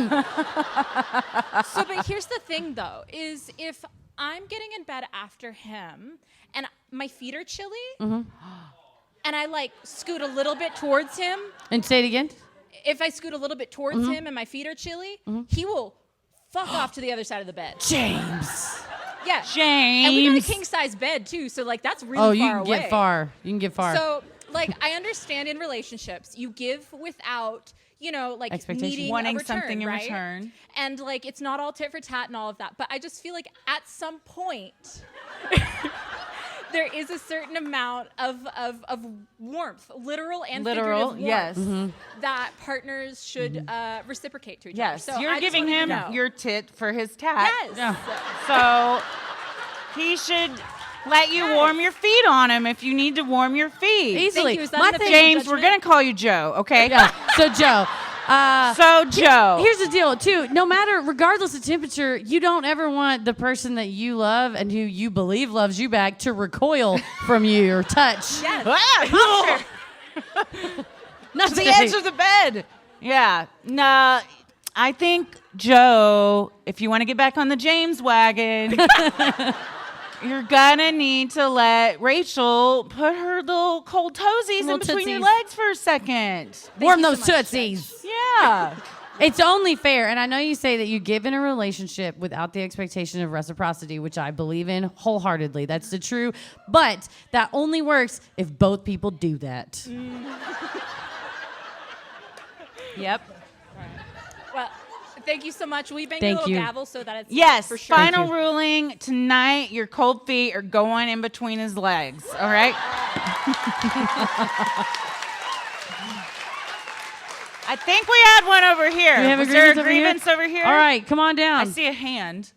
Speaker 8: So, but here's the thing though, is if I'm getting in bed after him and my feet are chilly, and I like scoot a little bit towards him,
Speaker 6: And say it again.
Speaker 8: if I scoot a little bit towards him and my feet are chilly, he will fuck off to the other side of the bed.
Speaker 6: James.
Speaker 8: Yeah.
Speaker 4: James.
Speaker 8: And we got a king size bed too, so like that's really
Speaker 6: Oh,
Speaker 8: far
Speaker 6: you can
Speaker 8: away.
Speaker 6: get far. You can get far.
Speaker 8: So like I understand in relationships you give without, you know, like
Speaker 6: Expectation.
Speaker 8: needing
Speaker 4: Wanting
Speaker 8: a return,
Speaker 4: something in
Speaker 8: right?
Speaker 4: return.
Speaker 8: And like it's not all tit for tat and all of that, but I just feel like at some point there is a certain amount of warmth, literal and
Speaker 4: Literal,
Speaker 8: figurative warmth,
Speaker 4: yes.
Speaker 8: that partners should reciprocate to each
Speaker 4: Yes.
Speaker 8: other. So
Speaker 4: You're
Speaker 8: I just
Speaker 4: giving
Speaker 8: wanted to
Speaker 4: him
Speaker 8: know.
Speaker 4: your tit for his tat.
Speaker 8: yes.
Speaker 4: So he should let you warm your feet on him if you need to warm your feet.
Speaker 6: Easily.
Speaker 8: you. Is that
Speaker 6: My
Speaker 8: an
Speaker 6: thing-
Speaker 8: official
Speaker 4: James, we're
Speaker 8: judgment?
Speaker 4: gonna call you Joe, okay?
Speaker 6: Yeah. So Joe.
Speaker 4: So Joe.
Speaker 6: Here's the deal, too. No matter, regardless of temperature, you don't ever want the person that you love and who you believe loves you back to recoil from you or touch.
Speaker 8: Yes.
Speaker 4: Ah,
Speaker 6: Not
Speaker 4: to the edge of the bed. Yeah. No, I think Joe, if you want to get back on the James wagon, you're gonna need to let Rachel put her little cold toesies in
Speaker 6: Little
Speaker 4: between your
Speaker 6: tootsies.
Speaker 4: legs for a second.
Speaker 6: Warm those tootsies.
Speaker 4: Yeah.
Speaker 6: It's only fair, and I know you say that you give in a relationship without the expectation of reciprocity, which I believe in wholeheartedly. That's the true, but that only works if both people do that.
Speaker 4: Yep.
Speaker 8: Well, thank you so much. Will you bang
Speaker 6: Thank
Speaker 8: your little
Speaker 6: you.
Speaker 8: gavel so that it's
Speaker 4: Yes,
Speaker 8: for sure?
Speaker 4: final ruling tonight. Your cold feet are going in between his legs. All right. I think we had one over here.
Speaker 6: We have
Speaker 4: Was
Speaker 6: a
Speaker 4: there a
Speaker 6: grievance
Speaker 4: grievance over here?
Speaker 6: All right, come on down.
Speaker 4: I see a hand.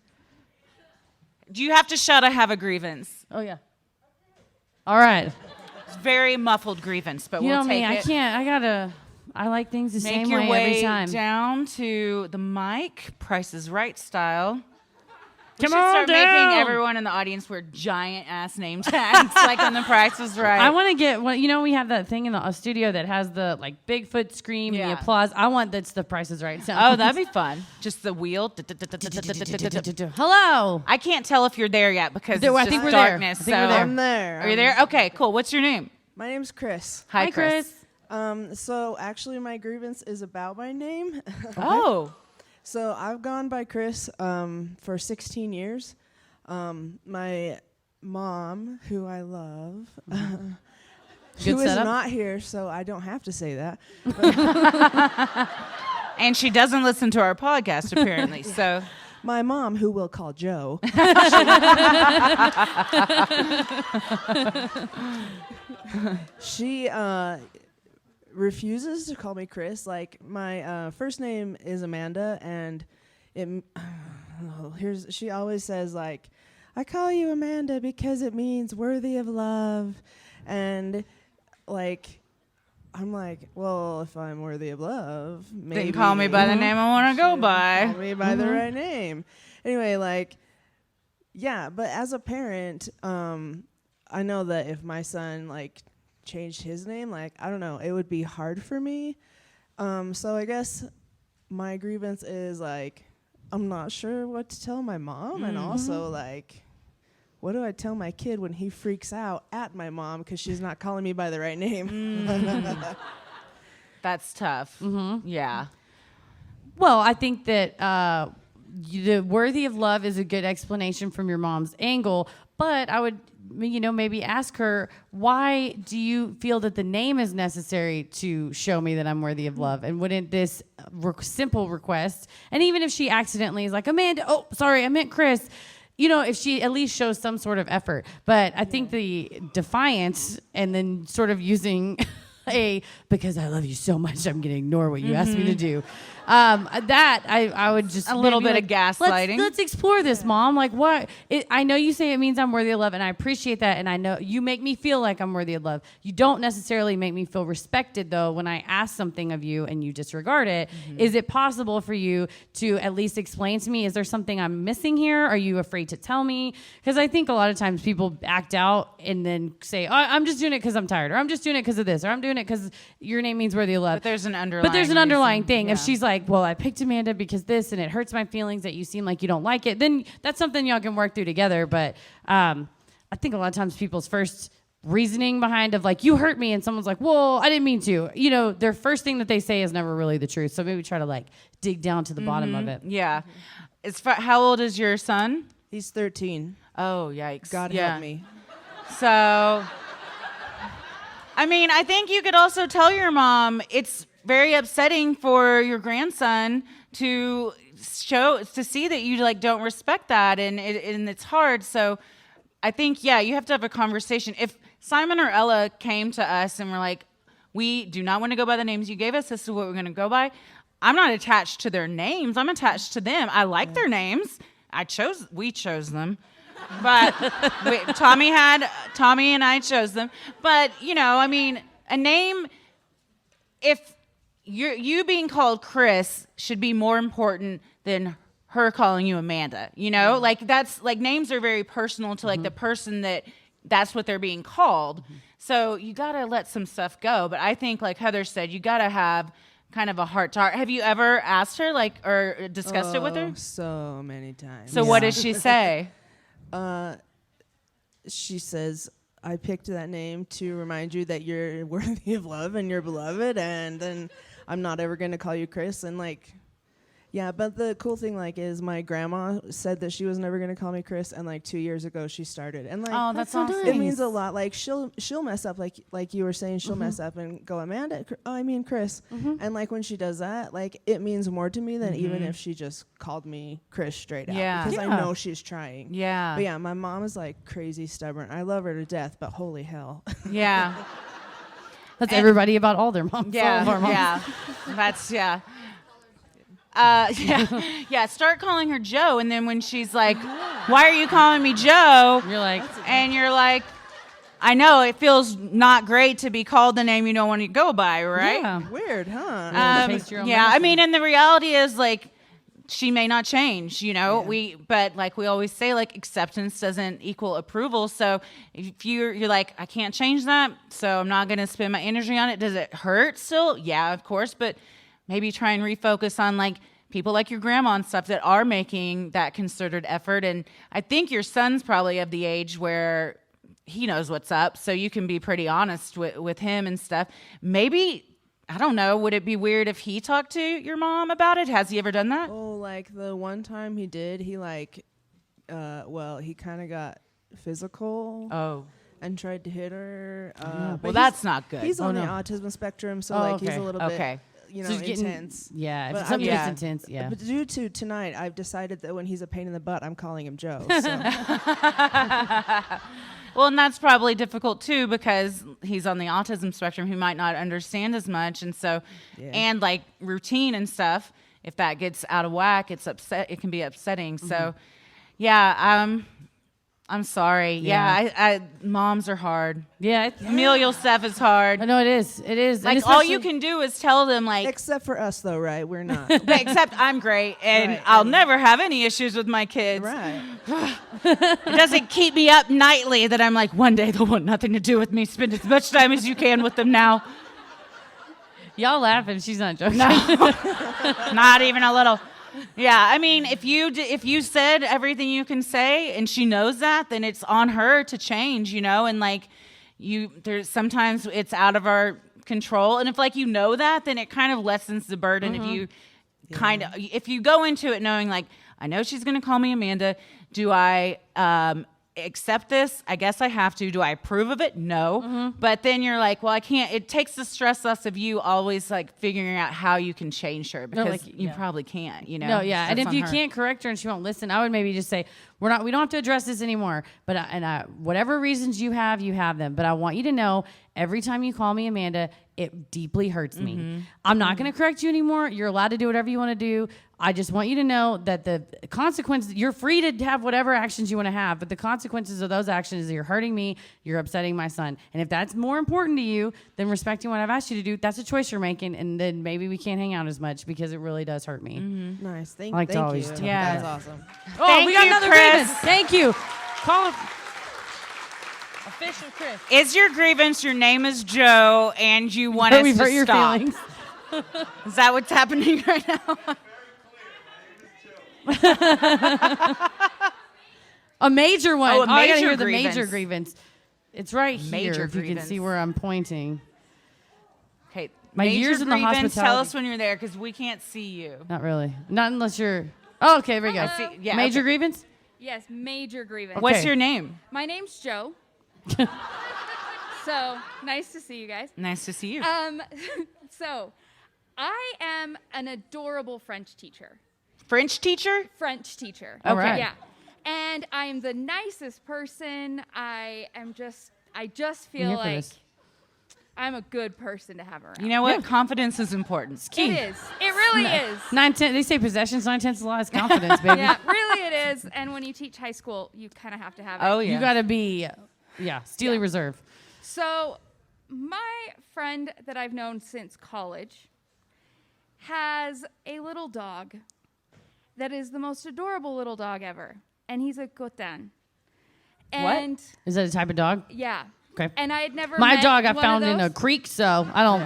Speaker 4: Do you have to shout, I have a grievance?
Speaker 6: Oh, yeah. All right.
Speaker 4: It's very muffled grievance, but
Speaker 6: You
Speaker 4: we'll
Speaker 6: know
Speaker 4: take
Speaker 6: me, it. I like things the
Speaker 4: Make
Speaker 6: same
Speaker 4: your
Speaker 6: way
Speaker 4: way
Speaker 6: every time.
Speaker 4: down to the mic, Price is Right style. We
Speaker 6: Come
Speaker 4: should
Speaker 6: on
Speaker 4: start
Speaker 6: down.
Speaker 4: making everyone in the audience wear giant ass name tags like on The Price is Right.
Speaker 6: I want to get what we have that thing in the studio that has the like Bigfoot scream and
Speaker 4: Yeah.
Speaker 6: the applause. I want that's the Price is Right sound.
Speaker 4: Oh, that'd be fun. Just the wheel.
Speaker 6: Hello.
Speaker 4: I can't tell if you're there yet because
Speaker 6: There-
Speaker 4: it's
Speaker 6: I
Speaker 4: just
Speaker 6: think we're there.
Speaker 4: darkness.
Speaker 6: I think we're
Speaker 4: so-
Speaker 6: there.
Speaker 9: I'm there.
Speaker 4: Are you there? Okay, cool. What's your name?
Speaker 9: My name's Chris.
Speaker 4: Hi, Chris.
Speaker 9: So actually, my grievance is about my name.
Speaker 4: Oh.
Speaker 9: So I've gone by Chris for 16 years. My mom, who I love, who is
Speaker 6: setup.
Speaker 9: not here, so I don't have to say that.
Speaker 4: And she doesn't listen to our podcast, apparently. So
Speaker 9: My mom, who we'll call Joe, she refuses to call me Chris. Like, my first name is Amanda, and she always says, like, I call you Amanda because it means worthy of love. And, like, I'm like, well, if I'm worthy of love, maybe
Speaker 4: then call me by the name I want to go by.
Speaker 9: call me by the right name. Anyway, like, yeah, but as a parent, I know that if my son, like, changed his name, like, I don't know, it would be hard for me. So I guess my grievance is, like, I'm not sure what to tell my mom, and also, like, what do I tell my kid when he freaks out at my mom because she's not calling me by the right name?
Speaker 4: That's tough.
Speaker 6: Mm-hmm.
Speaker 4: Yeah.
Speaker 6: Well, I think that the worthy of love is a good explanation from your mom's angle, but I would, maybe ask her, why do you feel that the name is necessary to show me that I'm worthy of love? And wouldn't this simple request, and even if she accidentally is like, Amanda, oh, sorry, I meant Chris, if she at least shows some sort of effort. But I think the defiance and then sort of using because I love you so much, I'm going to ignore what you asked me to do. That I would just
Speaker 4: A little
Speaker 6: maybe
Speaker 4: bit of gaslighting.
Speaker 6: Let's explore this, Mom. Like, what? I know you say it means I'm worthy of love, and I appreciate that. And I know you make me feel like I'm worthy of love. You don't necessarily make me feel respected, though, when I ask something of you and you disregard it. Is it possible for you to at least explain to me? Is there something I'm missing here? Are you afraid to tell me? Because I think a lot of times people act out and then say, oh, I'm just doing it because I'm tired, or I'm just doing it because of this, or I'm doing it because your name means worthy of love.
Speaker 4: But there's an underlying
Speaker 6: underlying
Speaker 4: reason.
Speaker 6: thing.
Speaker 4: Yeah.
Speaker 6: If she's like, well, I picked Amanda because this, and it hurts my feelings that you seem like you don't like it, then that's something y'all can work through together. But I think a lot of times people's first reasoning behind of like, you hurt me, and someone's like, well, I didn't mean to. Their first thing that they say is never really the truth. So maybe try to like dig down to the bottom of it.
Speaker 4: Yeah. How old is your son?
Speaker 9: He's 13.
Speaker 4: Oh, yikes.
Speaker 9: God
Speaker 4: Yeah.
Speaker 9: help me.
Speaker 4: So, I mean, I think you could also tell your mom it's very upsetting for your grandson to see that you like don't respect that, and it's hard. So, I think you have to have a conversation. If Simon or Ella came to us and were like, we do not want to go by the names you gave us, this is what we're going to go by, I'm not attached to their names. I'm attached to them. I like their names. We chose them. But Tommy and I chose them. But, I mean, a name, if you being called Chris should be more important than her calling you Amanda, like that's like names are very personal to like the person that's what they're being called. So you got to let some stuff go. But I think like Heather said, you got to have kind of a heart to heart. Have you ever asked her like or discussed it with her?
Speaker 9: So many times.
Speaker 4: So what does she say?
Speaker 9: She says, I picked that name to remind you that you're worthy of love and you're beloved, and then I'm not ever going to call you Chris. And like, Yeah, but the cool thing like is my grandma said that she was never gonna call me Chris, and like 2 years ago she started, and like
Speaker 4: Oh, that's awesome.
Speaker 9: it means a lot. Like she'll mess up, like you were saying, she'll mess up and go Amanda. I mean Chris, and like when she does that, like it means more to me than even if she just called me Chris straight out.
Speaker 4: Yeah.
Speaker 9: Because I know she's trying.
Speaker 4: Yeah.
Speaker 9: But yeah, my mom is like crazy stubborn. I love her to death, but holy hell.
Speaker 4: Yeah.
Speaker 6: That's everybody about all their moms. All of our moms.
Speaker 4: Yeah. That's yeah. Start calling her Joe, and then when she's like, "Why are you calling me Joe?"
Speaker 6: You're like,
Speaker 4: and you're like, "I know it feels not great to be called the name you don't want to go by, right?"
Speaker 6: yeah.
Speaker 9: Weird, huh?
Speaker 6: Taste your own
Speaker 4: Yeah. I
Speaker 6: medicine.
Speaker 4: mean, and the reality is like, she may not change, you know. But like we always say, like acceptance doesn't equal approval. So if you're like, I can't change that, so I'm not gonna spend my energy on it. Does it hurt still? Yeah, of course, but maybe try and refocus on like people like your grandma and stuff that are making that concerted effort. And I think your son's probably of the age where he knows what's up, so you can be pretty honest with him and stuff. Maybe, I don't know, would it be weird if he talked to your mom about it? Has he ever done that?
Speaker 9: Oh, like the one time he did, he like, he kind of got physical.
Speaker 4: Oh.
Speaker 9: And tried to hit her.
Speaker 4: Well,
Speaker 9: but
Speaker 4: that's not good.
Speaker 9: He's on the autism spectrum, so like he's a little bit,
Speaker 6: So he's getting-
Speaker 9: intense.
Speaker 6: Yeah,
Speaker 9: But
Speaker 6: if something
Speaker 9: I'm-
Speaker 6: gets intense, yeah.
Speaker 9: But due to tonight, I've decided that when he's a pain in the butt, I'm calling him Joe. So.
Speaker 4: Well, and that's probably difficult too because he's on the autism spectrum. He might not understand as much, and so, and like routine and stuff. If that gets out of whack, it can be upsetting. So, yeah, I'm sorry. Yeah, I moms are hard.
Speaker 6: Yeah.
Speaker 4: Familial stuff is hard.
Speaker 6: I know it is. It is.
Speaker 4: Like
Speaker 6: And
Speaker 4: all you
Speaker 6: especially-
Speaker 4: can do is tell them like,
Speaker 9: Except for us, though, right? We're not.
Speaker 4: but except I'm great and
Speaker 9: Right,
Speaker 4: I'll
Speaker 9: and-
Speaker 4: never have any issues with my kids.
Speaker 9: Right.
Speaker 4: It doesn't keep me up nightly that I'm like, one day they'll want nothing to do with me. Spend as much time as you can with them now.
Speaker 6: Y'all laughing. She's not joking.
Speaker 4: Not even a little. Yeah, I mean, if you said everything you can say and she knows that, then it's on her to change, you know, and like there's sometimes it's out of our control. And if like you know that, then it kind of lessens the burden if you if you go into it knowing like, I know she's gonna call me Amanda. Do I accept this? I guess I have to. Do I approve of it? No. But then you're like, well, I can't. It takes the stress less of you always like figuring out how you can change her because you probably can't, you know.
Speaker 6: No, yeah. And
Speaker 4: That's
Speaker 6: if
Speaker 4: on
Speaker 6: you
Speaker 4: her.
Speaker 6: can't correct her and she won't listen, I would maybe just say, we don't have to address this anymore. But whatever reasons you have them. But I want you to know every time you call me Amanda, it deeply hurts me. I'm not going to correct you anymore. You're allowed to do whatever you want to do. I just want you to know that the consequences, you're free to have whatever actions you want to have, but the consequences of those actions is you're hurting me, you're upsetting my son. And if that's more important to you than respecting what I've asked you to do, that's a choice you're making. And then maybe we can't hang out as much because it really does hurt me.
Speaker 9: Nice.
Speaker 6: I like to
Speaker 9: thank
Speaker 6: always
Speaker 9: you.
Speaker 6: tell
Speaker 4: Yeah.
Speaker 9: That's awesome.
Speaker 6: Oh,
Speaker 4: Thank
Speaker 6: we got
Speaker 4: you,
Speaker 6: another
Speaker 4: Chris.
Speaker 6: grievance. Thank you. Call him. Official Chris.
Speaker 4: Is your grievance your name is Joe and you want us
Speaker 6: We've
Speaker 4: to
Speaker 6: hurt your
Speaker 4: stop?
Speaker 6: feelings.
Speaker 4: Is that what's happening right now?
Speaker 6: A major one.
Speaker 4: Oh, a
Speaker 6: I gotta
Speaker 4: major
Speaker 6: hear the major
Speaker 4: grievance.
Speaker 6: grievance. It's right
Speaker 4: Major
Speaker 6: here. If you can
Speaker 4: grievance.
Speaker 6: see where I'm pointing.
Speaker 4: Okay.
Speaker 6: My
Speaker 4: major
Speaker 6: years in the
Speaker 4: grievance,
Speaker 6: hospitality.
Speaker 4: Tell us when you're there because we can't see you.
Speaker 6: Not really. Not unless you're. Oh, okay. There we go.
Speaker 4: See, yeah,
Speaker 6: Major
Speaker 4: okay.
Speaker 6: grievance.
Speaker 8: Yes, major grievance.
Speaker 4: What's
Speaker 6: Okay.
Speaker 4: your name?
Speaker 8: My name's Joe. So nice to see you guys.
Speaker 4: Nice to see you.
Speaker 8: So I am an adorable French teacher.
Speaker 4: French teacher?
Speaker 8: French teacher.
Speaker 6: All right.
Speaker 8: Yeah. And I'm the nicest person. I just feel
Speaker 6: here for
Speaker 8: like
Speaker 6: this.
Speaker 8: I'm a good person to have around.
Speaker 4: You know what? Confidence is important.
Speaker 8: It is. It really is.
Speaker 6: 9/10. They say possessions 9/10 of the law is confidence, baby.
Speaker 8: Yeah, really it is. And when you teach high school, you kind of have to have it.
Speaker 4: Oh, yeah.
Speaker 6: You gotta be. Steely
Speaker 8: Yeah.
Speaker 6: reserve.
Speaker 8: So, my friend that I've known since college has a little dog that is the most adorable little dog ever. And he's a Cotin. And
Speaker 6: Is that a type of dog?
Speaker 8: yeah.
Speaker 6: Okay.
Speaker 8: And I had never
Speaker 6: My
Speaker 8: met
Speaker 6: dog I
Speaker 8: one
Speaker 6: found
Speaker 8: of
Speaker 6: in a
Speaker 8: those.
Speaker 6: creek, so I don't.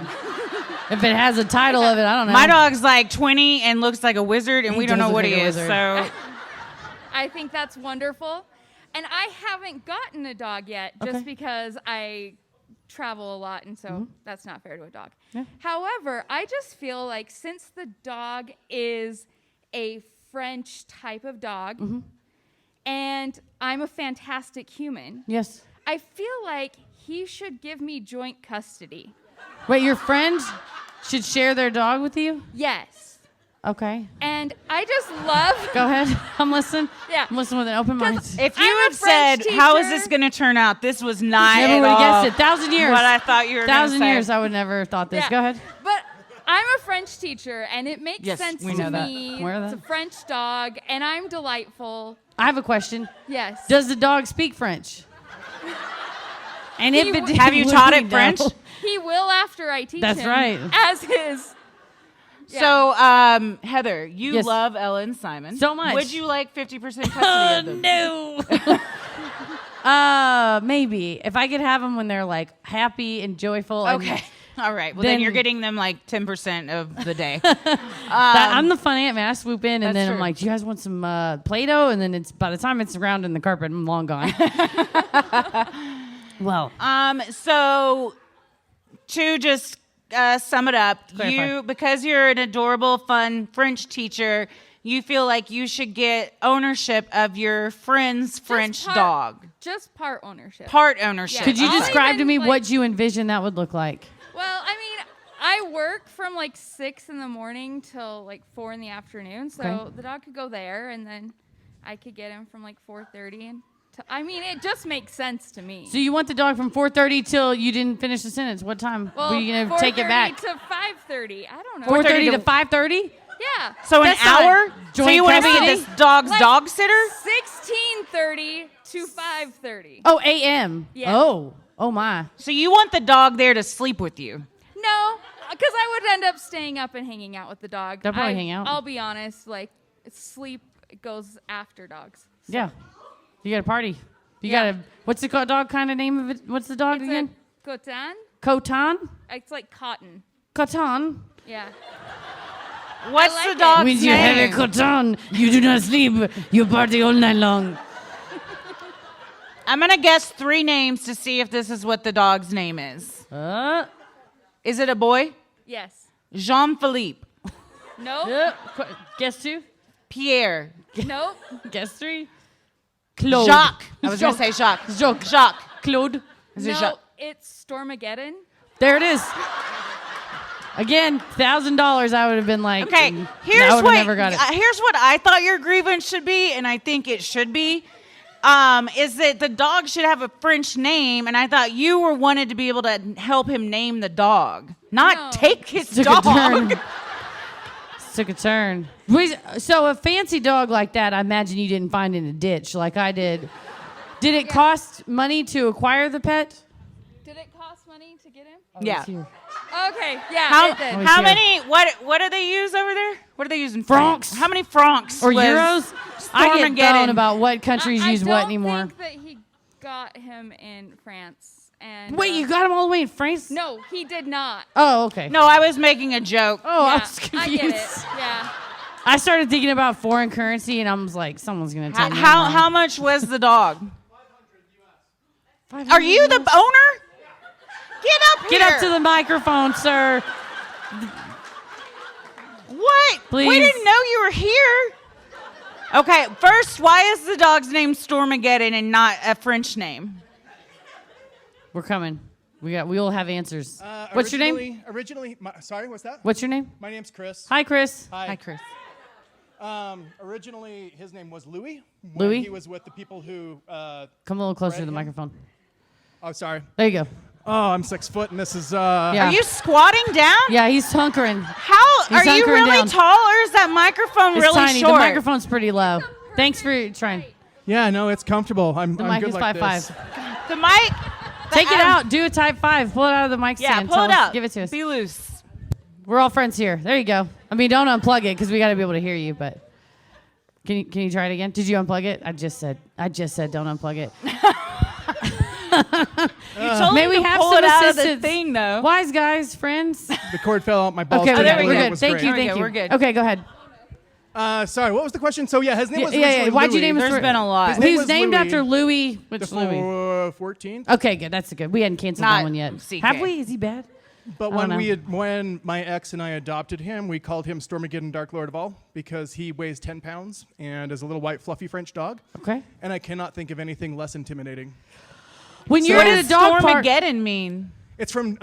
Speaker 6: If it has a title of it, I don't know.
Speaker 4: My dog's like 20 and looks like a wizard, and
Speaker 6: He
Speaker 4: we don't
Speaker 6: does
Speaker 4: know
Speaker 6: look
Speaker 4: what
Speaker 6: like
Speaker 4: he
Speaker 6: a
Speaker 4: is.
Speaker 6: wizard.
Speaker 4: So
Speaker 8: I think that's wonderful. And I haven't gotten a dog yet just
Speaker 6: Okay.
Speaker 8: because I travel a lot, and so that's not fair to a dog.
Speaker 6: Yeah.
Speaker 8: However, I just feel like since the dog is
Speaker 10: a French type of dog,
Speaker 6: Mm-hmm.
Speaker 10: and I'm a fantastic human.
Speaker 6: Yes.
Speaker 10: I feel like he should give me joint custody.
Speaker 6: Wait, your friend should share their dog with you?
Speaker 10: Yes.
Speaker 6: Okay.
Speaker 10: And I just love.
Speaker 6: Go ahead. I'm listening.
Speaker 10: Yeah.
Speaker 6: I'm listening with an open mind.
Speaker 4: If you
Speaker 10: I'm a
Speaker 4: had said,
Speaker 10: French
Speaker 4: "How is
Speaker 10: teacher."
Speaker 4: this going to turn out?" This was not
Speaker 6: Never
Speaker 4: at
Speaker 6: would have
Speaker 4: all
Speaker 6: guessed it. 1,000 years.
Speaker 4: what I thought you were going to say.
Speaker 6: 1,000 years, I would never have thought this.
Speaker 10: Yeah.
Speaker 6: Go ahead.
Speaker 10: But I'm a French teacher, and it makes
Speaker 4: Yes,
Speaker 10: sense
Speaker 4: we
Speaker 10: to
Speaker 4: know that.
Speaker 10: me.
Speaker 6: Where
Speaker 10: It's
Speaker 6: that?
Speaker 10: a French dog, and I'm delightful.
Speaker 6: I have a question.
Speaker 10: Yes.
Speaker 6: Does the dog speak French? And if it did,
Speaker 4: Have you
Speaker 6: would
Speaker 4: taught
Speaker 6: we
Speaker 4: it French?
Speaker 6: know?
Speaker 10: He will after I teach
Speaker 6: That's
Speaker 10: him.
Speaker 6: right.
Speaker 10: As his. Yeah.
Speaker 4: So, Heather, you
Speaker 6: Yes.
Speaker 4: love Ella and Simon
Speaker 6: So much.
Speaker 4: Would you like 50% custody of them?
Speaker 6: No. Maybe. If I could have them when they're like happy and joyful. and
Speaker 4: Okay. All right. Well, then
Speaker 6: Then-
Speaker 4: you're getting them like 10% of the day.
Speaker 6: I'm the fun aunt, man. I swoop in and
Speaker 4: That's
Speaker 6: then I'm
Speaker 4: true.
Speaker 6: like, do you guys want some Play-Doh? And then it's by the time it's around in the carpet, I'm long gone. Well,
Speaker 4: So to just sum it up,
Speaker 6: Clarify.
Speaker 4: because you're an adorable, fun French teacher, you feel like you should get ownership of your friend's French dog.
Speaker 10: Just part ownership.
Speaker 4: Part ownership.
Speaker 10: Yeah.
Speaker 6: could you
Speaker 10: I'll
Speaker 6: describe to
Speaker 10: even,
Speaker 6: me
Speaker 10: like-
Speaker 6: what you envision that would look like?
Speaker 10: Well, I mean, I work from like 6 in the morning till like 4 in the afternoon. So
Speaker 6: Okay.
Speaker 10: the dog could go there, and then I could get him from like 4:30 and. I mean, it just makes sense to me.
Speaker 6: So you want the dog from 4:30 till you didn't finish the sentence. What time
Speaker 10: Well,
Speaker 6: were you going to take it back?
Speaker 10: 4:30 to 5:30. I don't know.
Speaker 6: 4:30 to 5:30?
Speaker 10: Yeah.
Speaker 4: So an
Speaker 6: That's not
Speaker 4: hour? So
Speaker 6: joint
Speaker 4: you want to be
Speaker 6: custody?
Speaker 4: this dog's
Speaker 10: Like-
Speaker 4: dog sitter?
Speaker 10: 16:30 to 5:30.
Speaker 6: Oh, a.m.
Speaker 10: Yeah.
Speaker 6: Oh my.
Speaker 4: So you want the dog there to sleep with you?
Speaker 10: No, because I would end up staying up and hanging out with the dog.
Speaker 6: They'll probably hang out.
Speaker 10: I'll be honest, like sleep goes after dogs. So
Speaker 6: Yeah. You got a party. You
Speaker 10: Yeah.
Speaker 6: got a, what's the dog kind of name of it? What's the dog
Speaker 10: It's
Speaker 6: again?
Speaker 10: a coton.
Speaker 6: Coton?
Speaker 10: It's like cotton.
Speaker 6: Coton?
Speaker 10: Yeah.
Speaker 4: What's
Speaker 10: like
Speaker 4: the
Speaker 10: it.
Speaker 4: dog's
Speaker 6: When you have a
Speaker 4: name?
Speaker 6: coton, you do not sleep. You party all night long.
Speaker 4: I'm going to guess 3 names to see if this is what the dog's name is. Is it a boy?
Speaker 10: Yes.
Speaker 4: Jean-Philippe.
Speaker 10: Nope.
Speaker 6: Guess 2?
Speaker 4: Pierre.
Speaker 10: Nope.
Speaker 6: Guess 3? Claude.
Speaker 4: Jacques. I was going to say Jacques.
Speaker 6: Jacques.
Speaker 4: Jacques.
Speaker 6: Claude.
Speaker 4: Is it
Speaker 10: No,
Speaker 4: Jacques?
Speaker 10: it's Stormageddon.
Speaker 6: There it is. Again, $1,000. I would have been like,
Speaker 4: Okay,
Speaker 6: I would
Speaker 4: here's
Speaker 6: have
Speaker 4: what
Speaker 6: never got it.
Speaker 4: here's what I thought your grievance should be, and I think it should be, is that the dog should have a French name, and I thought you were wanted to be able to help him name the dog, not
Speaker 10: No.
Speaker 4: take his
Speaker 6: Took
Speaker 4: dog.
Speaker 6: a turn. Took a turn. So a fancy dog like that, I imagine you didn't find in a ditch like I did. Did it cost money to acquire the pet?
Speaker 10: Did it cost money to get him?
Speaker 4: Yeah.
Speaker 6: It's here.
Speaker 10: Okay. Yeah.
Speaker 4: How,
Speaker 10: it did.
Speaker 6: Oh,
Speaker 4: how
Speaker 6: here.
Speaker 4: many? What do they use over there? What do they use in
Speaker 6: Francs.
Speaker 4: France? How many francs
Speaker 6: Or
Speaker 4: was
Speaker 6: euros? I get
Speaker 4: Stormageddon?
Speaker 6: thrown about what countries
Speaker 10: I
Speaker 6: use
Speaker 10: don't
Speaker 6: what anymore.
Speaker 10: think that he got him in France. And
Speaker 6: Wait, you got him all the way in France?
Speaker 10: No, he did not.
Speaker 6: Oh, okay.
Speaker 4: No, I was making a joke.
Speaker 6: Oh, I
Speaker 10: Yeah,
Speaker 6: was
Speaker 10: I
Speaker 6: confused.
Speaker 10: get it. Yeah.
Speaker 6: I started thinking about foreign currency, and I was like, someone's gonna tell me. I'm
Speaker 4: How
Speaker 6: wrong.
Speaker 4: how much was the dog?
Speaker 6: 500
Speaker 4: Are you the
Speaker 6: euros?
Speaker 4: owner? Get up here.
Speaker 6: Get up to the microphone, sir.
Speaker 4: What?
Speaker 6: Please.
Speaker 4: We didn't know you were here. Okay, first, why is the dog's name Stormageddon and not a French name?
Speaker 6: We're coming. We'll have answers. What's your name?
Speaker 11: Originally, sorry, what's that?
Speaker 6: What's your name?
Speaker 11: My name's Chris.
Speaker 6: Hi, Chris.
Speaker 11: Hi.
Speaker 4: Chris.
Speaker 11: Originally, his name was Louis.
Speaker 6: Louis?
Speaker 11: When he was with the people who.
Speaker 6: Come a little closer to the microphone.
Speaker 11: Oh, sorry.
Speaker 6: There you go.
Speaker 11: Oh, I'm 6 foot, and this is.
Speaker 6: Yeah.
Speaker 4: Are you squatting down?
Speaker 6: Yeah, he's hunkering.
Speaker 4: How
Speaker 6: He's
Speaker 4: are you
Speaker 6: hunkering
Speaker 4: really
Speaker 6: down.
Speaker 4: tall, or is that microphone
Speaker 6: It's
Speaker 4: really
Speaker 6: tiny.
Speaker 4: short?
Speaker 6: The microphone's pretty low. Thanks for trying.
Speaker 11: Yeah, no, it's comfortable.
Speaker 6: The
Speaker 11: I'm
Speaker 6: mic
Speaker 11: good
Speaker 6: is
Speaker 11: like
Speaker 6: 5'5".
Speaker 11: this.
Speaker 4: The mic.
Speaker 6: Take it out. Do a type 5. Pull it out of the mic
Speaker 4: Yeah,
Speaker 6: stand.
Speaker 4: pull
Speaker 6: Tell
Speaker 4: it
Speaker 6: us-
Speaker 4: out.
Speaker 6: Give it to us.
Speaker 4: Be loose.
Speaker 6: We're all friends here. There you go. I mean, don't unplug it because we got to be able to hear you. But can you try it again? Did you unplug it? I just said don't unplug it. May we have
Speaker 4: pull
Speaker 6: some
Speaker 4: it out of the
Speaker 6: assistance?
Speaker 4: thing, though.
Speaker 6: Wise guys, friends.
Speaker 11: The cord fell out my balls.
Speaker 6: Okay,
Speaker 11: couldn't
Speaker 4: there we
Speaker 11: believe
Speaker 4: go.
Speaker 11: it was
Speaker 6: Thank
Speaker 11: great.
Speaker 6: you.
Speaker 4: Okay,
Speaker 6: Thank you.
Speaker 4: we're good.
Speaker 6: Okay, go ahead.
Speaker 11: Sorry, what was the question? So yeah, his name was
Speaker 6: Yeah,
Speaker 11: originally
Speaker 6: Why'd you
Speaker 11: Louis.
Speaker 6: name his
Speaker 4: There's been a lot.
Speaker 11: His name
Speaker 6: He's
Speaker 11: was
Speaker 6: named
Speaker 11: Louis.
Speaker 6: after Louis. Which
Speaker 11: The
Speaker 6: Louis?
Speaker 11: 14th.
Speaker 6: Okay, good. That's good. We hadn't canceled
Speaker 4: Not
Speaker 6: that one yet.
Speaker 4: CK.
Speaker 6: Have we? Is he bad?
Speaker 11: But
Speaker 6: I don't know.
Speaker 11: when my ex and I adopted him, we called him Stormageddon Dark Lord of All because he weighs 10 pounds and is a little white fluffy French dog.
Speaker 6: Okay.
Speaker 11: And I cannot think of anything less intimidating.
Speaker 6: When
Speaker 4: So
Speaker 6: you're
Speaker 4: what
Speaker 6: at
Speaker 4: does
Speaker 6: a dog park.
Speaker 4: Stormageddon mean?
Speaker 11: It's from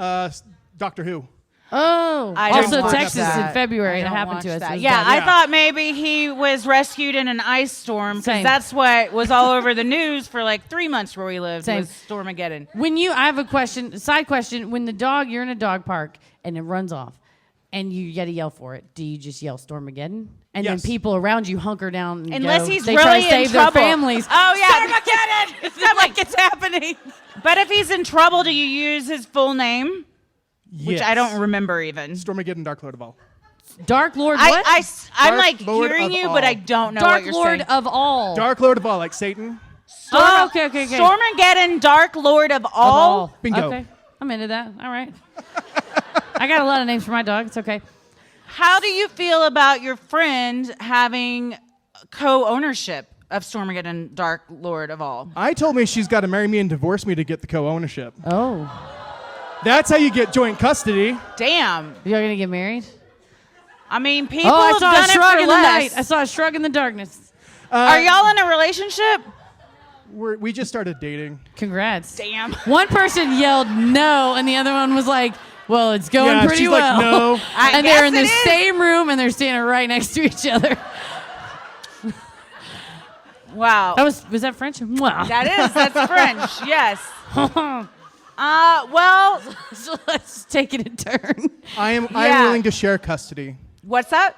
Speaker 11: Doctor Who.
Speaker 6: Oh,
Speaker 4: I don't
Speaker 6: also
Speaker 4: watch
Speaker 6: Texas
Speaker 4: that.
Speaker 6: in February.
Speaker 4: I
Speaker 6: That
Speaker 4: don't
Speaker 6: happened
Speaker 4: watch
Speaker 6: to us.
Speaker 4: that.
Speaker 6: It was
Speaker 4: Yeah,
Speaker 6: bad.
Speaker 4: I thought maybe he was rescued in an ice storm because
Speaker 6: Same.
Speaker 4: that's what was all over the news for like 3 months where we lived.
Speaker 6: Same.
Speaker 4: Was Stormageddon.
Speaker 6: When I have a question, side question. When you're in a dog park and it runs off, and you got to yell for it, do you just yell Stormageddon? And
Speaker 11: Yes.
Speaker 6: then people around you hunker down and
Speaker 4: Unless
Speaker 6: go.
Speaker 4: he's
Speaker 6: They
Speaker 4: really
Speaker 6: try to save
Speaker 4: in
Speaker 6: their
Speaker 4: trouble.
Speaker 6: families.
Speaker 4: Oh yeah, Stormageddon! It's not like it's happening. But if he's in trouble, do you use his full name? Which I don't remember even.
Speaker 11: Stormageddon Dark Lord of All.
Speaker 6: Dark Lord what?
Speaker 4: I'm
Speaker 11: Dark
Speaker 4: like
Speaker 11: Lord
Speaker 4: hearing
Speaker 11: of
Speaker 4: you,
Speaker 11: all.
Speaker 4: but I don't know
Speaker 6: Dark
Speaker 4: what you're
Speaker 6: Lord
Speaker 4: saying.
Speaker 6: of all.
Speaker 11: Dark Lord of All, like Satan.
Speaker 6: Oh, okay.
Speaker 4: Stormageddon, Dark Lord of all.
Speaker 11: Bingo.
Speaker 6: Okay, I'm into that. All right. I got a lot of names for my dog. It's okay.
Speaker 4: How do you feel about your friend having co-ownership of Stormageddon, Dark Lord of all?
Speaker 11: I told me she's got to marry me and divorce me to get the co-ownership.
Speaker 6: Oh.
Speaker 11: That's how you get joint custody.
Speaker 4: Damn.
Speaker 6: You're going to get married?
Speaker 4: I mean, people
Speaker 6: I
Speaker 4: have
Speaker 6: saw
Speaker 4: done
Speaker 6: a
Speaker 4: it
Speaker 6: shrug
Speaker 4: for
Speaker 6: in the
Speaker 4: less.
Speaker 6: night. I saw a shrug in the darkness.
Speaker 4: Are y'all in a relationship?
Speaker 11: We just started dating.
Speaker 6: Congrats.
Speaker 4: Damn.
Speaker 6: One person yelled no, and the other one was like, well, it's going
Speaker 11: Yeah,
Speaker 6: pretty
Speaker 11: she's
Speaker 6: well.
Speaker 11: like, no.
Speaker 6: And they're in
Speaker 4: guess
Speaker 6: the
Speaker 4: it is.
Speaker 6: same room, and they're standing right next to each other.
Speaker 4: Wow.
Speaker 6: Was that French? Mwah.
Speaker 4: That's French. Yes. Well,
Speaker 6: So let's take it in turn.
Speaker 11: I'm
Speaker 4: Yeah.
Speaker 11: willing to share custody.
Speaker 4: what's that?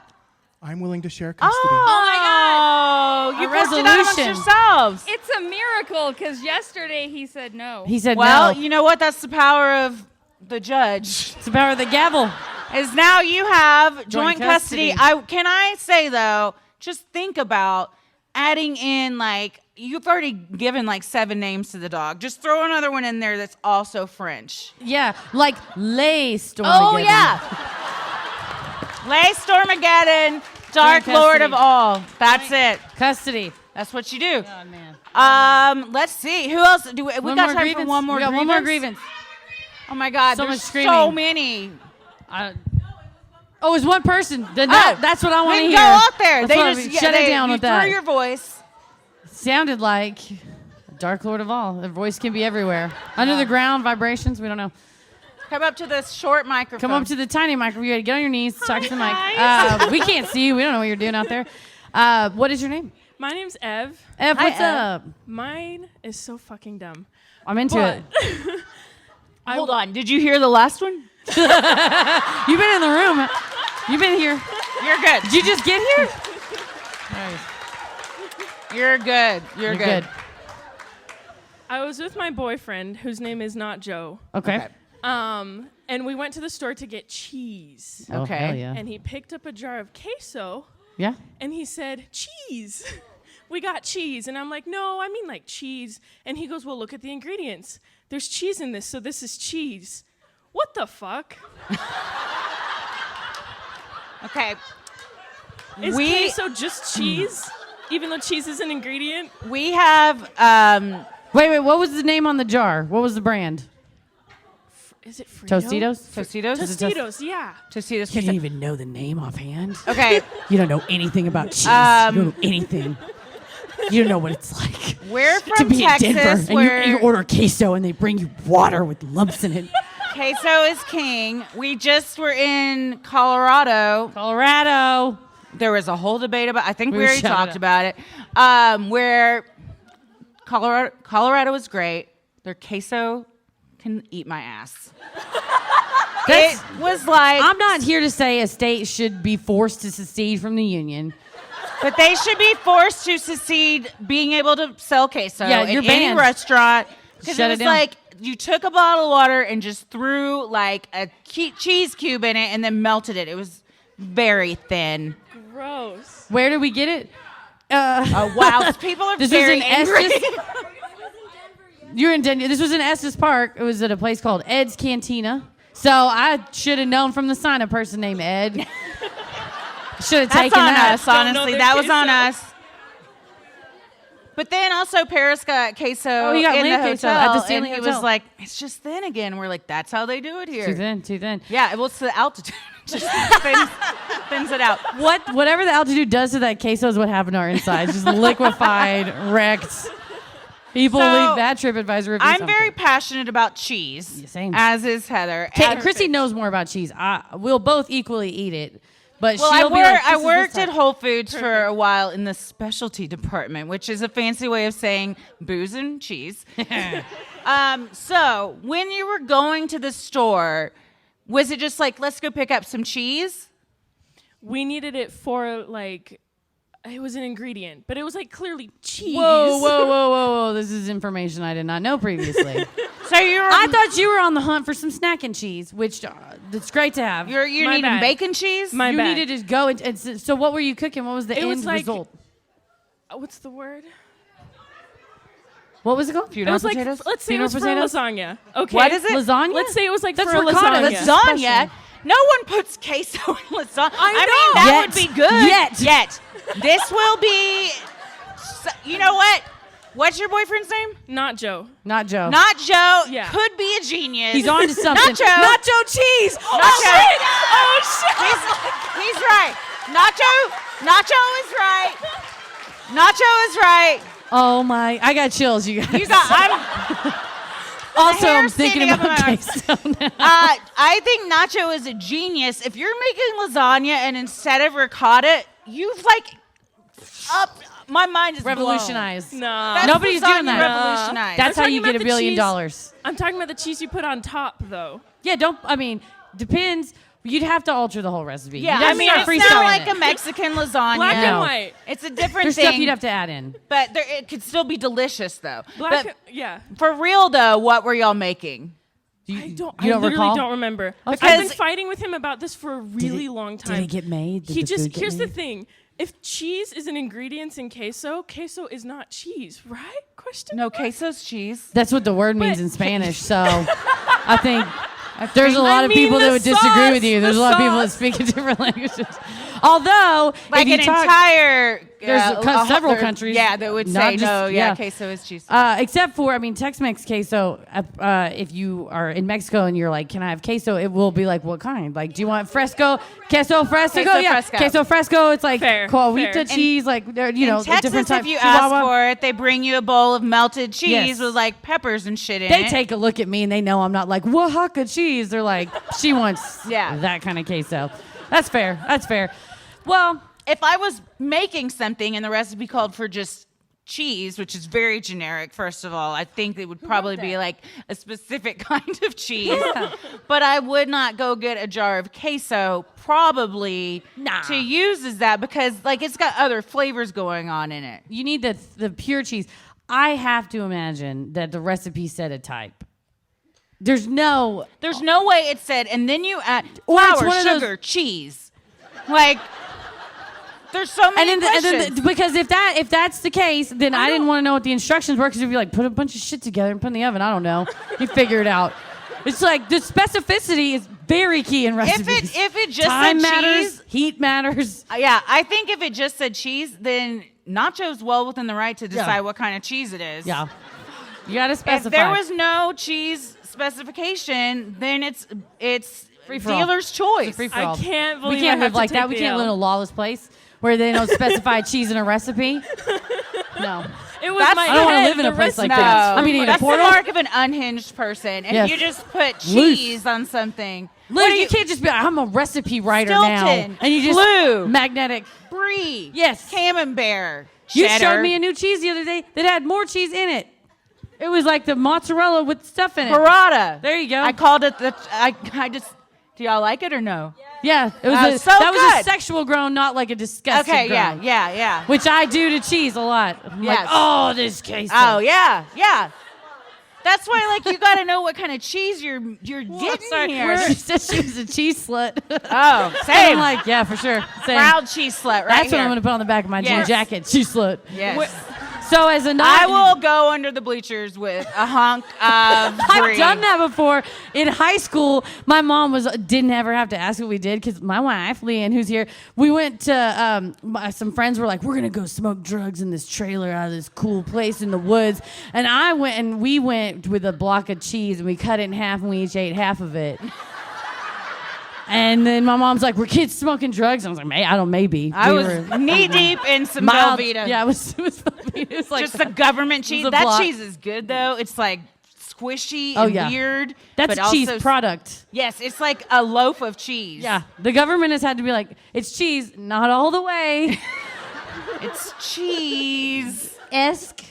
Speaker 11: I'm willing to share custody.
Speaker 4: Oh, you
Speaker 6: A
Speaker 4: worked it out amongst
Speaker 6: resolution.
Speaker 4: yourselves.
Speaker 10: It's a miracle because yesterday he said no.
Speaker 6: He said
Speaker 4: Well,
Speaker 6: no.
Speaker 4: you know what? That's the power of the judge.
Speaker 6: It's the power of the gavel.
Speaker 4: Is now you have joint
Speaker 6: custody.
Speaker 4: custody. Can I say though, just think about adding in like you've already given like 7 names to the dog. Just throw another one in there that's also French.
Speaker 6: Yeah, like Lay Stormageddon.
Speaker 4: Oh yeah. Lay Stormageddon, Dark
Speaker 6: Joint
Speaker 4: Lord
Speaker 6: custody.
Speaker 4: of all. That's it.
Speaker 6: Custody.
Speaker 4: That's what you do.
Speaker 6: Oh, man.
Speaker 4: Let's see. Who else do we got
Speaker 6: One
Speaker 4: time
Speaker 6: more
Speaker 4: for
Speaker 6: grievance?
Speaker 4: one more
Speaker 6: We got
Speaker 4: grievance?
Speaker 6: one more grievance.
Speaker 4: Oh my God,
Speaker 6: So
Speaker 4: there's
Speaker 6: much screaming.
Speaker 4: so many.
Speaker 6: Oh, it's one person. Then that's what I want to
Speaker 4: Then
Speaker 6: hear.
Speaker 4: go out there.
Speaker 6: That's
Speaker 4: They
Speaker 6: what I
Speaker 4: just
Speaker 6: mean. Shut it down
Speaker 4: you
Speaker 6: with that.
Speaker 4: threw your voice.
Speaker 6: Sounded like Dark Lord of all. The voice can be everywhere. Under the ground, vibrations. We don't know.
Speaker 4: Come up to this short microphone.
Speaker 6: Come up to the tiny microphone. You gotta get on your knees, talk to the mic. We can't see you. We don't know what you're doing out there. What is your name?
Speaker 12: My name's Ev.
Speaker 6: Ev, what's
Speaker 4: Ev.
Speaker 6: up?
Speaker 12: Mine is so fucking dumb.
Speaker 6: I'm into
Speaker 12: But
Speaker 6: it.
Speaker 4: Hold on. Did you hear the last one?
Speaker 6: You've been in the room. You've been here.
Speaker 4: You're good.
Speaker 6: Did you just get here?
Speaker 4: You're good. You're good.
Speaker 12: I was with my boyfriend, whose name is not Joe.
Speaker 6: Okay.
Speaker 12: And we went to the store to get cheese.
Speaker 6: Oh,
Speaker 4: Okay.
Speaker 6: hell yeah.
Speaker 12: And he picked up a jar of queso
Speaker 6: Yeah.
Speaker 12: and he said, cheese. We got cheese. And I'm like, no, I mean like cheese. And he goes, well, look at the ingredients. There's cheese in this, so this is cheese. What the fuck?
Speaker 4: Okay.
Speaker 12: Is
Speaker 4: We-
Speaker 12: queso just cheese? Even though cheese is an ingredient?
Speaker 4: We have
Speaker 6: Wait. What was the name on the jar? What was the brand?
Speaker 12: Is it Frito?
Speaker 6: Tostitos?
Speaker 4: Tostitos.
Speaker 12: Tostitos, yeah.
Speaker 4: Tostitos.
Speaker 6: You didn't even know the name offhand.
Speaker 4: Okay.
Speaker 6: You don't know anything about cheese. You don't know anything. You don't know what it's like
Speaker 4: We're
Speaker 6: to
Speaker 4: from
Speaker 6: be
Speaker 4: Texas,
Speaker 6: in Denver and
Speaker 4: where
Speaker 6: you order queso and they bring you water with lumps in it.
Speaker 4: queso is king. We just were in Colorado.
Speaker 6: Colorado.
Speaker 4: There was a whole debate about. I think we
Speaker 6: We
Speaker 4: already
Speaker 6: shut it
Speaker 4: talked
Speaker 6: up.
Speaker 4: about it. Where Colorado is great. Their queso can eat my ass. It was like,
Speaker 6: I'm not here to say a state should be forced to secede from the union.
Speaker 4: but they should be forced to secede being able to sell queso
Speaker 6: Yeah,
Speaker 4: in
Speaker 6: you're
Speaker 4: any
Speaker 6: banned.
Speaker 4: restaurant. Because
Speaker 6: Shut
Speaker 4: it
Speaker 6: it
Speaker 4: was
Speaker 6: down.
Speaker 4: like you took a bottle of water and just threw like a cheese cube in it and then melted it. It was very thin.
Speaker 12: Gross.
Speaker 6: Where do we get it?
Speaker 4: Oh wow, people are
Speaker 6: This
Speaker 4: very
Speaker 6: was in
Speaker 4: angry.
Speaker 6: Estes. You're in Denver. This was in Estes Park. It was at a place called Ed's Cantina. So I should have known from the sign a person named Ed. Should have
Speaker 4: That's
Speaker 6: taken
Speaker 4: on
Speaker 6: that.
Speaker 4: us, honestly.
Speaker 12: their
Speaker 4: That was on
Speaker 12: queso.
Speaker 4: us. But then also Paris got queso
Speaker 6: Oh, he got
Speaker 4: in the
Speaker 6: lamb
Speaker 4: hotel,
Speaker 6: queso at the
Speaker 4: and
Speaker 6: Stanley
Speaker 4: he
Speaker 6: Hotel.
Speaker 4: was like, "It's just thin again." We're like, "That's how they do it here."
Speaker 6: Too thin.
Speaker 4: Yeah, well, it's the altitude. Just thins it out.
Speaker 6: Whatever the altitude does to that queso is what happened to our insides. Just liquefied, wrecked. People
Speaker 4: So,
Speaker 6: leave that TripAdvisor review.
Speaker 4: I'm very passionate about cheese,
Speaker 6: same.
Speaker 4: as is Heather.
Speaker 6: Chrissy knows more about cheese. We'll both equally eat it. But
Speaker 4: Well,
Speaker 6: she'll be like,
Speaker 4: I
Speaker 6: "This is
Speaker 4: worked
Speaker 6: this
Speaker 4: at
Speaker 6: type."
Speaker 4: Whole Foods for a while in the specialty department, which is a fancy way of saying booze and cheese. So when you were going to the store, was it just like, let's go pick up some cheese?
Speaker 12: We needed it for like, it was an ingredient, but it was like clearly cheese.
Speaker 6: Whoa. This is information I did not know previously.
Speaker 4: So
Speaker 6: I thought you were on the hunt for some snacking cheese, which it's great to have.
Speaker 4: You're
Speaker 12: My
Speaker 4: needing
Speaker 12: bad.
Speaker 4: bacon cheese?
Speaker 12: My
Speaker 6: you
Speaker 12: bad.
Speaker 6: needed to go. So what were you cooking? What was the
Speaker 12: It
Speaker 6: end
Speaker 12: was like-
Speaker 6: result?
Speaker 12: What's the word?
Speaker 6: What was it called?
Speaker 12: It was like, let's say it was for lasagna. Okay.
Speaker 4: What is it?
Speaker 6: Lasagna?
Speaker 12: Let's say it was like
Speaker 6: That's
Speaker 12: for a
Speaker 6: ricotta.
Speaker 12: lasagna.
Speaker 6: That's
Speaker 4: Lasagna? No one puts queso in lasagna.
Speaker 12: I
Speaker 4: mean,
Speaker 12: know.
Speaker 4: that
Speaker 6: Yet.
Speaker 4: would be good.
Speaker 6: Yet.
Speaker 4: This will be, you know what? What's your boyfriend's name?
Speaker 12: Not Joe.
Speaker 6: Not Joe.
Speaker 4: Not Joe.
Speaker 12: Yeah.
Speaker 4: Could be a genius.
Speaker 6: He's on to something.
Speaker 4: Nacho.
Speaker 6: Nacho cheese.
Speaker 4: Nacho.
Speaker 12: Oh, shit.
Speaker 4: He's right. Nacho is right. Nacho is right.
Speaker 6: Oh my! I got chills, you guys.
Speaker 4: You got. I'm.
Speaker 6: Also,
Speaker 4: hair
Speaker 6: I'm thinking
Speaker 4: standing up
Speaker 6: about
Speaker 4: on my
Speaker 6: queso now.
Speaker 4: I think Nacho is a genius. If you're making lasagna and instead of ricotta, you've like up. My mind is
Speaker 6: Revolutionized.
Speaker 12: No.
Speaker 4: That's
Speaker 6: Nobody's
Speaker 4: lasagna
Speaker 6: doing that.
Speaker 4: revolutionized.
Speaker 6: That's
Speaker 12: I'm
Speaker 6: how you
Speaker 12: talking
Speaker 6: get
Speaker 12: about
Speaker 6: $1
Speaker 12: the
Speaker 6: billion.
Speaker 12: cheese. I'm talking about the cheese you put on top, though.
Speaker 6: Yeah, depends. You'd have to alter the whole recipe.
Speaker 4: Yeah,
Speaker 6: You'd
Speaker 4: I
Speaker 6: have to
Speaker 4: mean,
Speaker 6: start
Speaker 4: it's not
Speaker 6: freestyling
Speaker 4: like
Speaker 6: it.
Speaker 4: a Mexican lasagna.
Speaker 12: Black and
Speaker 6: No.
Speaker 12: white.
Speaker 4: It's a different
Speaker 6: There's
Speaker 4: thing.
Speaker 6: stuff you'd have to add in.
Speaker 4: But it could still be delicious, though.
Speaker 12: Black, yeah.
Speaker 4: For real, though, what were y'all making?
Speaker 12: I don't
Speaker 6: recall?
Speaker 12: literally don't remember. I've been fighting with him about this for a really long time.
Speaker 6: Did it get made? Did
Speaker 12: He
Speaker 6: the
Speaker 12: just
Speaker 6: food get
Speaker 12: here's the
Speaker 6: made?
Speaker 12: thing. If cheese is an ingredient in queso, queso is not cheese, right? Question.
Speaker 4: No, queso's cheese.
Speaker 6: That's what the word means
Speaker 12: But-
Speaker 6: in Spanish. So I think there's a lot
Speaker 12: I
Speaker 6: of
Speaker 12: mean
Speaker 6: people
Speaker 12: the
Speaker 6: that would disagree with
Speaker 12: sauce,
Speaker 6: you. There's
Speaker 12: the
Speaker 6: a lot of people that
Speaker 12: sauce.
Speaker 6: speak in different languages. Although,
Speaker 4: Like
Speaker 6: if you
Speaker 4: an
Speaker 6: talk,
Speaker 4: entire.
Speaker 6: there's several countries.
Speaker 4: Yeah, that would
Speaker 6: not
Speaker 4: say
Speaker 6: just-
Speaker 4: no.
Speaker 6: yeah.
Speaker 4: Yeah, queso is cheese.
Speaker 6: Except for, Tex-Mex queso. If you are in Mexico and you're like, "Can I have queso?" It will be like, "What kind? Like, do you want fresco? Queso fresco?
Speaker 4: Queso
Speaker 6: yeah,
Speaker 4: fresco.
Speaker 6: queso fresco. It's like
Speaker 12: Fair,
Speaker 6: coavita
Speaker 12: fair.
Speaker 6: cheese. Like,
Speaker 4: in
Speaker 6: different
Speaker 4: Texas,
Speaker 6: types.
Speaker 4: if you
Speaker 6: Chihuahua.
Speaker 4: ask for it, they bring you a bowl of melted cheese
Speaker 6: Yes.
Speaker 4: with like peppers and shit in
Speaker 6: They
Speaker 4: it.
Speaker 6: take a look at me and they know I'm not like Oaxaca cheese. They're like, she wants
Speaker 4: Yeah.
Speaker 6: that kind of queso. That's fair. That's fair. Well,
Speaker 4: If I was making something and the recipe called for just cheese, which is very generic, first of all, I think it would probably be like a specific kind of cheese. But I would not go get a jar of queso probably to use as that because like it's got other flavors going on in it.
Speaker 6: you need the pure cheese. I have to imagine that the recipe said a type. There's no
Speaker 4: way it said, and then you add
Speaker 6: Or it's
Speaker 4: flour,
Speaker 6: one of those-
Speaker 4: sugar, cheese. Like, there's so many
Speaker 6: and
Speaker 4: questions.
Speaker 6: then because if that's the case, then I didn't want to know what the instructions were because you'd be like, put a bunch of shit together and put in the oven. I don't know. You figure it out. It's like the specificity is very key in recipes.
Speaker 4: if it just
Speaker 6: Time
Speaker 4: said
Speaker 6: matters,
Speaker 4: cheese,
Speaker 6: heat matters.
Speaker 4: yeah, I think if it just said cheese, then Nacho's well within the right to decide what kind of cheese it is.
Speaker 6: Yeah, you gotta specify.
Speaker 4: If there was no cheese specification, then it's
Speaker 6: Free-for-all.
Speaker 4: dealer's choice.
Speaker 6: It's a free-for-all.
Speaker 12: I can't believe
Speaker 6: we can't
Speaker 12: I have
Speaker 6: live
Speaker 12: to
Speaker 6: like that.
Speaker 12: take
Speaker 6: We
Speaker 12: the
Speaker 6: can't
Speaker 12: L.
Speaker 6: live in a lawless place where they don't specify cheese in a recipe. No.
Speaker 12: It was
Speaker 4: That's-
Speaker 12: my
Speaker 6: I don't want to
Speaker 12: head,
Speaker 6: live in a
Speaker 12: the
Speaker 6: place like
Speaker 12: recipe.
Speaker 6: that. I'm eating a
Speaker 4: That's the
Speaker 6: portal.
Speaker 4: mark of an unhinged person. If
Speaker 6: Yes.
Speaker 4: you just put
Speaker 6: Loose.
Speaker 4: cheese on something.
Speaker 6: Liz, you can't just be like, I'm a recipe writer now.
Speaker 4: Stilton,
Speaker 6: And you just
Speaker 4: Blue.
Speaker 6: magnetic.
Speaker 4: Brie.
Speaker 6: Yes.
Speaker 4: Camembert.
Speaker 6: You
Speaker 4: cheddar.
Speaker 6: showed me a new cheese the other day that had more cheese in it. It was like the mozzarella with stuff in it.
Speaker 4: Burrata.
Speaker 6: There you go.
Speaker 4: I called it I just. Do y'all like it or no?
Speaker 6: Yeah, it was
Speaker 4: That was
Speaker 6: was a
Speaker 4: good.
Speaker 6: sexual groan, not like a disgusting
Speaker 4: Okay.
Speaker 6: groan.
Speaker 4: Yeah.
Speaker 6: Which I do to cheese a lot. I'm
Speaker 4: Yes.
Speaker 6: like, oh, this queso.
Speaker 4: Oh yeah. That's why, like, you got to know what kind of cheese you're getting here.
Speaker 6: She said she was a cheese slut.
Speaker 4: Oh,
Speaker 6: And
Speaker 4: same.
Speaker 6: I'm like, yeah, for sure. Same.
Speaker 4: Proud cheese slut, right
Speaker 6: That's
Speaker 4: here.
Speaker 6: what I'm going to put on the back of my jean
Speaker 4: Yes.
Speaker 6: jacket. Cheese slut.
Speaker 4: Yes.
Speaker 6: So as a
Speaker 4: I will go under the bleachers with a hunk of brie.
Speaker 6: I've done that before. In high school, my mom didn't ever have to ask what we did because my wife, Leanne, who's here, we went to, some friends were like, we're going to go smoke drugs in this trailer out of this cool place in the woods. And we went with a block of cheese and we cut it in half and we each ate half of it. And then my mom's like, "Were kids smoking drugs?" And I was like, maybe.
Speaker 4: I was knee deep in some
Speaker 6: mild,
Speaker 4: Velveeta.
Speaker 6: Yeah, it was Velveeta. It was like
Speaker 4: just the government cheese. That
Speaker 6: block.
Speaker 4: cheese is good though. It's like squishy
Speaker 6: Oh,
Speaker 4: and
Speaker 6: yeah.
Speaker 4: weird.
Speaker 6: That's
Speaker 4: but
Speaker 6: a cheese
Speaker 4: also,
Speaker 6: product.
Speaker 4: Yes, it's like a loaf of cheese.
Speaker 6: Yeah, the government has had to be like, it's cheese, not all the way.
Speaker 4: It's cheese-esque.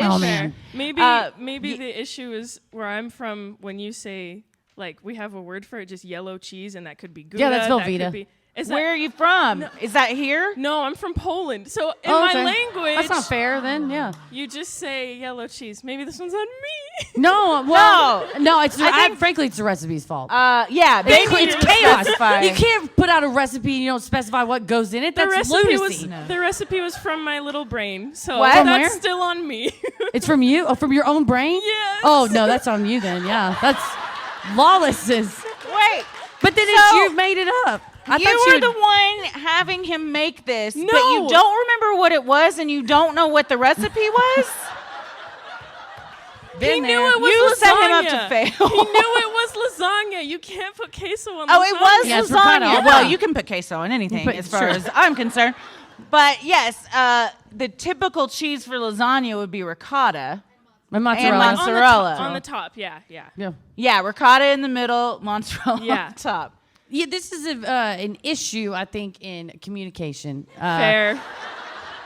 Speaker 6: Oh man.
Speaker 12: Maybe the issue is where I'm from. When you say like we have a word for it, just yellow cheese, and that could be Gouda.
Speaker 6: Yeah, that's
Speaker 12: that
Speaker 6: Velveeta.
Speaker 12: could be-
Speaker 4: Where are you from?
Speaker 12: No.
Speaker 4: Is that here?
Speaker 12: No, I'm from Poland. So in
Speaker 6: Oh,
Speaker 12: my
Speaker 6: okay.
Speaker 12: language,
Speaker 6: That's not fair then, yeah.
Speaker 12: you just say yellow cheese. Maybe this one's on me.
Speaker 6: No, well, no, it's frankly it's the recipe's fault.
Speaker 4: Yeah,
Speaker 6: it's chaos.
Speaker 4: specify.
Speaker 6: You can't put out a recipe and you don't specify what goes in it. That's lunacy.
Speaker 12: The recipe was from my little brain, so
Speaker 6: What? From
Speaker 12: that's
Speaker 6: where?
Speaker 12: still on me.
Speaker 6: It's from you? Oh, from your own brain?
Speaker 12: Yes.
Speaker 6: Oh, no, that's on you then, yeah. That's lawlessness.
Speaker 4: Wait.
Speaker 6: But then you made it up. I
Speaker 4: You
Speaker 6: thought
Speaker 4: were the one having him make this, but you
Speaker 12: No.
Speaker 4: don't remember what it was and you don't know what the recipe was?
Speaker 12: He knew it was
Speaker 4: You
Speaker 12: lasagna.
Speaker 4: set him up to fail.
Speaker 12: He knew it was lasagna. You can't put queso on lasagna.
Speaker 4: Oh, it was
Speaker 6: Yeah, it's
Speaker 4: lasagna.
Speaker 6: ricotta.
Speaker 4: Well, you can put queso on anything
Speaker 6: But
Speaker 4: as far
Speaker 6: sure.
Speaker 4: as I'm concerned. But yes, the typical cheese for lasagna would be ricotta.
Speaker 6: And mozzarella.
Speaker 4: And mozzarella.
Speaker 12: On the top, yeah.
Speaker 6: Yeah.
Speaker 4: Yeah, ricotta in the middle, mozzarella
Speaker 12: Yeah.
Speaker 4: on top.
Speaker 6: Yeah, this is an issue, I think, in communication.
Speaker 12: Fair.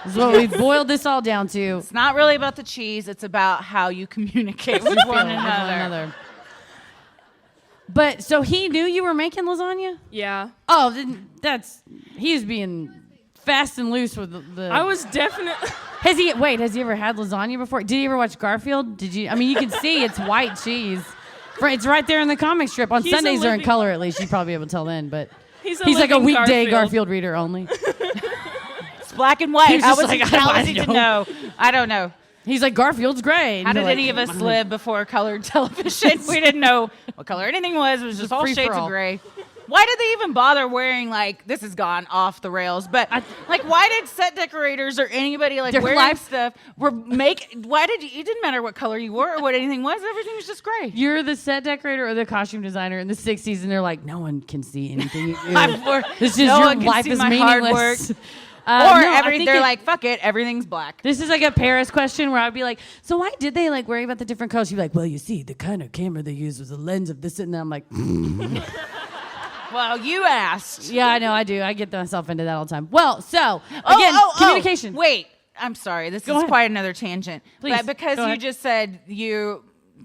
Speaker 6: Is what we've boiled this all down to.
Speaker 4: It's not really about the cheese. It's about how you communicate with one another.
Speaker 6: But so he knew you were making lasagna?
Speaker 12: Yeah.
Speaker 6: Oh, then he's being fast and loose with the.
Speaker 12: I was definitely.
Speaker 6: Has he ever had lasagna before? Did he ever watch Garfield? Did you? I mean, you can see it's white cheese. It's right there in the comic strip. On
Speaker 12: He's a
Speaker 6: Sundays they're in
Speaker 12: living-
Speaker 6: color at least. You'd probably be able to tell then. But
Speaker 12: He's
Speaker 6: like a
Speaker 12: living
Speaker 6: weekday
Speaker 12: Garfield.
Speaker 6: Garfield reader only.
Speaker 4: It's black and white.
Speaker 6: He was
Speaker 4: How
Speaker 6: just
Speaker 4: was
Speaker 6: like,
Speaker 4: how
Speaker 6: I
Speaker 4: was he to
Speaker 6: don't
Speaker 4: know? I don't know.
Speaker 6: He's like, Garfield's great.
Speaker 4: How
Speaker 6: And
Speaker 4: did
Speaker 6: you're
Speaker 4: any
Speaker 6: like,
Speaker 4: of us live before colored television? We didn't know what color anything was. It was just all
Speaker 6: free for
Speaker 4: shades
Speaker 6: all.
Speaker 4: of gray. Why did they even bother wearing, like, this has gone off the rails, but, why did set decorators or anybody, like,
Speaker 6: Their
Speaker 4: wearing
Speaker 6: life-
Speaker 4: stuff, it didn't matter what color you wore or what anything was, everything was just gray.
Speaker 6: You're the set decorator or the costume designer in the 60s, and they're like, no one can see anything you do. This is
Speaker 4: no
Speaker 6: your
Speaker 4: one can
Speaker 6: life
Speaker 4: see
Speaker 6: is
Speaker 4: my
Speaker 6: meaningless.
Speaker 4: hard work.
Speaker 6: No,
Speaker 4: They're like, fuck it, everything's black.
Speaker 6: This is like a Paris question where I'd be like, so why did they like worry about the different colors? She'd be like, well, you see, the kind of camera they used was a lens of this and that. I'm like,
Speaker 4: Well, you asked.
Speaker 6: yeah, I know, I do. I get myself into that all the time. Well, so again, communication.
Speaker 4: Wait, I'm sorry. This
Speaker 6: Go
Speaker 4: is
Speaker 6: ahead.
Speaker 4: quite another tangent.
Speaker 6: Please,
Speaker 4: But because
Speaker 6: go
Speaker 4: you
Speaker 6: ahead.
Speaker 4: just said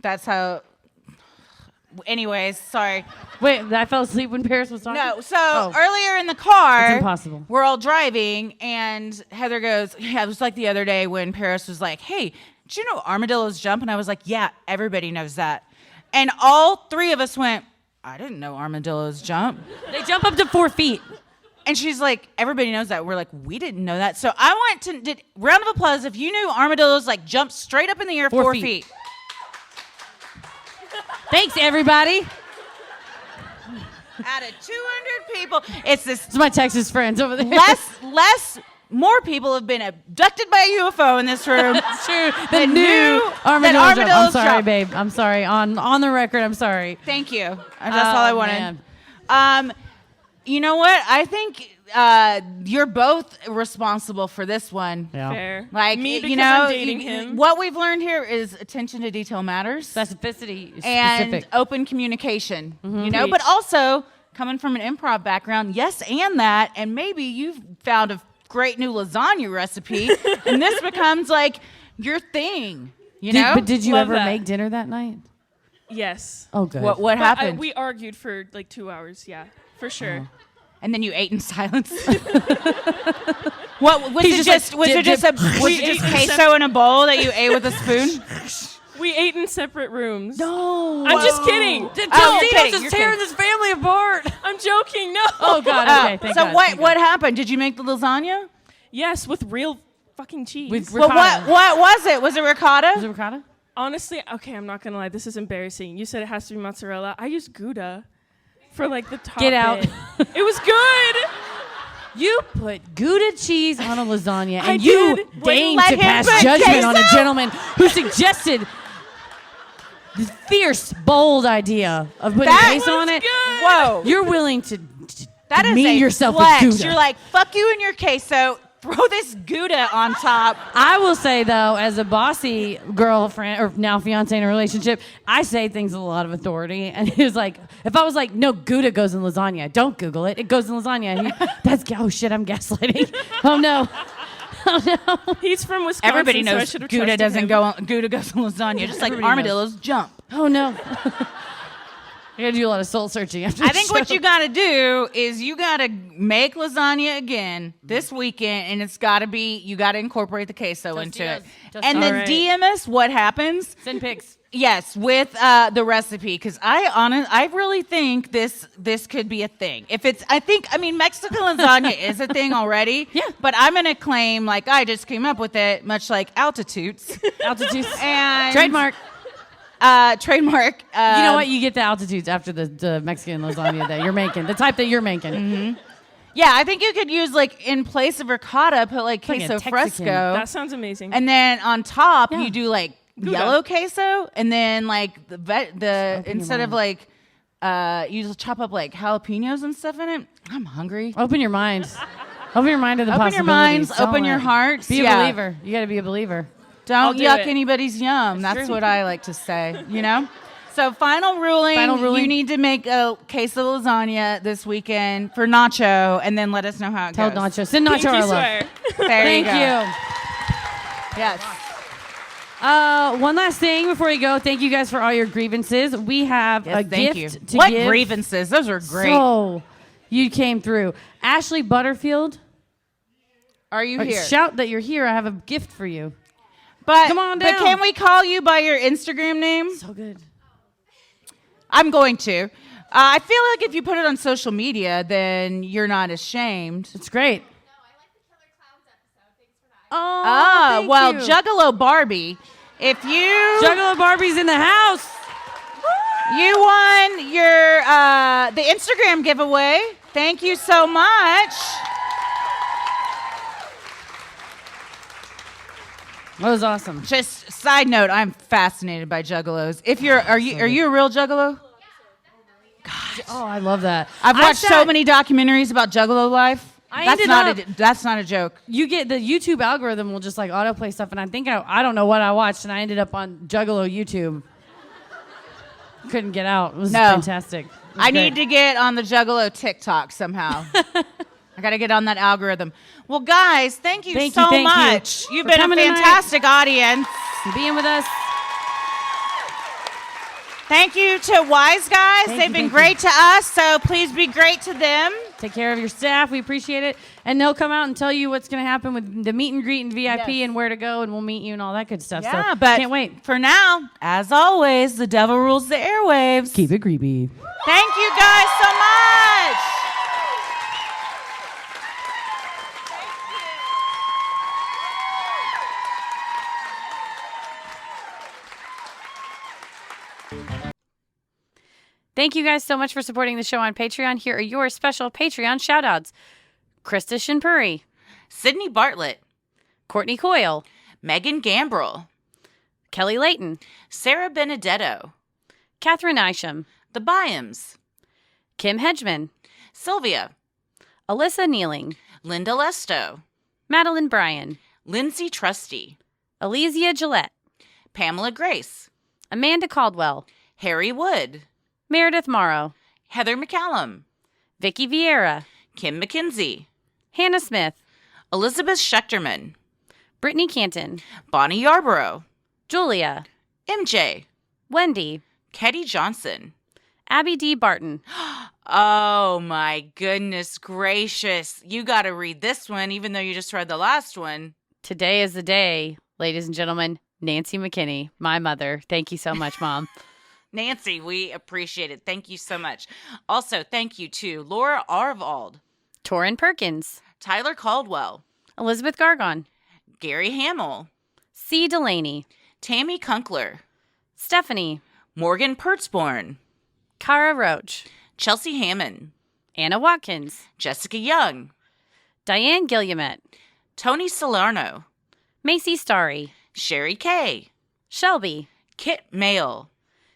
Speaker 4: that's how. Anyways, sorry.
Speaker 6: Wait, I fell asleep when Paris was talking?
Speaker 4: No, so
Speaker 6: Oh.
Speaker 4: earlier in the car,
Speaker 6: It's impossible.
Speaker 4: we're all driving, and Heather goes, yeah, it was like the other day when Paris was like, hey, did you know armadillos jump? And I was like, yeah, everybody knows that. And all three of us went, I didn't know armadillos jump.
Speaker 6: They jump up to 4 feet.
Speaker 4: And she's like, everybody knows that. We're like, we didn't know that. So I round of applause if you knew armadillos like jump straight up in the air 4 feet.
Speaker 6: Thanks, everybody.
Speaker 4: Out of 200 people, it's
Speaker 6: my Texas friends over there.
Speaker 4: More people have been abducted by a UFO in this room.
Speaker 6: It's true.
Speaker 4: that
Speaker 6: The
Speaker 4: knew
Speaker 6: new
Speaker 4: that
Speaker 6: armadillo jump. I'm
Speaker 4: armadillos
Speaker 6: sorry,
Speaker 4: jump.
Speaker 6: babe. I'm sorry. On the record, I'm sorry.
Speaker 4: Thank you. That's all I wanted.
Speaker 6: Man.
Speaker 4: You know what? I think you're both responsible for this one.
Speaker 6: Yeah.
Speaker 12: Fair.
Speaker 4: Like,
Speaker 12: Me because
Speaker 4: you know,
Speaker 12: I'm dating him.
Speaker 4: what we've learned here is attention to detail matters.
Speaker 6: Specificity is
Speaker 4: and
Speaker 6: specific.
Speaker 4: open communication,
Speaker 6: Mm-hmm.
Speaker 4: you know, but also coming from an improv background, yes, and that, and maybe you've found a great new lasagna recipe, and this becomes like your thing, you know?
Speaker 6: But did you
Speaker 12: Love
Speaker 6: ever
Speaker 12: that.
Speaker 6: make dinner that night?
Speaker 12: Yes.
Speaker 6: Oh, good.
Speaker 4: What
Speaker 12: But
Speaker 4: happened?
Speaker 12: we argued for like 2 hours. Yeah, for sure.
Speaker 4: And then you ate in silence. What was
Speaker 6: He's
Speaker 4: it?
Speaker 6: just like, dip, dip.
Speaker 4: Was it just queso in a bowl that you ate with a spoon?
Speaker 12: We ate in separate rooms.
Speaker 6: No.
Speaker 12: I'm just kidding.
Speaker 4: you're
Speaker 6: Tostitos
Speaker 4: kidding,
Speaker 6: is tearing this family apart.
Speaker 12: I'm joking. No.
Speaker 6: Oh, God. Okay, thank
Speaker 4: So
Speaker 6: God.
Speaker 4: what happened? Did you make the lasagna?
Speaker 12: Yes, with real fucking cheese.
Speaker 6: With
Speaker 4: Well,
Speaker 6: ricotta.
Speaker 4: what was it? Was it ricotta?
Speaker 6: Was it ricotta?
Speaker 12: Honestly, okay, I'm not gonna lie. This is embarrassing. You said it has to be mozzarella. I used Gouda for like the top.
Speaker 6: Get out.
Speaker 12: bit. It was good.
Speaker 6: You put Gouda cheese on a lasagna, and
Speaker 12: I
Speaker 6: you
Speaker 12: did.
Speaker 6: deigned
Speaker 4: Let
Speaker 6: to
Speaker 4: him
Speaker 6: pass
Speaker 4: put
Speaker 6: judgment on a
Speaker 4: queso.
Speaker 6: gentleman who suggested the fierce, bold idea of putting
Speaker 4: That
Speaker 6: queso on it.
Speaker 4: Whoa.
Speaker 6: You're willing to
Speaker 4: That is
Speaker 6: demean
Speaker 4: a
Speaker 6: yourself
Speaker 4: flex.
Speaker 6: with Gouda.
Speaker 4: You're like, fuck you and your queso. Throw this Gouda on top.
Speaker 6: I will say though, as a bossy girlfriend or now fiance in a relationship, I say things with a lot of authority. And he was like, if I was like, no, Gouda goes in lasagna. Don't Google it. It goes in lasagna. Oh shit, I'm gaslighting. Oh no. Oh no.
Speaker 12: He's from Wisconsin.
Speaker 4: Everybody
Speaker 12: so I
Speaker 4: knows
Speaker 12: should've
Speaker 4: Gouda
Speaker 12: trusted
Speaker 4: doesn't
Speaker 12: him.
Speaker 4: go on, Gouda goes in lasagna, just like
Speaker 6: Everybody
Speaker 4: armadillos jump.
Speaker 6: Oh no. I gotta do a lot of soul searching after
Speaker 4: I
Speaker 6: the
Speaker 4: think
Speaker 6: show.
Speaker 4: what you gotta do is you gotta make lasagna again this weekend, and it's gotta be, you gotta incorporate the queso into it.
Speaker 6: Tostitos.
Speaker 4: And then
Speaker 12: All right.
Speaker 4: DM us what happens.
Speaker 6: Send pics.
Speaker 4: Yes, with the recipe, because I really think this could be a thing. I mean Mexican lasagna is a thing already.
Speaker 6: Yeah.
Speaker 4: But I'm gonna claim like I just came up with it, much like altitudes.
Speaker 6: Altitudes.
Speaker 4: And
Speaker 6: Trademark.
Speaker 4: Trademark.
Speaker 6: You know what? You get the altitudes after the Mexican lasagna that you're making, the type that you're making.
Speaker 4: Mm-hmm. Yeah, I think you could use like in place of ricotta, put like
Speaker 6: Like a
Speaker 4: queso
Speaker 6: Texican.
Speaker 4: fresco,
Speaker 12: That sounds amazing.
Speaker 4: and then on top
Speaker 6: Yeah.
Speaker 4: you do like
Speaker 12: Gouda.
Speaker 4: yellow queso, and then like the
Speaker 6: Open your
Speaker 4: instead of
Speaker 6: mind.
Speaker 4: like you just chop up like jalapenos and stuff in it. I'm hungry.
Speaker 6: Open your mind. Open your mind to the
Speaker 4: Open your
Speaker 6: possibilities.
Speaker 4: minds, open
Speaker 6: Don't
Speaker 4: your
Speaker 6: let-
Speaker 4: hearts.
Speaker 6: Be a
Speaker 4: Yeah.
Speaker 6: believer. You got to be a believer.
Speaker 4: Don't
Speaker 12: do
Speaker 4: yuck
Speaker 12: it.
Speaker 4: anybody's yum. That's
Speaker 6: true.
Speaker 4: what I like to say. You know. So final ruling.
Speaker 6: Final ruling.
Speaker 4: You need to make a queso lasagna this weekend for Nacho, and then let us know how it
Speaker 6: Tell
Speaker 4: goes.
Speaker 6: Nacho. Send Nacho
Speaker 12: Pinky
Speaker 6: our love.
Speaker 12: swear.
Speaker 4: There
Speaker 6: Thank
Speaker 4: you.
Speaker 6: you.
Speaker 4: Go. Yes.
Speaker 6: One last thing before we go. Thank you guys for all your grievances. We have
Speaker 4: Yes,
Speaker 6: a
Speaker 4: thank
Speaker 6: gift
Speaker 4: you.
Speaker 6: to
Speaker 4: What
Speaker 6: give.
Speaker 4: grievances? Those are great.
Speaker 6: So you came through. Ashley Butterfield,
Speaker 4: Are you here?
Speaker 6: shout that you're here. I have a gift for you.
Speaker 4: But
Speaker 6: Come on
Speaker 4: But
Speaker 6: down.
Speaker 4: can we call you by your Instagram name?
Speaker 6: So good.
Speaker 4: I'm going to. I feel like if you put it on social media, then you're not ashamed.
Speaker 6: It's great. Oh,
Speaker 4: Ah,
Speaker 6: thank
Speaker 4: well,
Speaker 6: you.
Speaker 4: Juggalo Barbie. If you
Speaker 6: Juggalo Barbie's in the house.
Speaker 4: you won your the Instagram giveaway. Thank you so much.
Speaker 6: That was awesome.
Speaker 4: Just side note, I'm fascinated by juggalos. If you're are you a real juggalo?
Speaker 6: Oh, I love that.
Speaker 4: I've
Speaker 6: I
Speaker 4: watched so
Speaker 6: sat-
Speaker 4: many documentaries about juggalo life.
Speaker 6: I
Speaker 4: That's
Speaker 6: ended
Speaker 4: not
Speaker 6: up-
Speaker 4: that's not a joke.
Speaker 6: You get the YouTube algorithm will just like autoplay stuff, and I think I don't know what I watched, and I ended up on Juggalo YouTube. Couldn't get out. It was
Speaker 4: No.
Speaker 6: fantastic. It was
Speaker 4: I
Speaker 6: great.
Speaker 4: need to get on the Juggalo TikTok somehow. I got to get on that algorithm. Well, guys, thank you
Speaker 6: Thank
Speaker 4: so
Speaker 6: you, thank you
Speaker 4: much. You've
Speaker 6: for
Speaker 4: been a
Speaker 6: coming tonight.
Speaker 4: fantastic audience.
Speaker 6: being with us.
Speaker 4: Thank you to Wise Guys.
Speaker 6: Thank
Speaker 4: They've
Speaker 6: you,
Speaker 4: been
Speaker 6: thank
Speaker 4: great to us, so please be great to them.
Speaker 6: Take care of your staff. We appreciate it. And they'll come out and tell you what's going to happen with the meet and greet and VIP
Speaker 4: Yes.
Speaker 6: and where to go, and we'll meet you and all that good stuff.
Speaker 4: Yeah,
Speaker 6: so
Speaker 4: but
Speaker 6: can't wait.
Speaker 4: for now, as always, the devil rules the airwaves.
Speaker 6: Keep it creepy.
Speaker 4: Thank you guys so much.
Speaker 5: Thank you guys so much for supporting the show on Patreon. Here are your special Patreon shoutouts. Krista Shinpuri,
Speaker 2: Sydney Bartlett,
Speaker 5: Courtney Coyle,
Speaker 2: Megan Gambrell,
Speaker 5: Kelly Layton,
Speaker 2: Sarah Benedetto,
Speaker 5: Catherine Isham,
Speaker 2: The Byams,
Speaker 5: Kim Hedgeman,
Speaker 2: Sylvia,
Speaker 5: Alyssa Kneeling,
Speaker 2: Linda Lesto,
Speaker 5: Madeline Bryan,
Speaker 2: Lindsay Trusty,
Speaker 5: Elysia Gillette,
Speaker 2: Pamela Grace,
Speaker 5: Amanda Caldwell,
Speaker 2: Harry Wood,
Speaker 5: Meredith Morrow,
Speaker 2: Heather McCallum,
Speaker 5: Vicky Vieira,
Speaker 2: Kim McKenzie,
Speaker 5: Hannah Smith,
Speaker 2: Elizabeth Schechterman,
Speaker 5: Brittany Canton,
Speaker 2: Bonnie Yarborough,
Speaker 5: Julia,
Speaker 2: MJ,
Speaker 5: Wendy,
Speaker 2: Ketty Johnson.
Speaker 5: Abby D. Barton,
Speaker 2: Oh my goodness gracious. You got to read this one, even though you just read the last one.
Speaker 5: Today is the day, ladies and gentlemen. Nancy McKinney, my mother. Thank you so much, Mom.
Speaker 2: Nancy, we appreciate it. Thank you so much. Also, thank you to Laura Arvald,
Speaker 5: Torin Perkins,
Speaker 2: Tyler Caldwell,
Speaker 5: Elizabeth Gargon,
Speaker 2: Gary Hamill,
Speaker 5: C. Delaney,
Speaker 2: Tammy Kunkler,
Speaker 5: Stephanie,
Speaker 2: Morgan Pertzborn,
Speaker 5: Cara Roach,
Speaker 2: Chelsea Hammond,
Speaker 5: Anna Watkins,
Speaker 2: Jessica Young,
Speaker 5: Diane Gilliamet,
Speaker 2: Tony Salerno,
Speaker 5: Macy Starry,
Speaker 2: Sherry Kay,
Speaker 5: Shelby,
Speaker 2: Kit Mayle,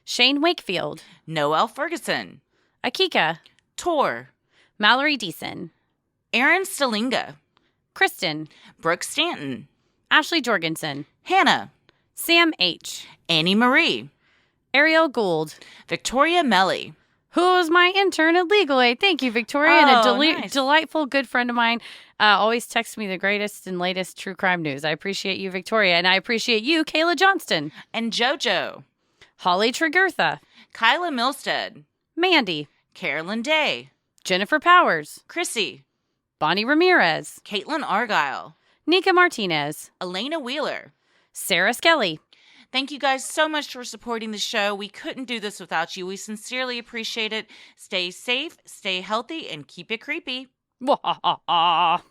Speaker 5: Shane Wakefield,
Speaker 2: Noel Ferguson,
Speaker 5: Akika,
Speaker 2: Tor,
Speaker 5: Mallory Deason,
Speaker 2: Aaron Stalinga,
Speaker 5: Kristen,
Speaker 2: Brooke Stanton,
Speaker 5: Ashley Jorgensen,
Speaker 2: Hannah,
Speaker 5: Sam H.,
Speaker 2: Annie Marie,
Speaker 5: Ariel Gould,
Speaker 2: Victoria Melly,
Speaker 5: who was my intern at Legal Aid. Thank you, Victoria, and a
Speaker 2: nice.
Speaker 5: delightful good friend of mine. Always texts me the greatest and latest true crime news. I appreciate you, Victoria, and I appreciate you, Kayla Johnston,
Speaker 2: and JoJo,
Speaker 5: Holly Tregurtha,
Speaker 2: Kyla Milstead,
Speaker 5: Mandy,
Speaker 2: Carolyn Day,
Speaker 5: Jennifer Powers,
Speaker 2: Chrissy,
Speaker 5: Bonnie Ramirez,
Speaker 2: Caitlin Argyle,
Speaker 5: Nika Martinez,
Speaker 2: Elena Wheeler,
Speaker 5: Sarah Skelly.
Speaker 2: Thank you guys so much for supporting the show. We couldn't do this without you. We sincerely appreciate it. Stay safe, stay healthy, and keep it creepy.
Speaker 5: Wah-ha-ha.